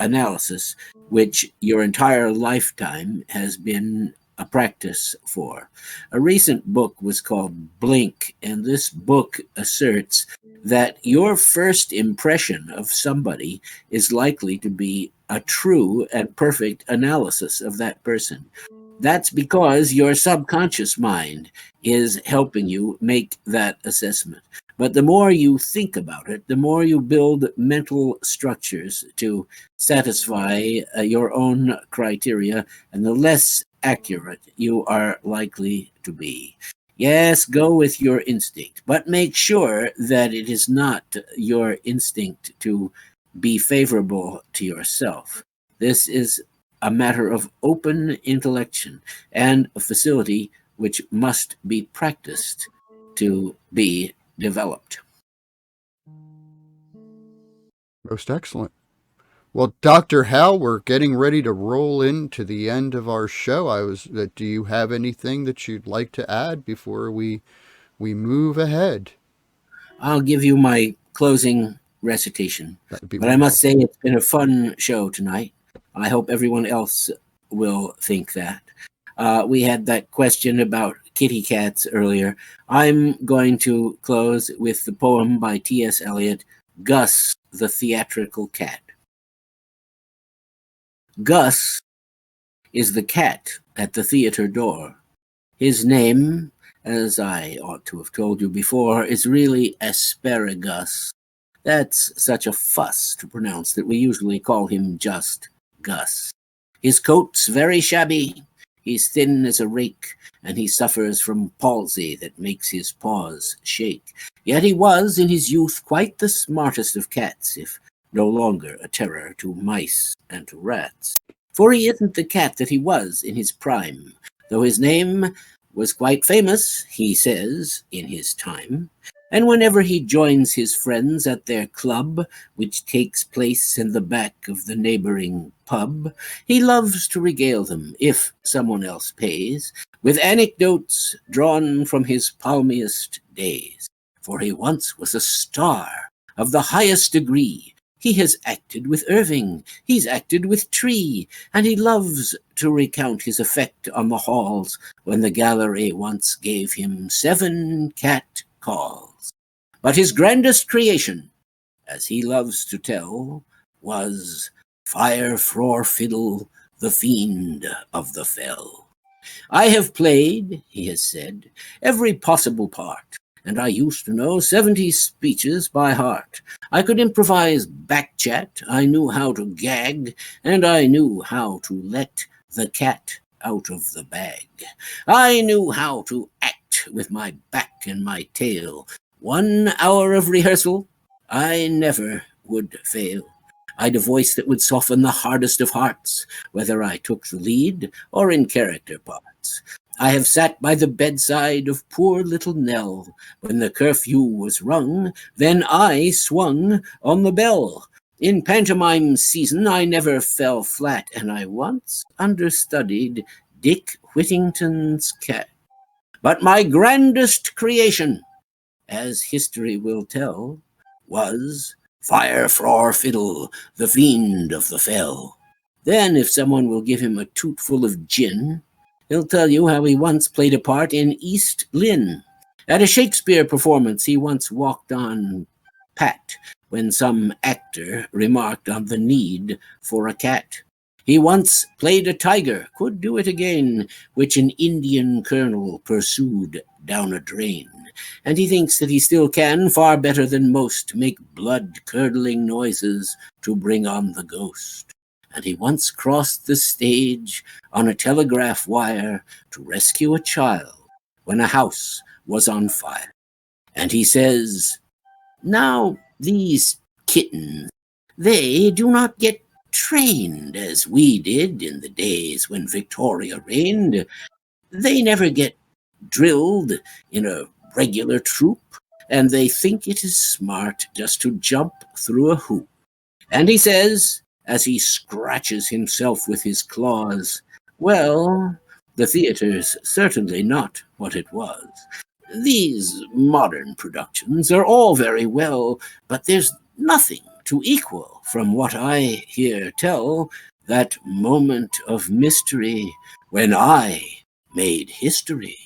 analysis which your entire lifetime has been a practice for. A recent book was called Blink, and this book asserts that your first impression of somebody is likely to be a true and perfect analysis of that person. That's because your subconscious mind is helping you make that assessment. But the more you think about it, the more you build mental structures to satisfy your own criteria, and the less accurate you are likely to be. Yes, go with your instinct, but make sure that it is not your instinct to be favorable to yourself. This is a matter of open intellection and a facility which must be practiced to be developed. Most excellent. Well, Dr. Hal, we're getting ready to roll into the end of our show. Do you have anything that you'd like to add before we move ahead? I'll give you my closing recitation. But wonderful. I must say it's been a fun show tonight. I hope everyone else will think that. We had that question about kitty cats earlier. I'm going to close with the poem by T.S. Eliot, Gus the Theatrical Cat. Gus is the cat at the theater door. His name, as I ought to have told you before, is really Asparagus. That's such a fuss to pronounce that we usually call him just Gus. His coat's very shabby. He's thin as a rake, and he suffers from palsy that makes his paws shake. Yet he was, in his youth, quite the smartest of cats, if no longer a terror to mice and to rats. For he isn't the cat that he was in his prime, though his name was quite famous, he says, in his time. And whenever he joins his friends at their club, which takes place in the back of the neighboring pub, he loves to regale them, if someone else pays, with anecdotes drawn from his palmiest days. For he once was a star of the highest degree. He has acted with Irving, he's acted with Tree, and he loves to recount his effect on the halls when the gallery once gave him 7 cat calls. But his grandest creation, as he loves to tell, was Fire Fror Fiddle, the Fiend of the Fell. I have played, he has said, every possible part, and I used to know 70 speeches by heart. I could improvise back chat, I knew how to gag, and I knew how to let the cat out of the bag. I knew how to act with my back and my tail. 1 hour of rehearsal, I never would fail. I'd a voice that would soften the hardest of hearts, whether I took the lead or in character parts. I have sat by the bedside of poor little Nell. When the curfew was rung, then I swung on the bell. In pantomime season I never fell flat, and I once understudied Dick Whittington's cat. But my grandest creation, as history will tell, was Fire Fror Fiddle, the Fiend of the Fell. Then, if someone will give him a toot full of gin, he'll tell you how he once played a part in East Lynne. At a Shakespeare performance, he once walked on pat when some actor remarked on the need for a cat. He once played a tiger, could do it again, which an Indian colonel pursued down a drain. And he thinks that he still can, far better than most, make blood-curdling noises to bring on the ghost. And he once crossed the stage on a telegraph wire to rescue a child when a house was on fire. And he says, "Now these kittens, they do not get trained as we did in the days when Victoria reigned. They never get drilled in a regular troop, and they think it is smart just to jump through a hoop." And he says, as he scratches himself with his claws, "Well, the theater's certainly not what it was. These modern productions are all very well, but there's nothing to equal, from what I hear tell, that moment of mystery when I made history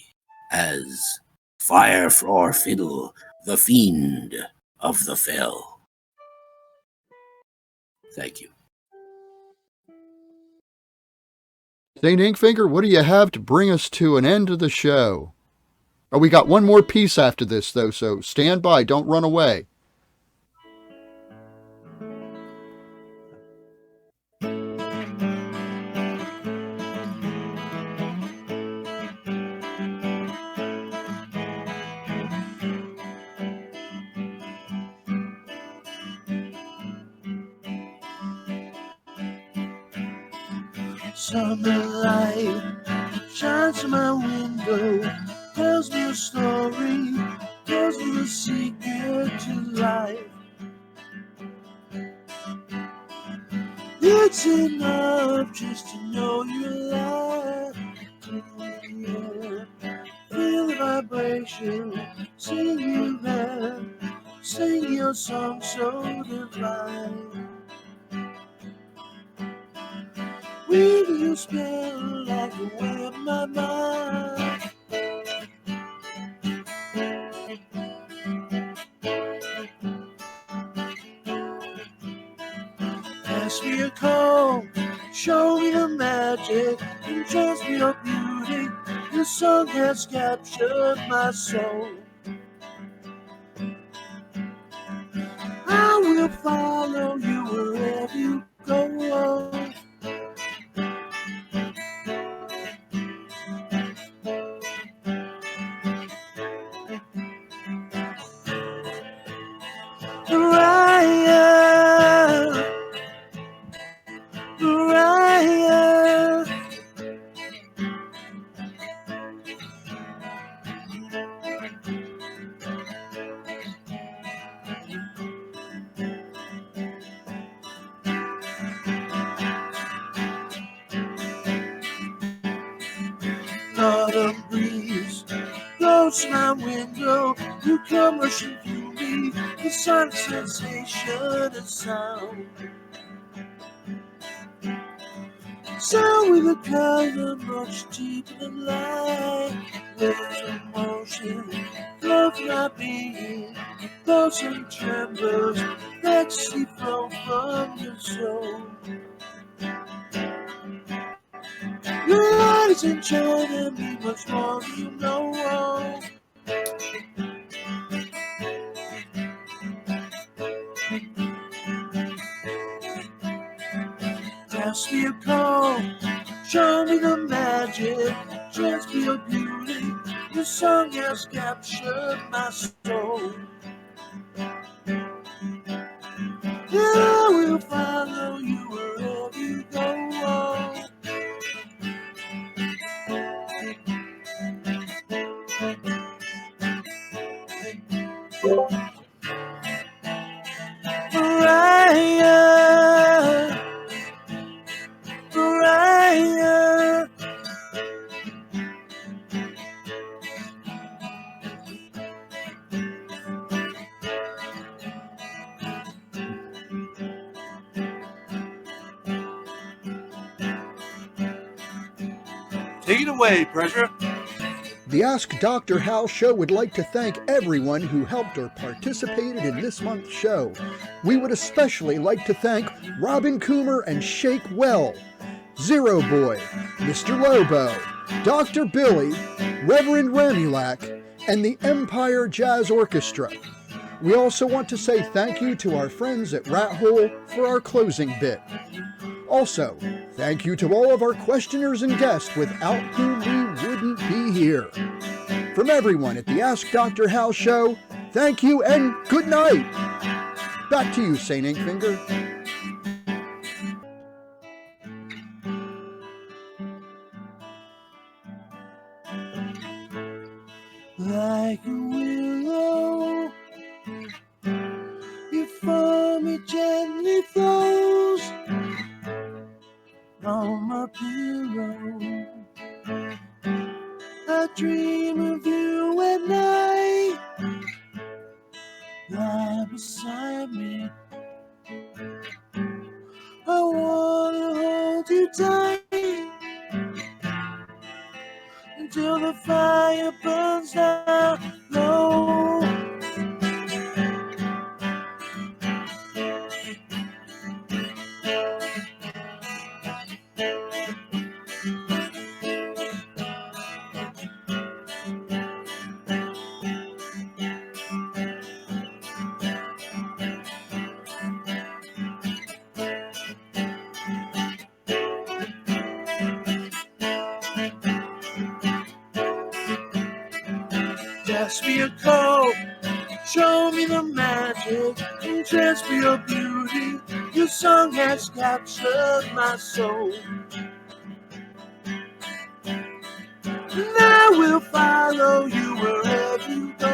as Fire Fror Fiddle, the Fiend of the Fell." Thank you. St. Inkfinger, what do you have to bring us to an end of the show? Oh, we got one more piece after this, though, so stand by. Don't run away. Summer light shines through my window, tells me a story, tells me a secret to life. It's enough just to know you're alive. Yeah. Feel the vibration, see you there, sing your song so divine. Weave your spell like a way of my mind. Pass me a call, show me the magic, enchant me your beauty. Your song has captured my soul. I will follow you wherever you go. close my window, newcomers should view me, the sun sensation and sound. Sound with a color much deeper than light. There's emotion, flows my being, thoughts and trembles that seep from your soul. Your eyes enchanting me much more than you know. Ask me a call, show me the magic, chance for your beauty. Your song has captured my soul. And I will follow you wherever you go. Mariah, Mariah. Take it away, Pressure. The Ask Dr. Hal Show would like to thank everyone who helped or participated in this month's show. We would especially like to thank Robin Coomer and Shake Well, Zero Boy, Mr. Lobo, Dr. Billy, Reverend Ramulac, and the Empire Jazz Orchestra. We also want to say thank you to our friends at R.A.T.H.O.L.E for our closing bit. Also, thank you to all of our questioners and guests without whom we wouldn't be here. From everyone at the Ask Dr. Hal Show, thank you and good night. Back to you, St. Inkfinger. Like a willow, your foamy gently flows on my pillow. I dream of you at night, lie beside me. I wanna hold you tight until the fire burns down low. Ask me a call, show me the magic, and chance for your beauty. Your song has captured my soul. And I will follow you wherever you go.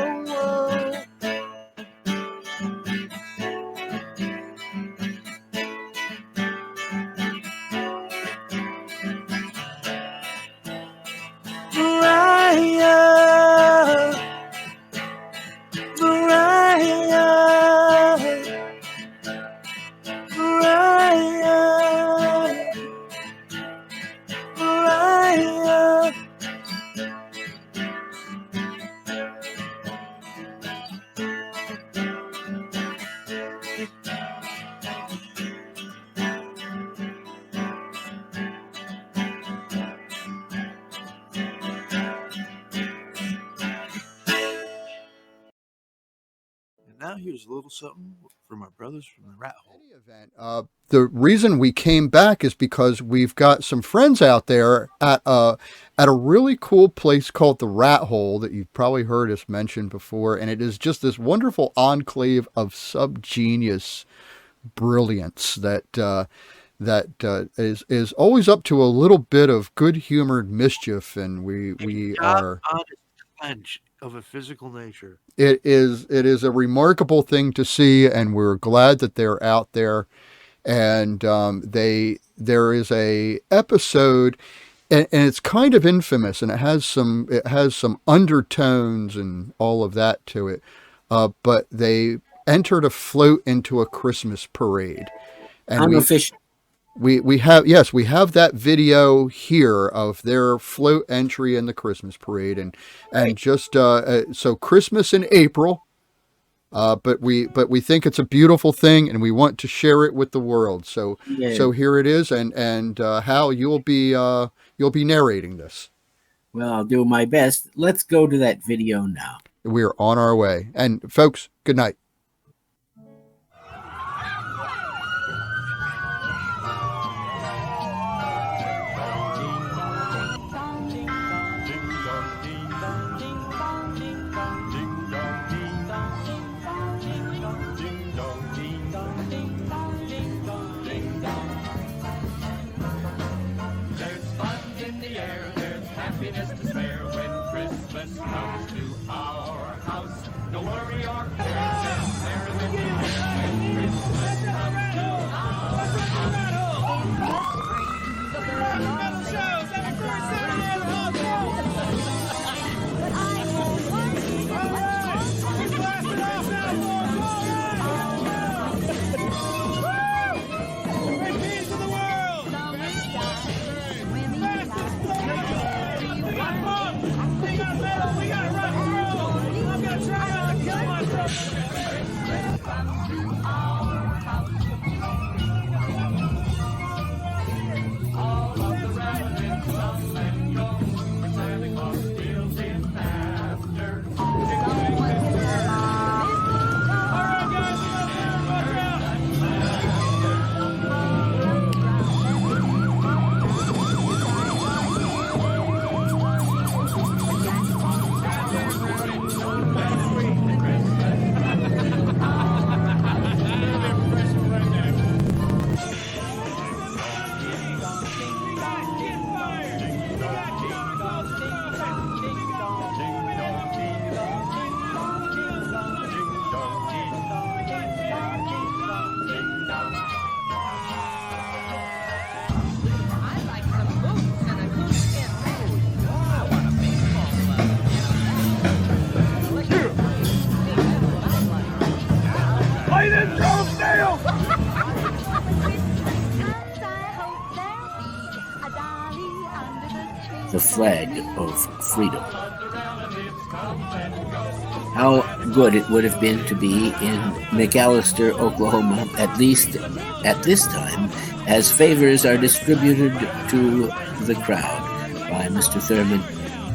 Mariah, Mariah, Mariah, Mariah. And now here's a little something from our brothers from the R.A.T.H.O.L.E. The reason we came back is because we've got some friends out there at a really cool place called the R.A.T.H.O.L.E that you've probably heard us mention before, and it is just this wonderful enclave of subgenius brilliance that is always up to a little bit of good-humored mischief, and we are honest clench of a physical nature. It is a remarkable thing to see, and we're glad that they're out there. And there is a episode and it's kind of infamous, and it has some undertones and all of that to it. But they entered a float into a Christmas parade, and Unofficial. we have that video here of their float entry in the Christmas parade, and just so Christmas in April. But we think it's a beautiful thing, and we want to share it with the world. So here it is, and Hal, you'll be narrating this. Well, I'll do my best. Let's go to that video now. We're on our way, and folks, good night. The flag of freedom. How good it would have been to be in McAllister, Oklahoma, at least at this time, as favors are distributed to the crowd by Mr. Thurman.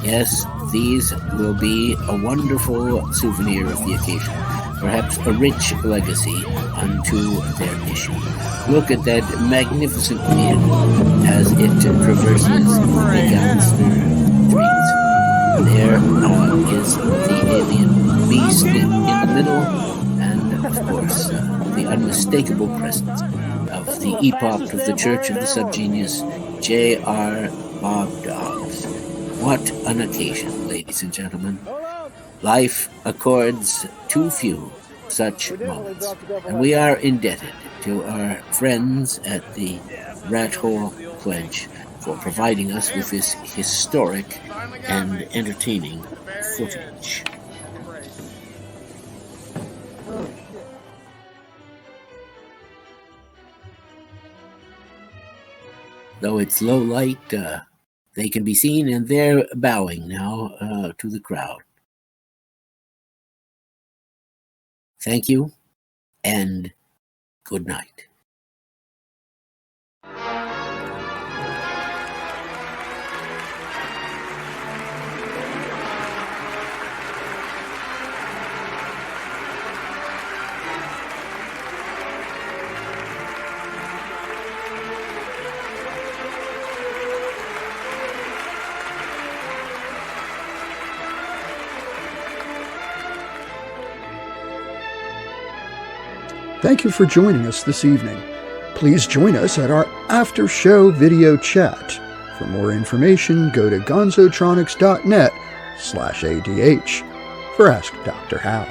Yes, these will be a wonderful souvenir of the occasion, perhaps a rich legacy unto their mission. Look at that magnificent vehicle as it traverses the McAllister streets. There is the alien beast in the middle, and of course the unmistakable presence of the epoch of the Church of the Subgenius, J.R. Bob Dobbs. What an occasion, ladies and gentlemen. Life accords too few such moments, and we are indebted to our friends at the R.A.T.H.O.L.E Pledge for providing us with this historic and entertaining footage. Though it's low light, they can be seen, and they're bowing now to the crowd. Thank you, and good night. Thank you for joining us this evening. Please join us at our after-show video chat. For more information, go to gonzotronics.net/ADH for Ask Dr. Hal.